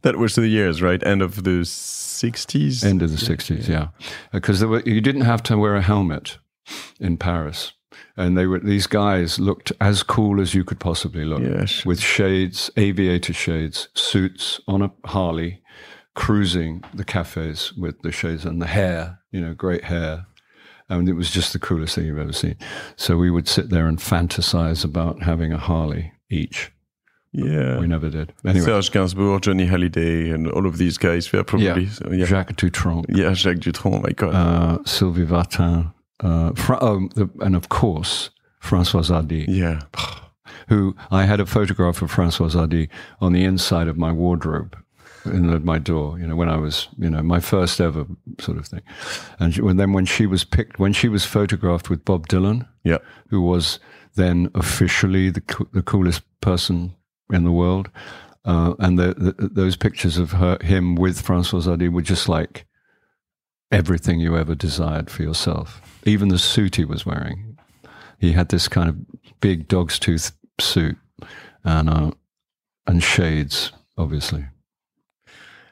S2: That was the years, right? End of the 60s?
S1: End of the 60s, yeah. Because you didn't have to wear a helmet in Paris. And these guys looked as cool as you could possibly look.
S2: Yes.
S1: With shades, aviator shades, suits, on a Harley, cruising the cafes with the shades and the hair, great hair. And it was just the coolest thing you've ever seen. So we would sit there and fantasize about having a Harley each.
S2: Yeah.
S1: We never did. Anyway.
S2: Serge Gainsbourg, Johnny Hallyday, and all of these guys were probably...
S1: Yeah.
S2: So, yeah.
S1: Jacques Dutronc.
S2: Yeah, Jacques Dutronc, my God.
S1: Sylvie Vartan. And of course, Françoise Hardy.
S2: Yeah.
S1: Who, I had a photograph of Françoise Hardy on the inside of my wardrobe in my door, when I was, my first ever sort of thing. And then when she was photographed with Bob Dylan,
S2: yeah,
S1: who was then officially the coolest person in the world, and those pictures of him with Françoise Hardy were just like everything you ever desired for yourself. Even the suit he was wearing, he had this kind of big dog's tooth suit and shades, obviously.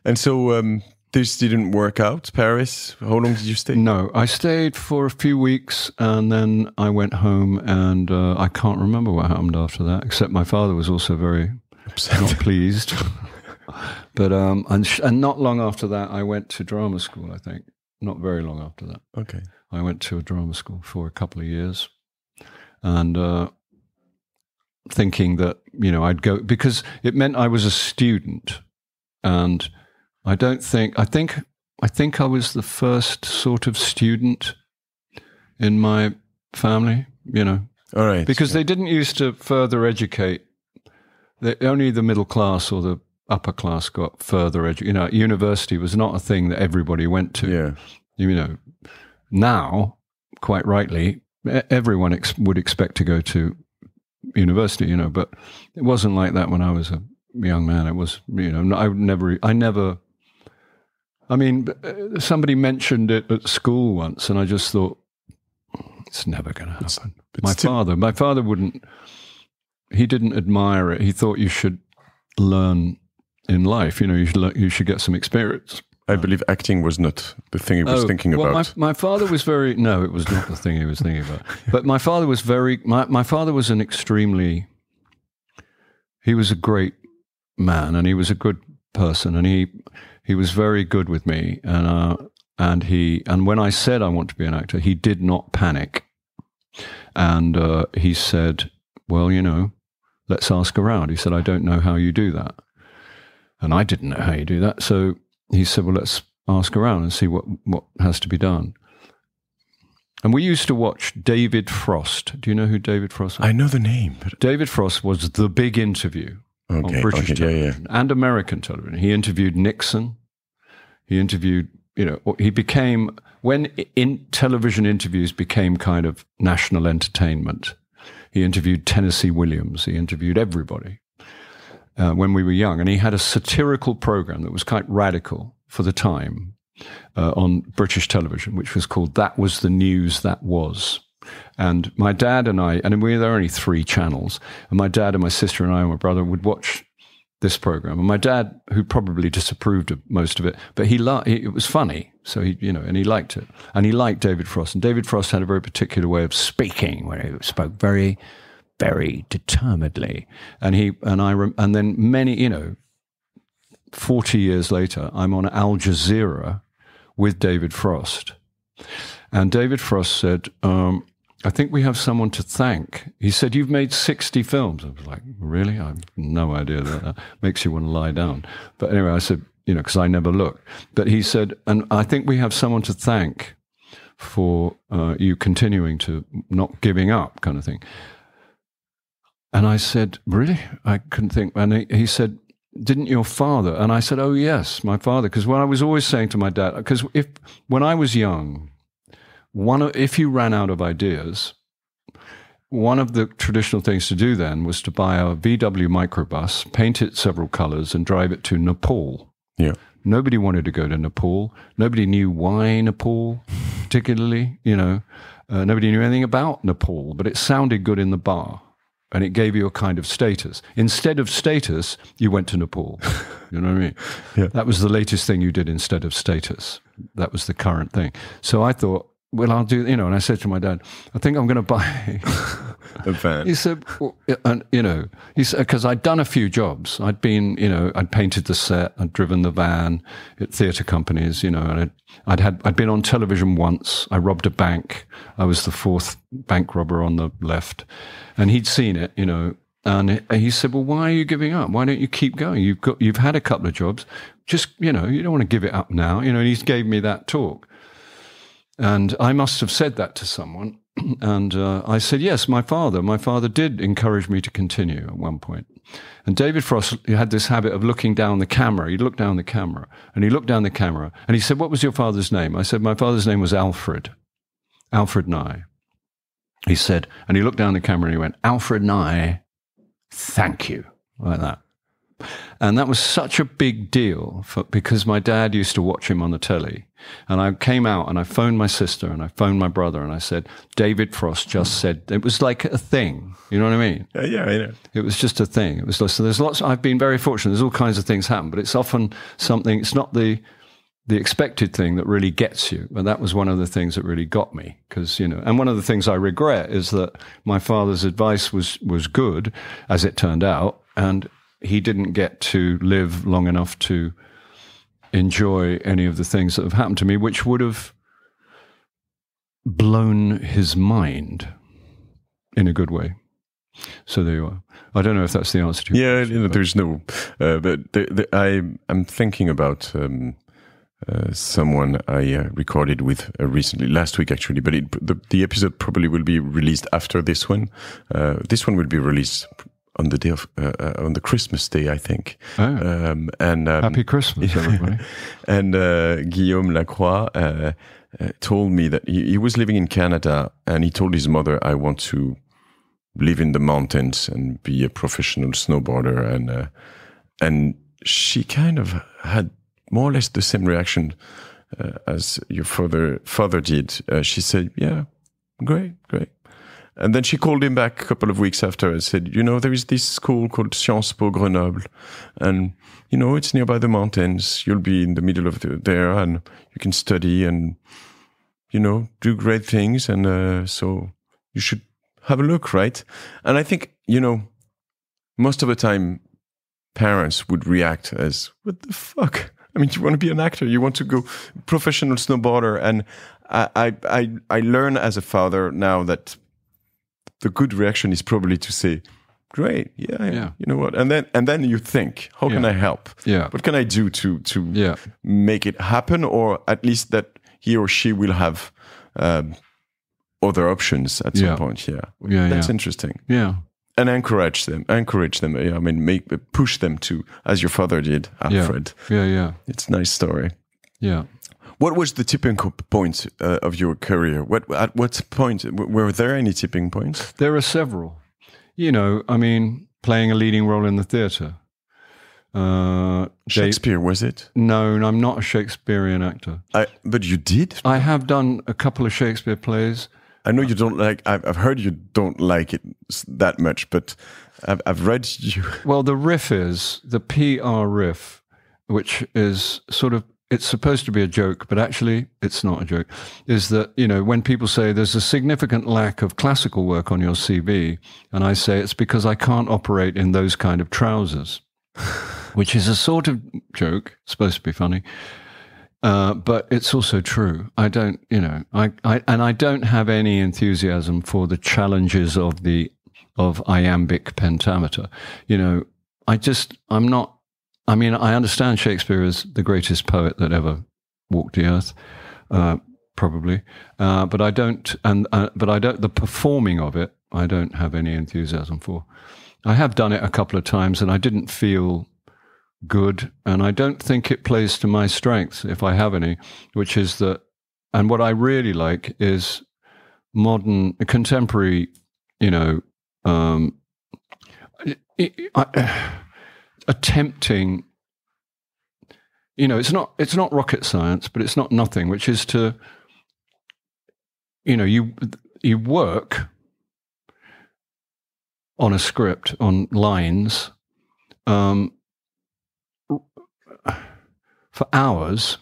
S2: And so this didn't work out, Paris? How long did you stay?
S1: No, I stayed for a few weeks, and then I went home, and I can't remember what happened after that, except my father was also very not pleased. But and not long after that, I went to drama school, I think. Not very long after that.
S2: Okay.
S1: I went to a drama school for a couple of years, and thinking that, you know, I'd go, because it meant I was a student, and I think I was the first sort of student in my family, you know.
S2: All right.
S1: Because they didn't used to further educate. Only the middle class or the upper class got further education. You know, university was not a thing that everybody went to.
S2: Yeah.
S1: You know, now, quite rightly, everyone would expect to go to university, you know, but it wasn't like that when I was a young man. It was, you know, I mean, somebody mentioned it at school once, and I just thought, it's never going to happen. My father wouldn't, he didn't admire it. He thought you should learn in life, you know, you should get some experience.
S2: I believe acting was not the thing he was thinking about.
S1: My father was no, it was not the thing he was thinking about. But my father was my father was he was a great man, and he was a good person, and he was very good with me, and when I said I want to be an actor, he did not panic. And he said, well, you know, let's ask around. He said, I don't know how you do that. And I didn't know how you do that. So he said, well, let's ask around and see what has to be done. And we used to watch David Frost. Do you know who David Frost was?
S2: I know the name. But...
S1: David Frost was the big interview on British television and American television. He interviewed Nixon. He interviewed, you know, he became, when television interviews became kind of national entertainment, he interviewed Tennessee Williams. He interviewed everybody when we were young. And he had a satirical program that was quite radical for the time on British television, which was called That Was the News That Was. And my dad and I, and there were only 3 channels, and my dad and my sister and I and my brother would watch this program. And my dad, who probably disapproved of most of it, but it was funny. So he, you know, and he liked it. And he liked David Frost. And David Frost had a very particular way of speaking, where he spoke very, very determinedly. And then many, you know, 40 years later, I'm on Al Jazeera with David Frost. And David Frost said, I think we have someone to thank. He said, you've made 60 films. I was like, really? I have no idea. That makes you want to lie down. But anyway, I said, you know, because I never look. But he said, and I think we have someone to thank for you continuing to not giving up, kind of thing. And I said, really? I couldn't think. And he said, didn't your father? And I said, oh, yes, my father. Because when I was always saying to my dad, because when I was young, if you ran out of ideas, one of the traditional things to do then was to buy a VW microbus, paint it several colors, and drive it to Nepal.
S2: Yeah.
S1: Nobody wanted to go to Nepal. Nobody knew why Nepal, particularly. You know, nobody knew anything about Nepal, but it sounded good in the bar, and it gave you a kind of status. Instead of status, you went to Nepal. You know what I mean?
S2: Yeah.
S1: That was the latest thing you did instead of status. That was the current thing. So I thought, well, I'll do, you know, and I said to my dad, I think I'm going to buy
S2: a van.
S1: He said, well, and, you know, he said, because I'd done a few jobs. I'd been, you know, I'd painted the set, I'd driven the van at theatre companies, you know, and I'd been on television once. I robbed a bank. I was the 4th bank robber on the left. And he'd seen it, you know, and he said, well, why are you giving up? Why don't you keep going? You've had a couple of jobs. Just, you know, you don't want to give it up now. You know, and he gave me that talk. And I must have said that to someone. And I said, yes, my father did encourage me to continue at one point. And David Frost had this habit of looking down the camera. He'd look down the camera, and he looked down the camera, and he said, what was your father's name? I said, my father's name was Alfred Nighy. He said, and he looked down the camera and he went, Alfred Nighy, thank you, like that. And that was such a big deal because my dad used to watch him on the telly. And I came out and I phoned my sister and I phoned my brother and I said, David Frost just said, it was like a thing. You know what I mean?
S2: Yeah, I know.
S1: It was just a thing. It was so there's lots, I've been very fortunate. There's all kinds of things happen, but it's often something, it's not the expected thing that really gets you. And that was one of the things that really got me. Because, you know, and one of the things I regret is that my father's advice was good, as it turned out. And he didn't get to live long enough to enjoy any of the things that have happened to me, which would have blown his mind in a good way. So there you are. I don't know if that's the answer to your question.
S2: There's no. But I'm thinking about someone I recorded with recently, last week actually. But the episode probably will be released after this one. This one will be released on the day of on the Christmas day, I think.
S1: Oh. Happy Christmas, everybody.
S2: And Guillaume Lacroix told me that he was living in Canada, and he told his mother, "I want to live in the mountains and be a professional snowboarder," and she kind of had more or less the same reaction as your father did. She said, "Yeah, great." And then she called him back a couple of weeks after and said, there is this school called Sciences Po Grenoble, and, it's nearby the mountains. You'll be in the middle of there, and you can study and, do great things. And so you should have a look, right? And I think, most of the time, parents would react as, what the fuck? I mean, you want to be an actor, you want to go professional snowboarder. And I learn as a father now that the good reaction is probably to say, great, yeah. You know what? And then you think, how can I help?
S1: Yeah.
S2: What can I do to make it happen? Or at least that he or she will have other options at some point. That's interesting.
S1: Yeah.
S2: And encourage them. Yeah, I mean, push them to, as your father did, Alfred.
S1: Yeah.
S2: It's a nice story.
S1: Yeah.
S2: What was the tipping point of your career? At what point were there any tipping points?
S1: There are several. Playing a leading role in the theatre.
S2: Shakespeare, was it?
S1: No, I'm not a Shakespearean actor.
S2: But you did?
S1: I have done a couple of Shakespeare plays.
S2: I know you don't like. I've heard you don't like it that much, but I've read you.
S1: Well, the riff is the PR riff, which is sort of. It's supposed to be a joke, but actually it's not a joke, is that, when people say there's a significant lack of classical work on your CV, and I say it's because I can't operate in those kind of trousers, which is a sort of joke, supposed to be funny, but it's also true. I don't, I don't have any enthusiasm for the challenges of iambic pentameter. I'm not. I understand Shakespeare is the greatest poet that ever walked the earth, probably, but I don't. But I don't. The performing of it, I don't have any enthusiasm for. I have done it a couple of times, and I didn't feel good, and I don't think it plays to my strengths, if I have any, which is that. And what I really like is modern, contemporary, attempting, it's not rocket science, but it's not nothing, which is to, you work on a script, on lines, for hours,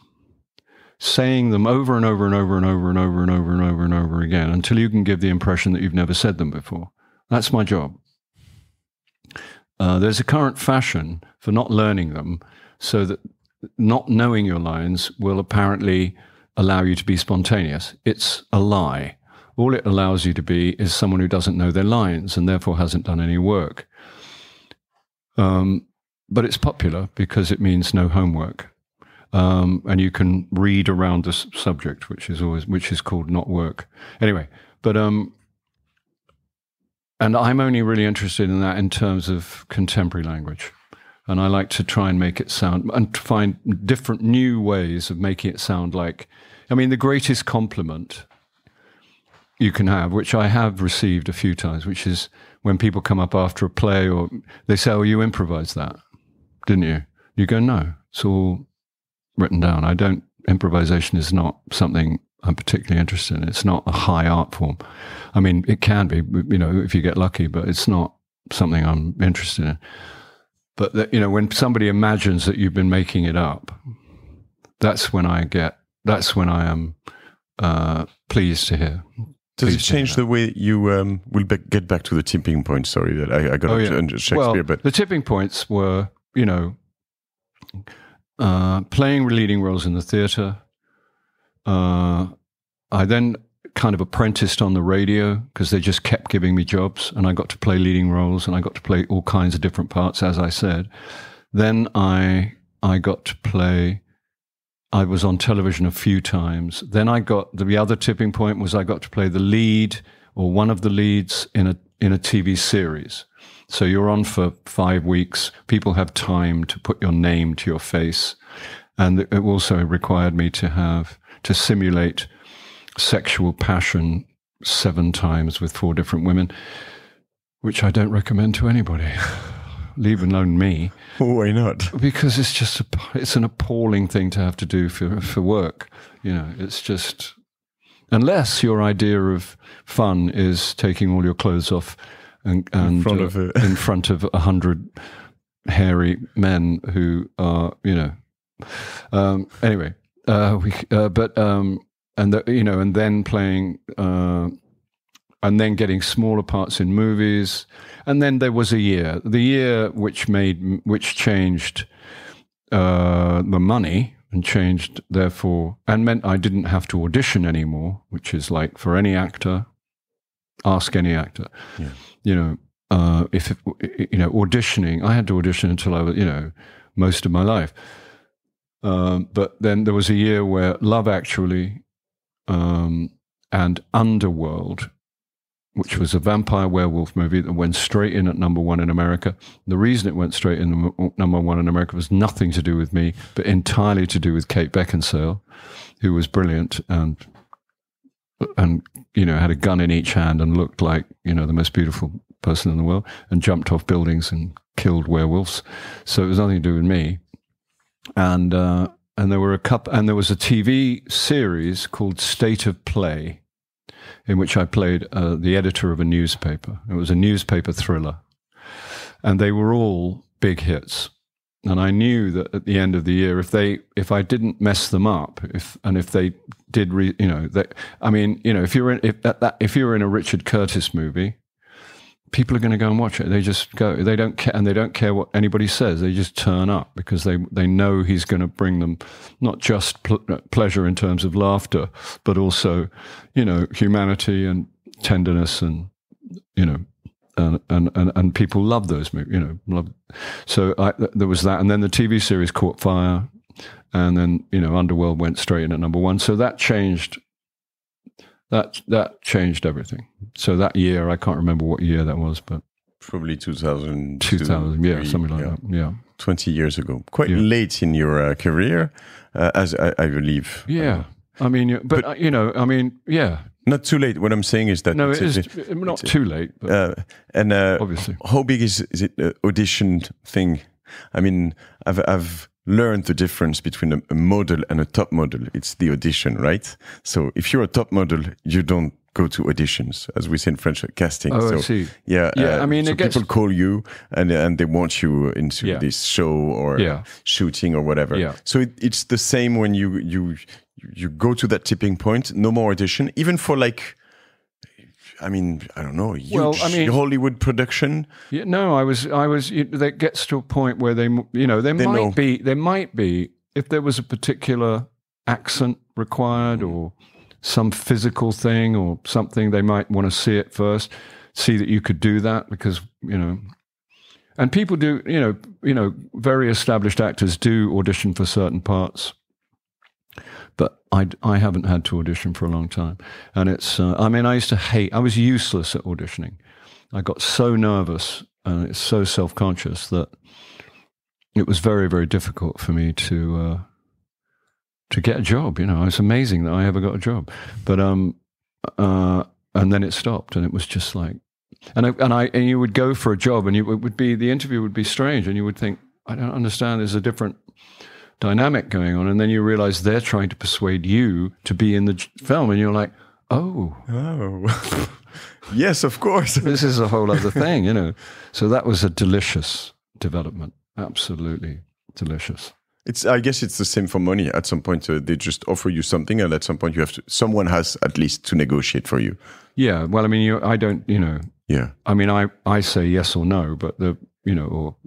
S1: saying them over and over and over and over and over and over and over and over again until you can give the impression that you've never said them before. That's my job. There's a current fashion for not learning them, so that not knowing your lines will apparently allow you to be spontaneous. It's a lie. All it allows you to be is someone who doesn't know their lines and therefore hasn't done any work. But it's popular because it means no homework. And you can read around the subject, which is called not work. Anyway, but and I'm only really interested in that in terms of contemporary language. And I like to try and make it sound, and to find different new ways of making it sound like, the greatest compliment you can have, which I have received a few times, which is when people come up after a play or they say, "Oh, you improvised that, didn't you?" You go, "No, it's all written down. Improvisation is not something I'm particularly interested in. It's not a high art form. It can be, if you get lucky, but it's not something I'm interested in." But when somebody imagines that you've been making it up, that's when I am pleased to hear.
S2: Does it change the way you will get back to the tipping point? Sorry that I got into Shakespeare, but
S1: the tipping points were, playing leading roles in the theatre. I then kind of apprenticed on the radio because they just kept giving me jobs, and I got to play leading roles, and I got to play all kinds of different parts, as I said. Then I got to play. I was on television a few times. Then I got the other tipping point was I got to play the lead or one of the leads in a TV series. So you're on for 5 weeks. People have time to put your name to your face, and it also required me to simulate sexual passion 7 times with 4 different women, which I don't recommend to anybody. Leave alone me.
S2: Why not?
S1: Because it's an appalling thing to have to do for work. You know, it's just, unless your idea of fun is taking all your clothes off and in front of 100 hairy men who are, you know, anyway. And then playing. And then getting smaller parts in movies, and then there was the year which changed the money and changed therefore, and meant I didn't have to audition anymore, which is like for any actor, ask any actor, you know, if you know auditioning, I had to audition until I was, you know, most of my life, but then there was a year where Love Actually and Underworld, which was a vampire werewolf movie that went straight in at #1 in America. The reason it went straight in #1 in America was nothing to do with me, but entirely to do with Kate Beckinsale, who was brilliant and you know, had a gun in each hand and looked like, you know, the most beautiful person in the world, and jumped off buildings and killed werewolves. So it was nothing to do with me. And there were there was a TV series called State of Play, in which I played the editor of a newspaper. It was a newspaper thriller. And they were all big hits. And I knew that at the end of the year, if I didn't mess them up, if they did, you know, I mean, you know, if you were in a Richard Curtis movie, people are going to go and watch it. They just go. They don't care, and they don't care what anybody says. They just turn up because they know he's going to bring them not just pleasure in terms of laughter, but also, you know, humanity and tenderness, and you know, and people love those movies. You know, so there was that, and then the TV series caught fire, and then, you know, Underworld went straight in at #1. So that changed. That changed everything. So that year, I can't remember what year that was, but
S2: probably 2000.
S1: 2000, yeah, something like that. Yeah,
S2: 20 years ago. Quite late in your career, as I believe.
S1: Yeah, I mean, but you know, I mean, yeah.
S2: Not too late. What I'm saying is that
S1: it's not too late. But
S2: obviously, how big is it? Audition thing. I mean, I've learned the difference between a model and a top model. It's the audition, right? So if you're a top model, you don't go to auditions, as we say in French, casting.
S1: Oh,
S2: so,
S1: I see.
S2: Yeah,
S1: I mean,
S2: so people call you and they want you into this show or shooting or whatever.
S1: Yeah.
S2: So it's the same when you go to that tipping point. No more audition, even for like, I mean, I don't know, huge Hollywood production.
S1: Yeah, no, I was. That gets to a point where there might be, if there was a particular accent required or some physical thing or something, they might want to see it first, see that you could do that, because, you know, and people do, you know, very established actors do audition for certain parts. But I haven't had to audition for a long time. And it's, I mean, I was useless at auditioning. I got so nervous and it's so self-conscious that it was very, very difficult for me to get a job. You know, it's amazing that I ever got a job. But, and then it stopped, and it was just like, and you would go for a job, and the interview would be strange, and you would think, I don't understand, there's a different dynamic going on, and then you realize they're trying to persuade you to be in the film, and you're like, oh
S2: yes, of course.
S1: This is a whole other thing, you know. So that was a delicious development, absolutely delicious.
S2: I guess it's the same for money. At some point, they just offer you something, and at some point, someone has at least to negotiate for you.
S1: Yeah, well, I mean, I don't, you know.
S2: Yeah.
S1: I mean, I say yes or no, but you know, or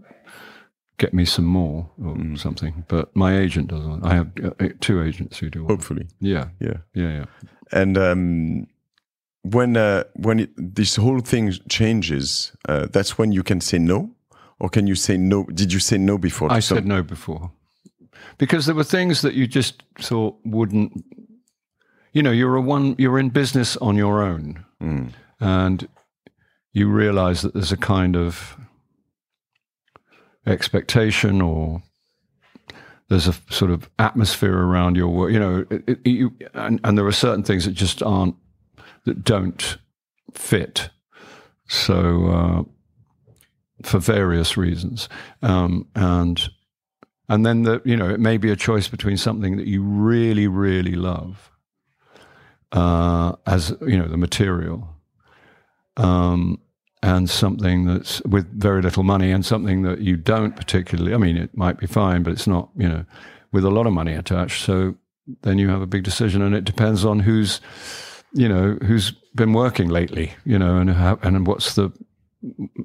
S1: get me some more or something. But my agent doesn't. I have 2 agents who do.
S2: Hopefully.
S1: Yeah.
S2: Yeah.
S1: Yeah. Yeah.
S2: And this whole thing changes, that's when you can say no, or can you say no? Did you say no before?
S1: I said no before, because there were things that you just thought wouldn't. You're in business on your own, and you realize that there's a kind of expectation, or there's a sort of atmosphere around your work, and there are certain things that just that don't fit. So for various reasons, and then it may be a choice between something that you really, really love, as the material, and something that's with very little money, and something that you don't particularly. I mean, it might be fine, but it's not, with a lot of money attached. So then you have a big decision, and it depends on who's been working lately, and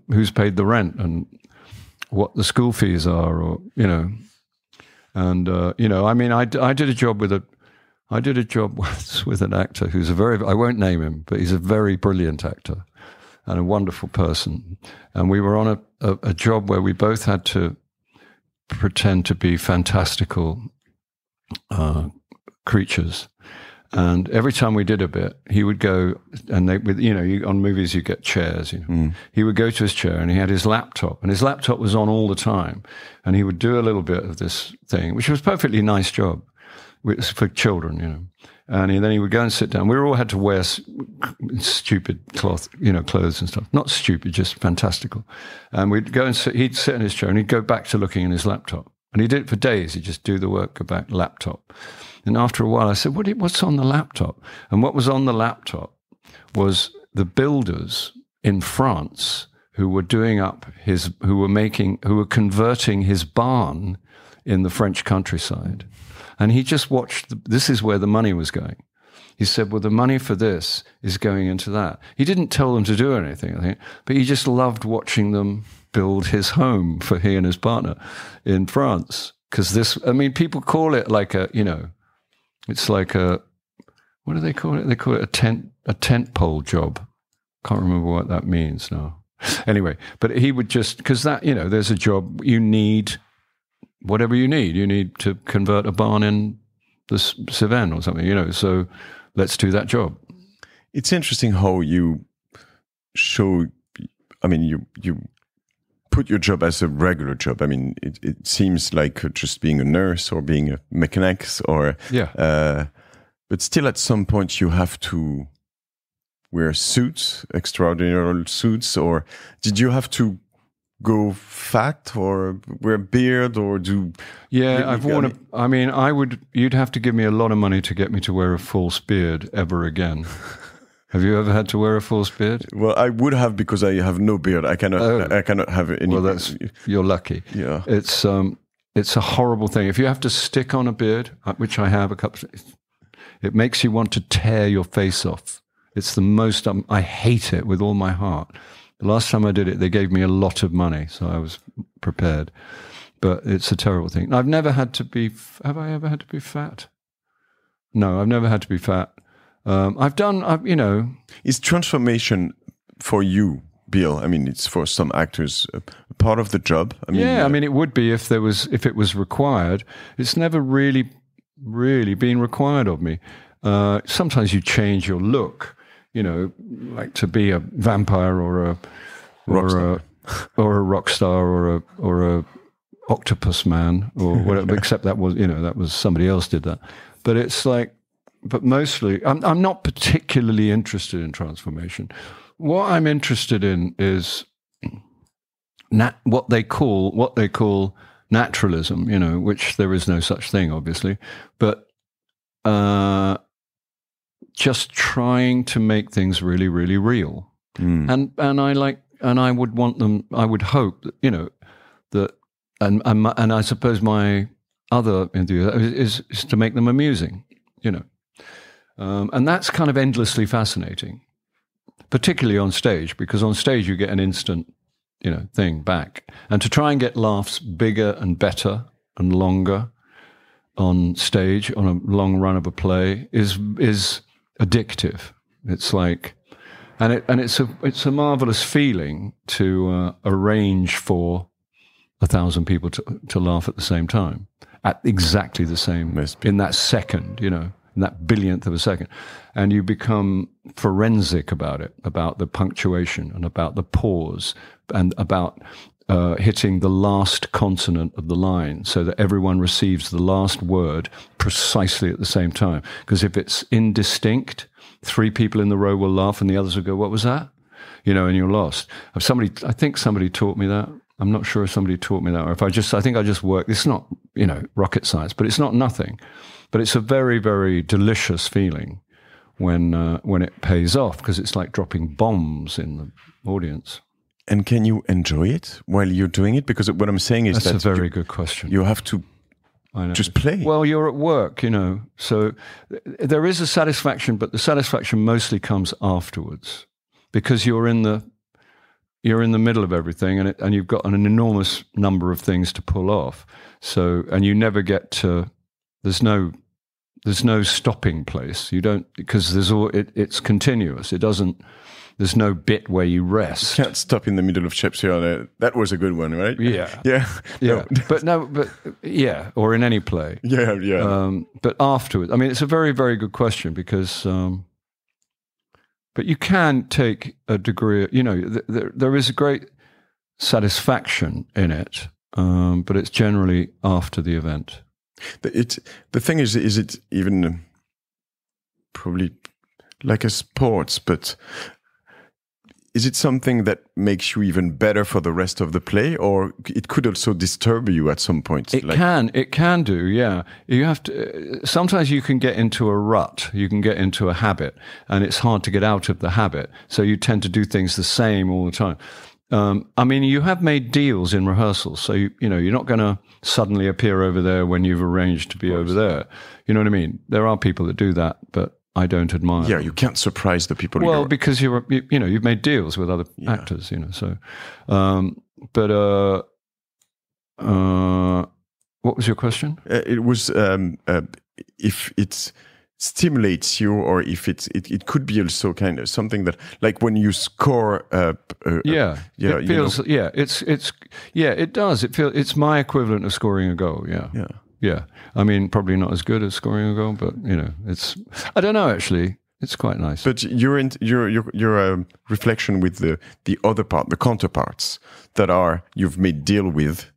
S1: who's paid the rent, and what the school fees are, or and I mean, I did a job once with an actor who's I won't name him, but he's a very brilliant actor and a wonderful person. And we were on a job where we both had to pretend to be fantastical creatures. And every time we did a bit, he would go, and on movies you get chairs. He would go to his chair, and he had his laptop, and his laptop was on all the time. And he would do a little bit of this thing, which was a perfectly nice job. It's for children, And then he would go and sit down. We all had to wear stupid clothes and stuff. Not stupid, just fantastical. And we'd go and he'd sit in his chair, and he'd go back to looking in his laptop. And he did it for days. He'd just do the work, go back, laptop. And after a while, I said, what's on the laptop? And what was on the laptop was the builders in France who were converting his barn in the French countryside. And he just watched, this is where the money was going. He said, well, the money for this is going into that. He didn't tell them to do anything, I think, but he just loved watching them build his home for he and his partner in France. Because people call it like it's like what do they call it? They call it a tent pole job. Can't remember what that means now. Anyway, but he would just, because that, there's a job you need. Whatever you need to convert a barn in the Cevennes or something, so let's do that job.
S2: It's interesting how you show, you put your job as a regular job. I mean, it seems like just being a nurse or being a mechanic but still at some point you have to wear suits, extraordinary suits, or did you have to go fat or wear a beard or do?
S1: Yeah, I've worn you'd have to give me a lot of money to get me to wear a false beard ever again. Have you ever had to wear a false beard?
S2: Well, I would have, because I have no beard. I cannot have any.
S1: Well, you're lucky.
S2: Yeah.
S1: It's a horrible thing. If you have to stick on a beard, which I have a couple, it makes you want to tear your face off. It's the most, I hate it with all my heart. The last time I did it, they gave me a lot of money, so I was prepared. But it's a terrible thing. I've never had to be, have I ever had to be fat? No, I've never had to be fat.
S2: Is transformation for you, Bill? I mean, it's for some actors a part of the job.
S1: It would be if it was required. It's never really been required of me. Sometimes you change your look, like to be a vampire or a rock star or a octopus man or whatever. Except that was somebody else did that. But it's like. But mostly, I'm not particularly interested in transformation. What I'm interested in is what they call naturalism, which there is no such thing, obviously. But just trying to make things really, really real. And I would want them. I would hope that and I suppose my other enthusiasm is to make them amusing. And that's kind of endlessly fascinating, particularly on stage, because on stage you get an instant, thing back. And to try and get laughs bigger and better and longer on stage, on a long run of a play, is addictive. It's like, And it's a marvelous feeling to arrange for 1,000 people to laugh at the same time, at exactly the same, in that second, in that billionth of a second. And you become forensic about it, about the punctuation and about the pause and about hitting the last consonant of the line so that everyone receives the last word precisely at the same time. Because if it's indistinct, 3 people in the row will laugh and the others will go, "What was that?" And you're lost. I think somebody taught me that. I'm not sure if somebody taught me that, or if I think I just work. It's not, rocket science, but it's not nothing. But it's a very, very delicious feeling when it pays off, because it's like dropping bombs in the audience.
S2: And can you enjoy it while you're doing it? Because what I'm saying is
S1: that's a very good question.
S2: You have to just play.
S1: Well, you're at work, so there is a satisfaction, but the satisfaction mostly comes afterwards, because you're in the middle of everything, and you've got an enormous number of things to pull off. So, and you never get to. There's no stopping place. You don't, because it's continuous. It doesn't. There's no bit where you rest.
S2: You can't stop in the middle of Shakespeare. That was a good one, right?
S1: Yeah.
S2: Yeah.
S1: Yeah. Or in any play.
S2: Yeah.
S1: But afterwards, it's a very, very good question, because, but you can take a degree, there is a great satisfaction in it, but it's generally after the event.
S2: The thing is it even probably like a sports, but is it something that makes you even better for the rest of the play, or it could also disturb you at some point?
S1: It can do, yeah. You have to. Sometimes you can get into a rut. You can get into a habit, and it's hard to get out of the habit. So you tend to do things the same all the time. You have made deals in rehearsals, so you're not going to suddenly appear over there when you've arranged to be over there. You know what I mean? There are people that do that, but I don't admire.
S2: Yeah, you can't surprise the people.
S1: Well, because you've made deals with other actors, So, what was your question?
S2: It was if it stimulates you, or if it could be also kind of something that, like when you score.
S1: It feels. It does. It's my equivalent of scoring a goal. Yeah. Yeah, probably not as good as scoring a goal, but it's. I don't know. Actually, it's quite nice.
S2: But your reflection with the other part, the counterparts that you've made deal with,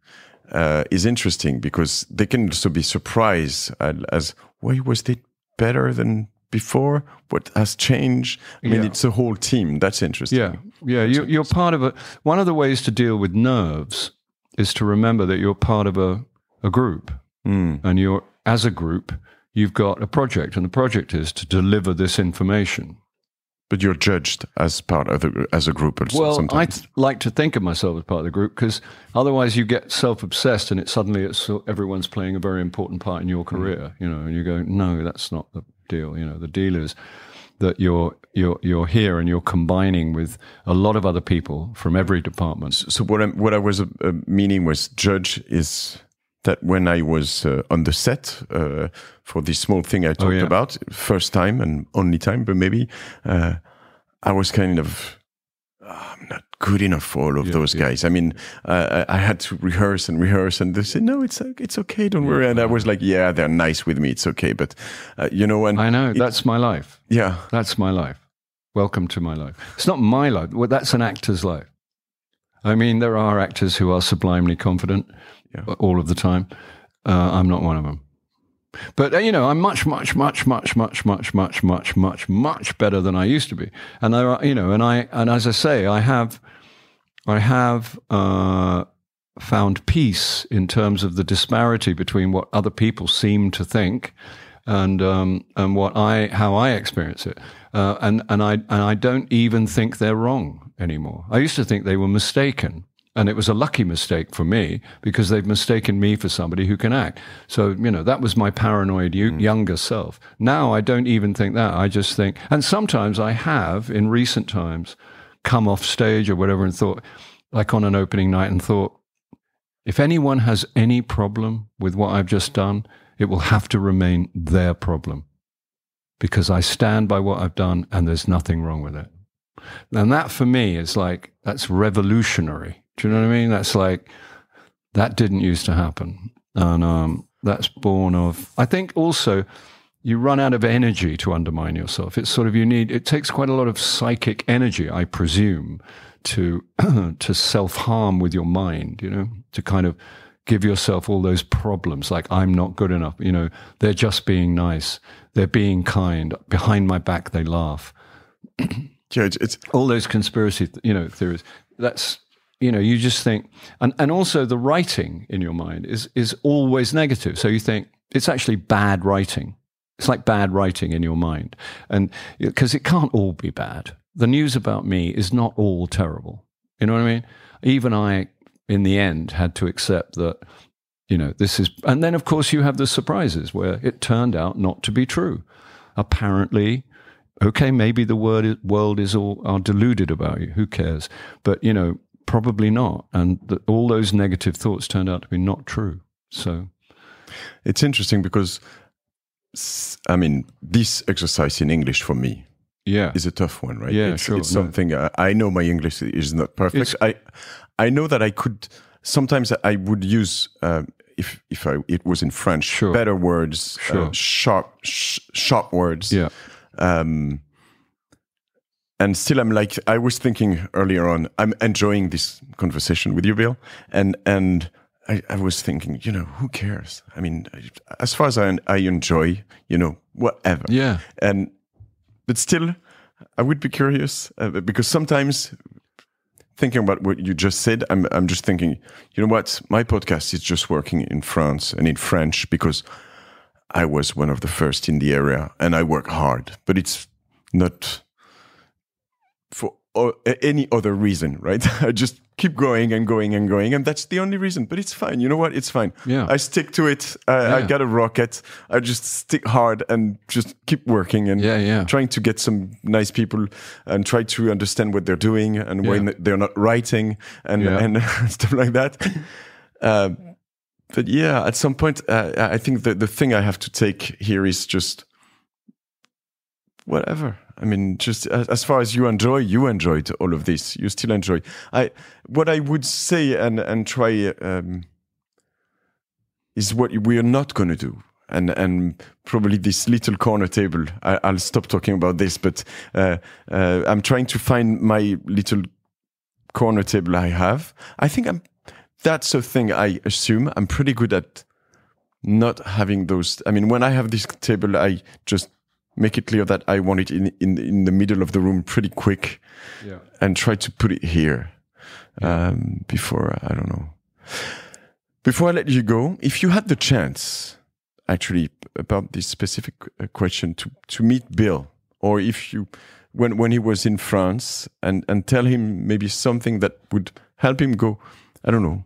S2: is interesting, because they can also be surprised as why was it better than before? What has changed? It's a whole team. That's interesting.
S1: Yeah. You're part of a. One of the ways to deal with nerves is to remember that you're part of a group. And as a group, you've got a project, and the project is to deliver this information.
S2: But you're judged as part of as a group.
S1: Well,
S2: sometimes.
S1: I like to think of myself as part of the group, because otherwise you get self-obsessed, and everyone's playing a very important part in your career, and you go, no, that's not the deal. The deal is that you're here and you're combining with a lot of other people from every department.
S2: So what I was meaning was, judge is that when I was on the set for this small thing I talked about, first time and only time, but maybe I was kind of, I'm not good enough for all of those guys. I had to rehearse, and they said, no, it's okay, don't worry. And I was like, yeah, they're nice with me, it's okay. But, and
S1: I know, that's my life.
S2: Yeah.
S1: That's my life. Welcome to my life. It's not my life. Well, that's an actor's life. There are actors who are sublimely confident all of the time. I'm not one of them. But, I'm much, much, much, much, much, much, much, much, much, much better than I used to be. And there are, and as I say, I have found peace in terms of the disparity between what other people seem to think and how I experience it. And I don't even think they're wrong anymore. I used to think they were mistaken. And it was a lucky mistake for me, because they've mistaken me for somebody who can act. So, that was my paranoid younger self. Now I don't even think that. I just think, and sometimes I have in recent times come off stage or whatever and thought, like on an opening night, and thought, if anyone has any problem with what I've just done, it will have to remain their problem, because I stand by what I've done and there's nothing wrong with it. And that for me is like, that's revolutionary. Do you know what I mean? That's like, that didn't used to happen. And that's born of, I think also, you run out of energy to undermine yourself. It's sort of, it takes quite a lot of psychic energy, I presume, to self-harm with your mind, to kind of give yourself all those problems, like I'm not good enough, they're just being nice, they're being kind, behind my back they laugh.
S2: Yeah, it's
S1: all those conspiracy, theories. That's, you just think, and also the writing in your mind is always negative. So you think it's actually bad writing. It's like bad writing in your mind. And because it can't all be bad. The news about me is not all terrible. You know what I mean? Even I, in the end, had to accept that, this is, and then of course you have the surprises where it turned out not to be true. Apparently, okay, maybe the world is all deluded about you. Who cares? But, probably not. And all those negative thoughts turned out to be not true. So
S2: it's interesting because, I mean, this exercise in English for me is a tough one, right?
S1: Yeah,
S2: it's something, I know my English is not perfect. I know that I could, sometimes I would use, if it was in French, better words, sharp words.
S1: Yeah.
S2: And still I'm like, I was thinking earlier on, I'm enjoying this conversation with you, Bill. And I was thinking, who cares? I mean, as far as I enjoy, whatever.
S1: Yeah.
S2: But still, I would be curious because sometimes thinking about what you just said, I'm just thinking, what? My podcast is just working in France and in French because I was one of the first in the area and I work hard, but it's not for any other reason, right? I just keep going and going and going, and that's the only reason. But it's fine. You know what? It's fine.
S1: Yeah.
S2: I stick to it. I got a rocket. I just stick hard and just keep working and trying to get some nice people and try to understand what they're doing and when they're not writing and stuff like that. But yeah, at some point, I think the thing I have to take here is just whatever. I mean, just as far as you enjoyed all of this. You still enjoy. What I would say and try is what we are not going to do. And probably this little corner table, I'll stop talking about this, but I'm trying to find my little corner table I have. I think that's a thing I assume. I'm pretty good at not having those. I mean, when I have this table, I just make it clear that I want it in the middle of the room pretty quick and try to put it here before, I don't know. Before I let you go, if you had the chance, actually, about this specific question, to meet Bill, or if you, when he was in France, and tell him maybe something that would help him go, I don't know,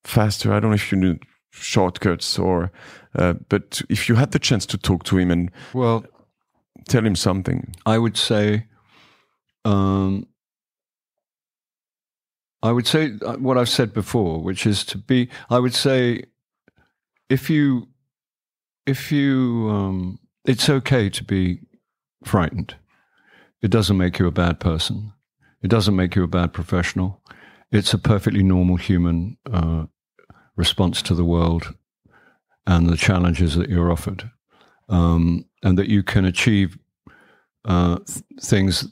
S2: faster. I don't know if you knew shortcuts or, but if you had the chance to talk to him and tell him something,
S1: I would say what I've said before, which is to be. I would say if you, it's okay to be frightened. It doesn't make you a bad person. It doesn't make you a bad professional. It's a perfectly normal human response to the world and the challenges that you're offered, and that you can achieve things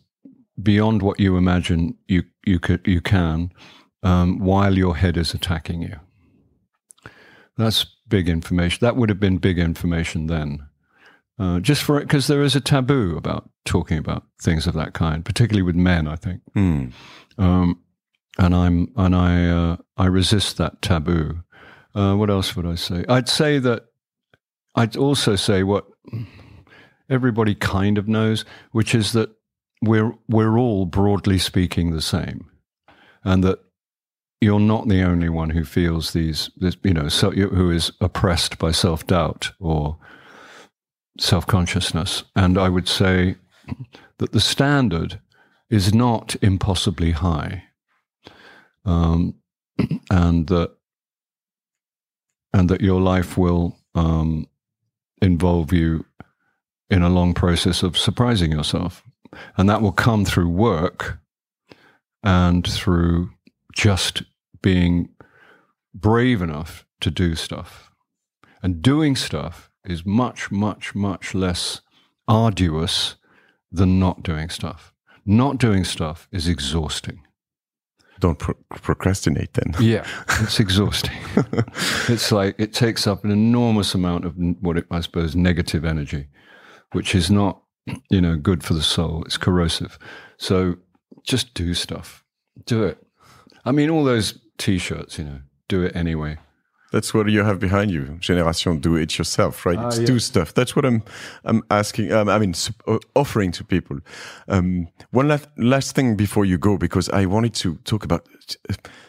S1: beyond what you imagine you can while your head is attacking you. That's big information. That would have been big information then. Just for it, because there is a taboo about talking about things of that kind, particularly with men, I think. And I resist that taboo. What else would I say? I'd also say what everybody kind of knows, which is that we're all broadly speaking the same, and that you're not the only one who feels who is oppressed by self-doubt or self-consciousness. And I would say that the standard is not impossibly high, and that your life will involve you in a long process of surprising yourself And that will come through work and through just being brave enough to do stuff. And doing stuff is much, much, much less arduous than not doing stuff. Not doing stuff is exhausting.
S2: Don't procrastinate then.
S1: Yeah, it's exhausting. It's like it takes up an enormous amount of I suppose, negative energy, which is not, good for the soul. It's corrosive. So just do stuff. Do it. I mean, all those T-shirts, do it anyway.
S2: That's what you have behind you. Génération, do it yourself, right? It's do stuff. That's what I'm asking. Offering to people. One last thing before you go, because I wanted to talk about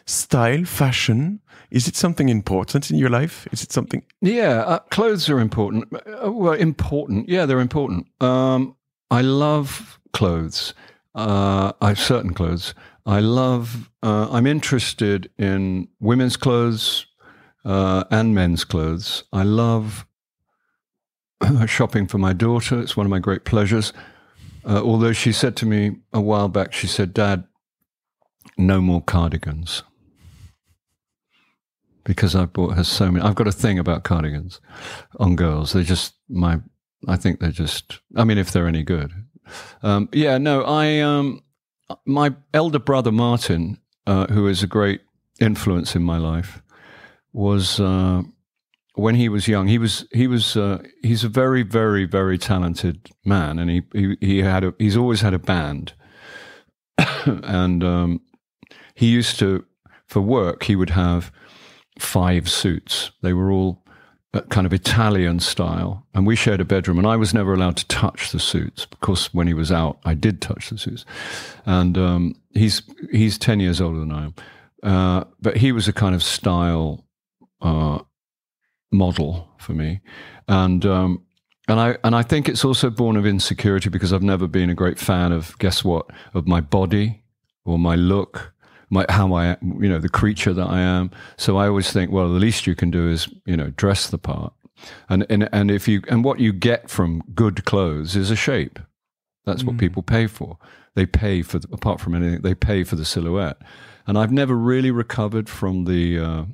S2: style, fashion. Is it something important in your life? Is it something?
S1: Yeah, clothes are important. Well, important. Yeah, they're important. I love clothes. I have certain clothes. I'm interested in women's clothes. And men's clothes. I love shopping for my daughter. It's one of my great pleasures. Although she said to me a while back, she said, "Dad, no more cardigans." Because I bought her so many. I've got a thing about cardigans on girls. They're just I think they're just, if they're any good. My elder brother, Martin, who is a great influence in my life, was when he was young. He's a very, very, very talented man, and he's always had a band, and he used to, for work, he would have 5 suits. They were all kind of Italian style, and we shared a bedroom, and I was never allowed to touch the suits because when he was out, I did touch the suits, and he's 10 years older than I am, but he was a kind of style model for me, and I think it's also born of insecurity, because I've never been a great fan of my body or my look, the creature that I am. So I always think, well, the least you can do is dress the part, and what you get from good clothes is a shape. That's what people pay for. They pay for apart from anything, they pay for the silhouette, and I've never really recovered from the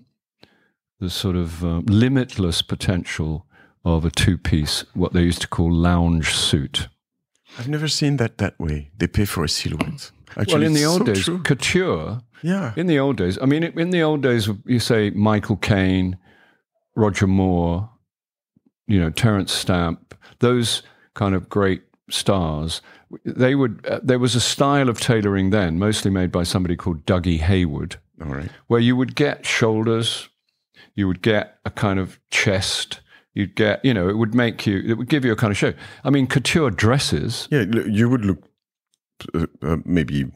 S1: sort of limitless potential of a 2-piece, what they used to call lounge suit.
S2: I've never seen that way. They pay for a silhouette. Actually,
S1: well, in the old days,
S2: true.
S1: couture.
S2: Yeah.
S1: In the old days, in the old days, you say Michael Caine, Roger Moore, Terence Stamp, those kind of great stars. There was a style of tailoring then, mostly made by somebody called Dougie Hayward,
S2: all right,
S1: where you would get shoulders. You would get a kind of chest. You'd get, it would give you a kind of shape. Couture dresses.
S2: Yeah, you would look maybe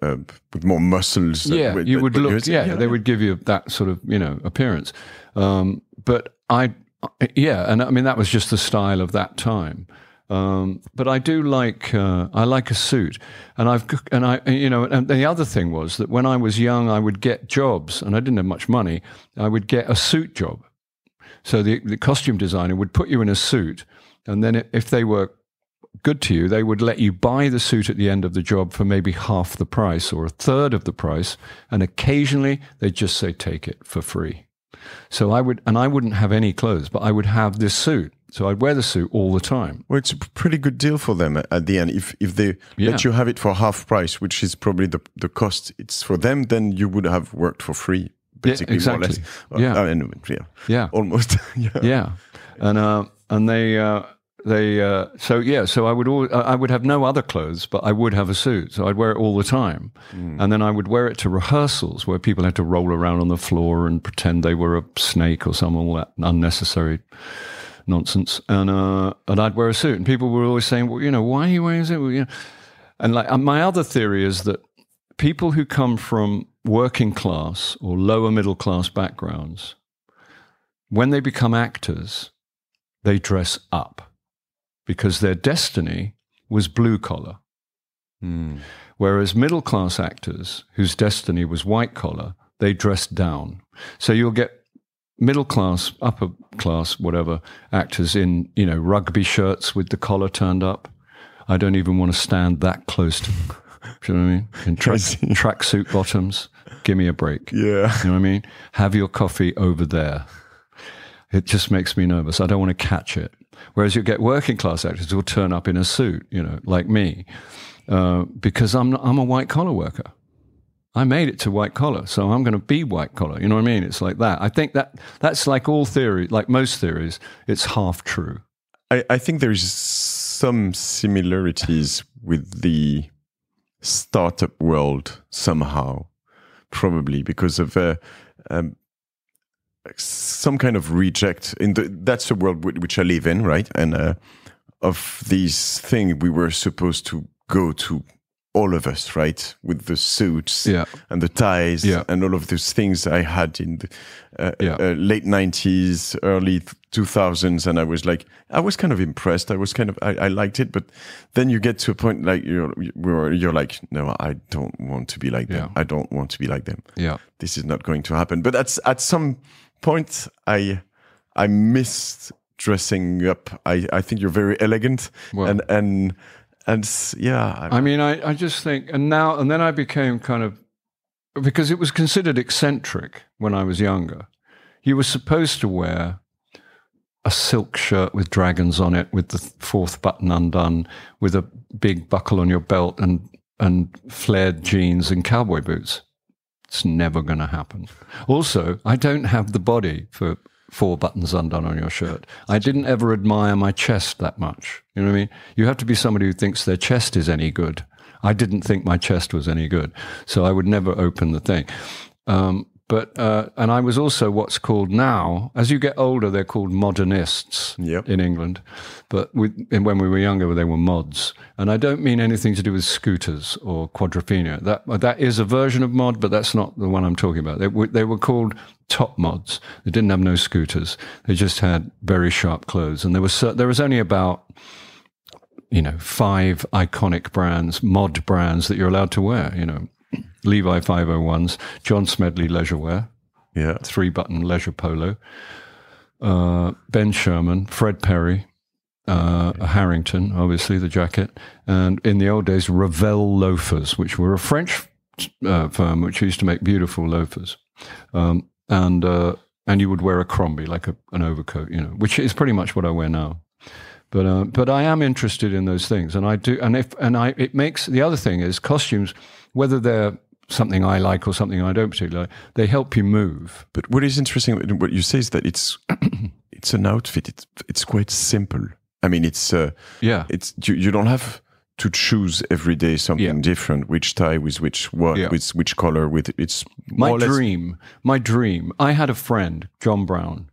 S2: with more muscles.
S1: Yeah, you would look. Yeah, they would give you that sort of, appearance. But that was just the style of that time. But I do like I like a suit, and the other thing was that when I was young, I would get jobs, and I didn't have much money. I would get a suit job, so the costume designer would put you in a suit, and then if they were good to you, they would let you buy the suit at the end of the job for maybe half the price or a third of the price, and occasionally they'd just say, "Take it for free." So I wouldn't have any clothes, but I would have this suit. So I'd wear the suit all the time.
S2: Well, it's a pretty good deal for them at the end. If they let you have it for half price, which is probably the cost it's for them, then you would have worked for free, basically,
S1: exactly.
S2: more or less.
S1: Yeah,
S2: almost.
S1: Yeah, and so I would have no other clothes, but I would have a suit. So I'd wear it all the time, and then I would wear it to rehearsals where people had to roll around on the floor and pretend they were a snake or some all that unnecessary nonsense, and I'd wear a suit, and people were always saying, "Well, why are you wearing a suit?" Well, and my other theory is that people who come from working class or lower middle class backgrounds, when they become actors, they dress up because their destiny was blue collar, whereas middle class actors whose destiny was white collar, they dress down. So you'll get middle class, upper class, whatever, actors in, rugby shirts with the collar turned up. I don't even want to stand that close to them. Do you know what I mean? In tracksuit bottoms, give me a break.
S2: Yeah.
S1: You know what I mean? Have your coffee over there. It just makes me nervous. I don't want to catch it. Whereas you get working class actors who will turn up in a suit, you know, like me, because I'm a white collar worker. I made it to white collar, so I'm going to be white collar. You know what I mean? It's like that. I think that's like all theory, like most theories, it's half true.
S2: I think there's some similarities with the startup world somehow, probably because of some kind of reject. That's the world which I live in, right? And of these things we were supposed to go to, all of us, right, with the suits and the ties and all of those things I had in the late 90s, early 2000s, and I was kind of impressed. I liked it, but then you get to a point like you're like, no, I don't want to be like them. I don't want to be like them. Yeah, this is not going to happen. But at some point, I missed dressing up. I think you're very elegant and yeah,
S1: I mean, I just think, and then I became kind of, because it was considered eccentric when I was younger. You were supposed to wear a silk shirt with dragons on it, with the fourth button undone, with a big buckle on your belt, and flared jeans and cowboy boots. It's never going to happen. Also, I don't have the body for 4 buttons undone on your shirt. I didn't ever admire my chest that much. You know what I mean? You have to be somebody who thinks their chest is any good. I didn't think my chest was any good, so I would never open the thing. And I was also what's called now, as you get older, they're called modernists in England. But when we were younger, they were mods. And I don't mean anything to do with scooters or quadrophenia. That is a version of mod, but that's not the one I'm talking about. They were called top mods. They didn't have no scooters. They just had very sharp clothes. And there was only about 5 iconic brands, mod brands that you're allowed to wear, Levi 501s, John Smedley leisure wear, 3-button leisure polo, Ben Sherman, Fred Perry, Harrington, obviously the jacket, and in the old days, Ravel loafers, which were a French firm which used to make beautiful loafers, and you would wear a Crombie, like an overcoat, which is pretty much what I wear now. But I am interested in those things, and I do. It makes the other thing is costumes, whether they're something I like or something I don't particularly like, they help you move.
S2: But what is interesting, what you say is that it's an outfit. It's quite simple. I mean, it's you don't have to choose every day something different. Which tie with which with which color. With it's
S1: my dream. I had a friend, John Brown,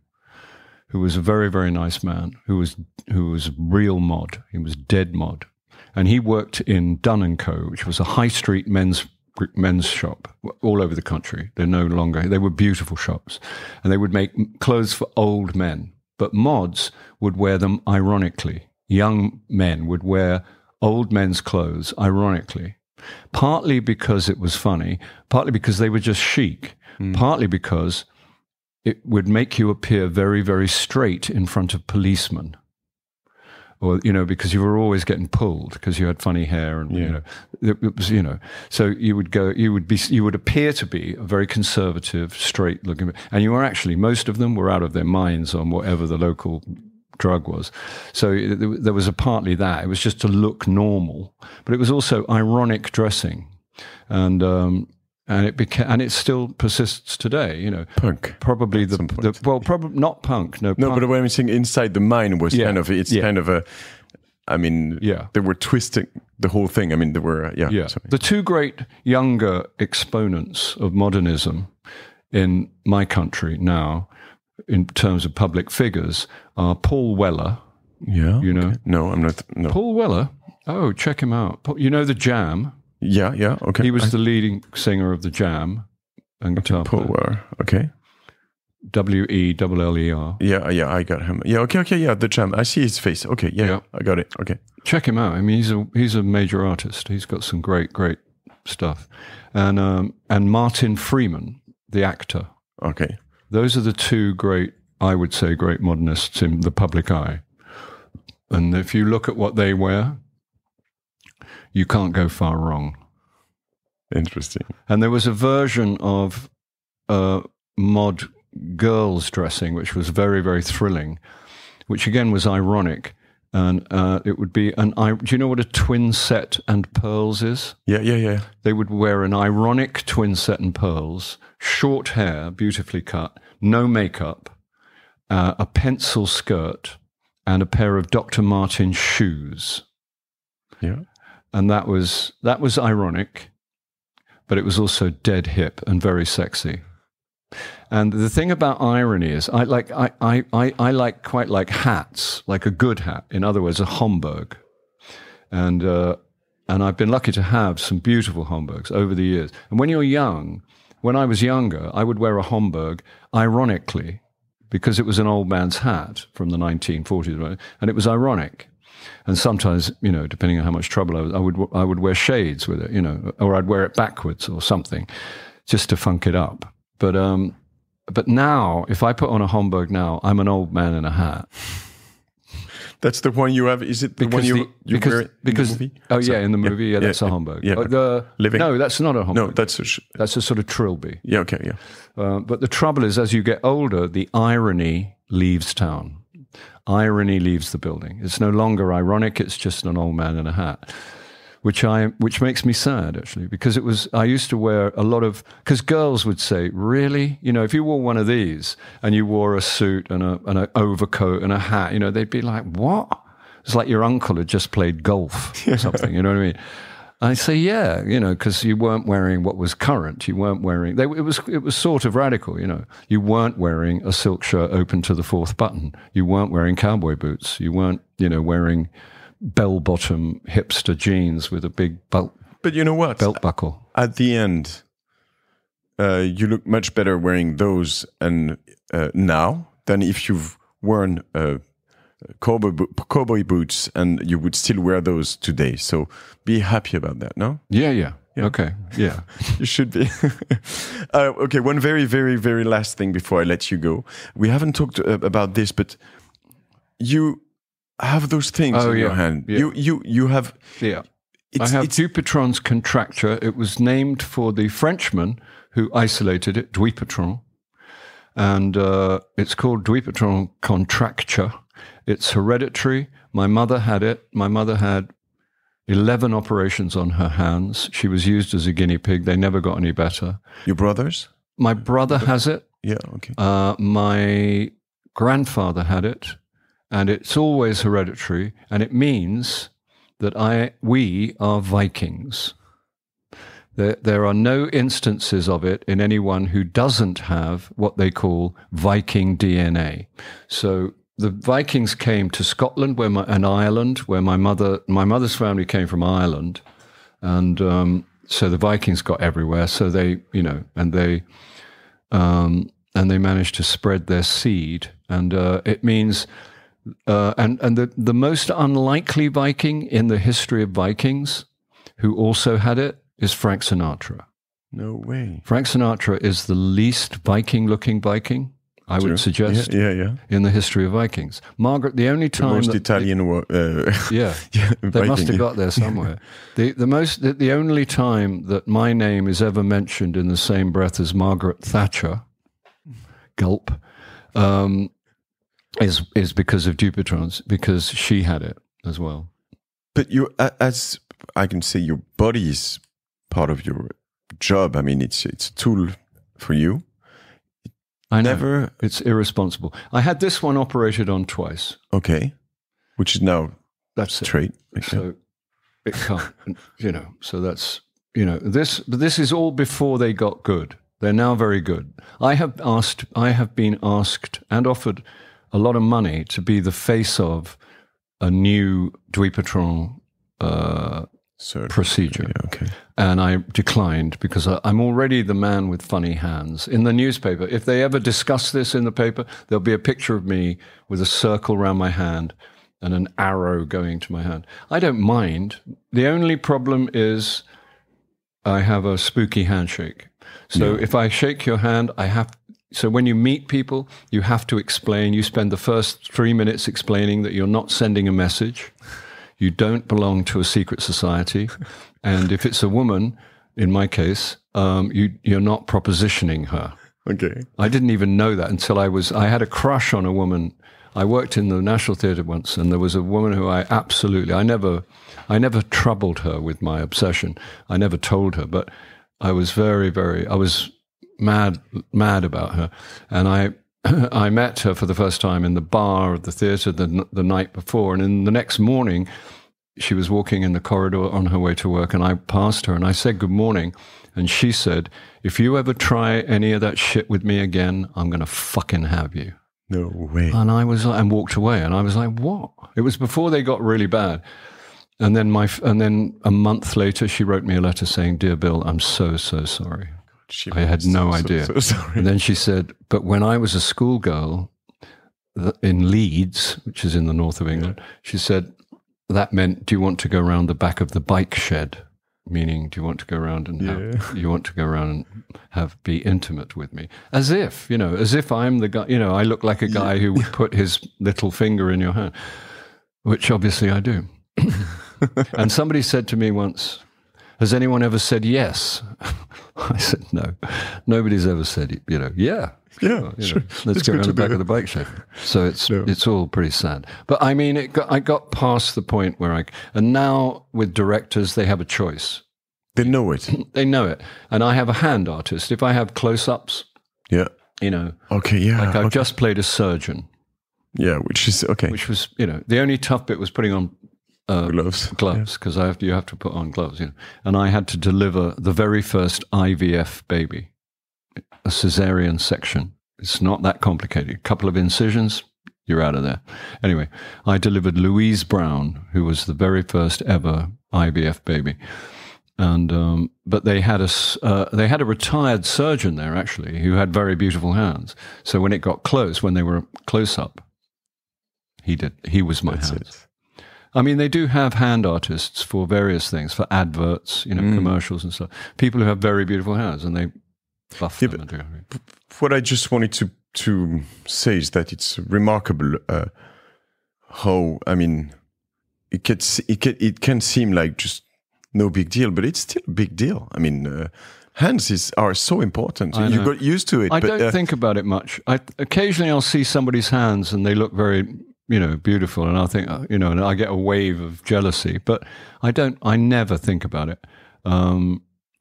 S1: who was a very, very nice man, who was real mod. He was dead mod. And he worked in Dunn & Co., which was a high street men's shop all over the country. They were beautiful shops. And they would make clothes for old men. But mods would wear them ironically. Young men would wear old men's clothes ironically. Partly because it was funny, partly because they were just chic, partly because it would make you appear very, very straight in front of policemen. Or, because you were always getting pulled because you had funny hair and, it was, so you would appear to be a very conservative, straight looking, and you were actually, most of them were out of their minds on whatever the local drug was. So there was partly that. It was just to look normal, but it was also ironic dressing. And it still persists today,
S2: Punk.
S1: Probably probably not punk. No,
S2: but what I'm saying inside the mind was kind of a. I mean, they were twisting the whole thing. I mean, there were
S1: The two great younger exponents of modernism in my country now, in terms of public figures, are Paul Weller.
S2: Yeah, No, I'm not. No.
S1: Paul Weller. Oh, check him out. The Jam.
S2: Yeah, okay.
S1: He was the leading singer of the Jam and guitar player.
S2: Paul Weller, okay.
S1: Weller.
S2: Yeah, I got him. Yeah, okay, the Jam. I see his face. Okay, yeah, I got it. Okay.
S1: Check him out. I mean, he's a major artist. He's got some great stuff. And Martin Freeman, the actor.
S2: Okay.
S1: Those are the two great modernists in the public eye. And if you look at what they wear, you can't go far wrong.
S2: Interesting.
S1: And there was a version of mod girls dressing, which was very, very thrilling, which again was ironic. And it would be do you know what a twin set and pearls is?
S2: Yeah.
S1: They would wear an ironic twin set and pearls, short hair, beautifully cut, no makeup, a pencil skirt, and a pair of Dr. Martens shoes.
S2: Yeah.
S1: And that was ironic, but it was also dead hip and very sexy. And the thing about irony is, I quite like hats, like a good hat. In other words, a Homburg, and I've been lucky to have some beautiful Homburgs over the years. And when you're young, when I was younger, I would wear a Homburg ironically because it was an old man's hat from the 1940s, and it was ironic. And sometimes, depending on how much trouble I would wear shades with it, or I'd wear it backwards or something, just to funk it up. But now, if I put on a Homburg now, I'm an old man in a hat.
S2: That's the one you have. Is it the one you wear in the movie?
S1: Oh, yeah, in the movie, yeah, that's a Homburg.
S2: Yeah. Living?
S1: No, that's not a Homburg.
S2: No, that's
S1: a sort of trilby.
S2: Yeah, okay, yeah.
S1: But the trouble is, as you get older, the irony leaves town. Irony leaves the building. It's no longer ironic. It's just an old man in a hat. Which makes me sad, actually, because I used to wear a lot of, because girls would say, really? If you wore one of these and you wore a suit and an overcoat and a hat, they'd be like, what? It's like your uncle had just played golf or something, you know what I mean? I say, yeah, because you weren't wearing what was current. You weren't wearing, it was sort of radical, You weren't wearing a silk shirt open to the fourth button. You weren't wearing cowboy boots. You weren't, wearing bell-bottom hipster jeans with a big belt.
S2: But you know what?
S1: Belt buckle.
S2: At the end, you look much better wearing those and now than if you've worn cowboy boots and you would still wear those today. So be happy about that, no?
S1: Yeah. Okay, yeah.
S2: You should be. Okay, one very, very, very last thing before I let you go. We haven't talked about this, but you have those things in your hand.
S1: Yeah.
S2: You have.
S1: Yeah. I have Dupuytren's contracture. It was named for the Frenchman who isolated it, Dupuytren. And it's called Dupuytren contracture. It's hereditary. My mother had it. My mother had 11 operations on her hands. She was used as a guinea pig. They never got any better.
S2: Your brothers?
S1: My brother has it.
S2: Yeah, okay.
S1: My grandfather had it. And it's always hereditary, and it means that we are Vikings. There are no instances of it in anyone who doesn't have what they call Viking DNA. So the Vikings came to Scotland and Ireland, where my mother's family came from Ireland, and so the Vikings got everywhere. So they managed to spread their seed, and it means. And the most unlikely Viking in the history of Vikings who also had it is Frank Sinatra.
S2: No way.
S1: Frank Sinatra is the least Viking-looking Viking, I would suggest, in the history of Vikings. Margaret, the only time...
S2: The most Italian...
S1: they must have got there somewhere. The only time that my name is ever mentioned in the same breath as Margaret Thatcher, gulp, is because of Dupuytren's, because she had it as well.
S2: But you, as I can say, your body is part of your job. I mean, it's a tool for you.
S1: I know. It's irresponsible. I had this one operated on twice.
S2: Okay. Which is now
S1: straight.
S2: Okay.
S1: So it can't, so that's, this is all before they got good. They're now very good. I have been asked and offered a lot of money to be the face of a new Dupuytren procedure.
S2: Yeah, okay.
S1: And I declined because I'm already the man with funny hands. In the newspaper, if they ever discuss this in the paper, there'll be a picture of me with a circle around my hand and an arrow going to my hand. I don't mind. The only problem is I have a spooky handshake. So if I shake your hand, so when you meet people, you have to explain. You spend the first 3 minutes explaining that you're not sending a message. you don't belong to a secret society. And if it's a woman, in my case, you're not propositioning her.
S2: Okay.
S1: I didn't even know that until I had a crush on a woman. I worked in the National Theatre once, and there was a woman who I never troubled her with my obsession. I never told her, but I was I was mad about her. And I met her for the first time in the bar of the theatre the night before. And in the next morning, she was walking in the corridor on her way to work, and I passed her and I said, good morning. And she said, if you ever try any of that shit with me again, I'm going to fucking have you.
S2: No way.
S1: And I was like, and walked away. And I was like, what? It was before they got really bad. And then a month later, she wrote me a letter saying, dear Bill, I'm so sorry. I had no idea.
S2: So sorry.
S1: And then she said, but when I was a schoolgirl in Leeds, which is in the north of England, she said, that meant, do you want to go around the back of the bike shed? Meaning, do you want to go around and be intimate with me? As if I'm the guy, I look like a guy who would put his little finger in your hand, which obviously I do. And somebody said to me once, has anyone ever said yes? I said, no. Nobody's ever said, yeah.
S2: Yeah, sure.
S1: Let's go around the back of the bike shed. So it's all pretty sad. But I mean, I got past the point where and now with directors, they have a choice.
S2: They know it.
S1: They know it. And I have a hand artist. If I have close-ups,
S2: okay, yeah.
S1: Like I've just played a surgeon.
S2: Yeah, which is okay.
S1: Which was, the only tough bit was putting on gloves, because you have to put on gloves. And I had to deliver the very first IVF baby. A cesarean section. It's not that complicated. A couple of incisions, you're out of there. Anyway, I delivered Louise Brown, who was the very first ever IVF baby, and but they had a retired surgeon there actually who had very beautiful hands. So when it got close, when they were close up, he was my hands. I mean, they do have hand artists for various things, for adverts, commercials and stuff. People who have very beautiful hands, and they buff them.
S2: What I just wanted to say is that it's remarkable how, I mean, it can seem like just no big deal, but it's still a big deal. I mean, hands are so important. You got used to it.
S1: I don't think about it much. Occasionally I'll see somebody's hands and they look very, beautiful, and I'll think, and I get a wave of jealousy, but I never think about it.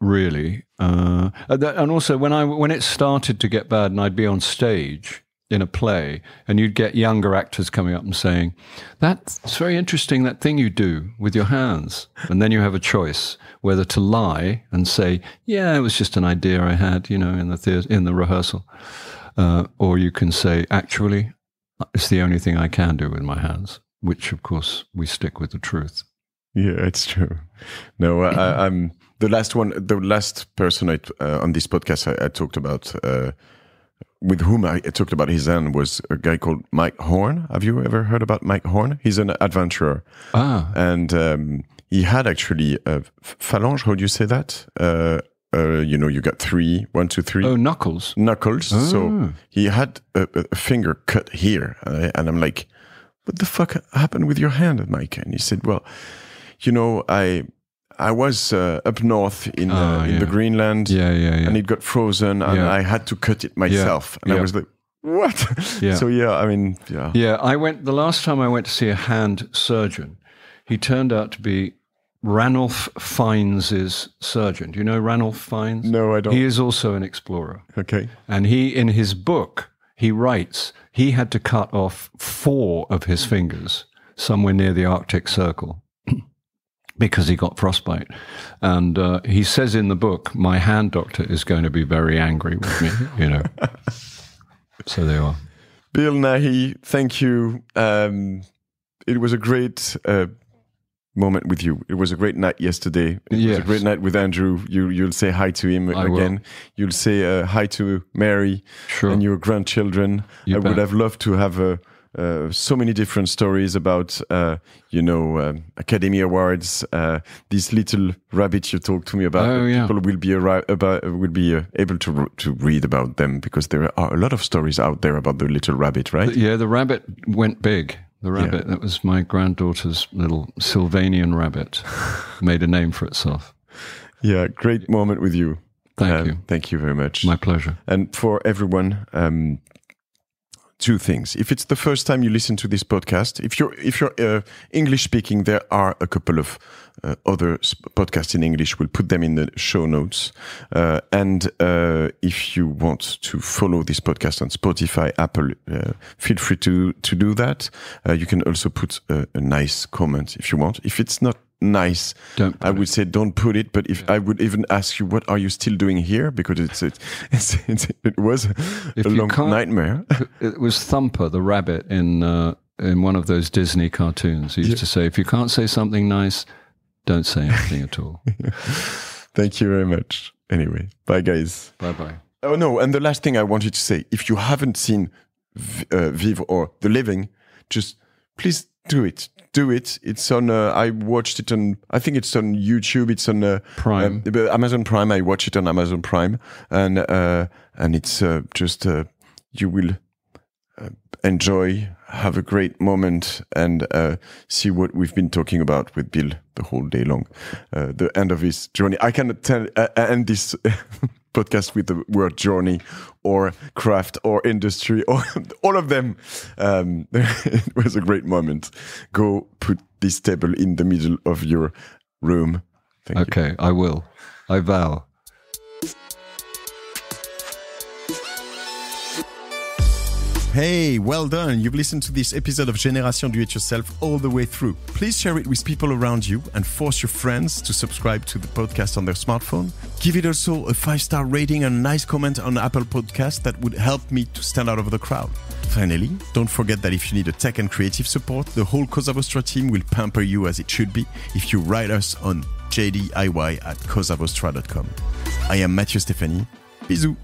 S1: Really, and also when it started to get bad, and I'd be on stage in a play, and you'd get younger actors coming up and saying, "That's very interesting, that thing you do with your hands," and then you have a choice whether to lie and say, "Yeah, it was just an idea I had, in the theater, in the rehearsal," or you can say, "Actually, it's the only thing I can do with my hands," which, of course, we stick with the truth.
S2: Yeah, it's true. No, I'm the last person on this podcast I talked about, with whom I talked about his hand, was a guy called Mike Horn. Have you ever heard about Mike Horn? He's an adventurer. And he had actually a phalange. How do you say that? You got 3, 1, 2, 3.
S1: Oh, knuckles.
S2: Knuckles. Oh. So he had a finger cut here. And I'm like, what the fuck happened with your hand, Mike? And he said, well, I was up north in the Greenland, and it got frozen, and I had to cut it myself. And I was like, what? So,
S1: the last time I went to see a hand surgeon, he turned out to be Ranulph Fiennes' surgeon. Do you know Ranulph Fiennes?
S2: No, I don't.
S1: He is also an explorer.
S2: Okay.
S1: And in his book, he writes he had to cut off 4 of his fingers somewhere near the Arctic Circle because he got frostbite. And he says in the book, my hand doctor is going to be very angry with me, So there you are.
S2: Bill Nighy, thank you. It was a great moment with you. It was a great night yesterday. It was a great night with Andrew. You'll say hi to him again. You'll say hi to Mary and your grandchildren. I would have loved to have so many different stories about, Academy Awards. This little rabbit you talked to me about. People will be able to read about them, because there are a lot of stories out there about the little rabbit, right?
S1: Yeah, the rabbit went big. The rabbit, that was my granddaughter's little Sylvanian rabbit, made a name for itself.
S2: Yeah, great moment with you.
S1: Thank you.
S2: Thank you very much.
S1: My pleasure.
S2: And for everyone, two things. If it's the first time you listen to this podcast, if you're English speaking, there are a couple of other podcasts in English. We'll put them in the show notes. And if you want to follow this podcast on Spotify, Apple, feel free to do that. You can also put a nice comment if you want. If it's not nice, I would say don't put it, but if I would even ask you, what are you still doing here? Because it was a long nightmare.
S1: It was Thumper the rabbit in one of those Disney cartoons. He used to say, if you can't say something nice, don't say anything at all.
S2: Thank you very much. Anyway, bye guys.
S1: Bye.
S2: Oh no, and the last thing I wanted to say, if you haven't seen Vivre or The Living, just please do it. It's on, I watched it on, I think it's on YouTube. It's on
S1: Prime.
S2: Amazon Prime. I watch it on Amazon Prime. And it's just, you will enjoy, have a great moment, and see what we've been talking about with Bill the whole day long. The end of his journey. I cannot end this podcast with the word journey or craft or industry or all of them. It was a great moment. Go put this table in the middle of your room. Thank you.
S1: Okay, I will. I vow.
S2: Hey, well done. You've listened to this episode of Génération Do It Yourself all the way through. Please share it with people around you and force your friends to subscribe to the podcast on their smartphone. Give it also a 5-star rating and a nice comment on Apple Podcasts. That would help me to stand out of the crowd. Finally, don't forget that if you need a tech and creative support, the whole Cosa Vostra team will pamper you as it should be if you write us on jdiy@cosavostra.com. I am Matthieu Stefani. Bisous.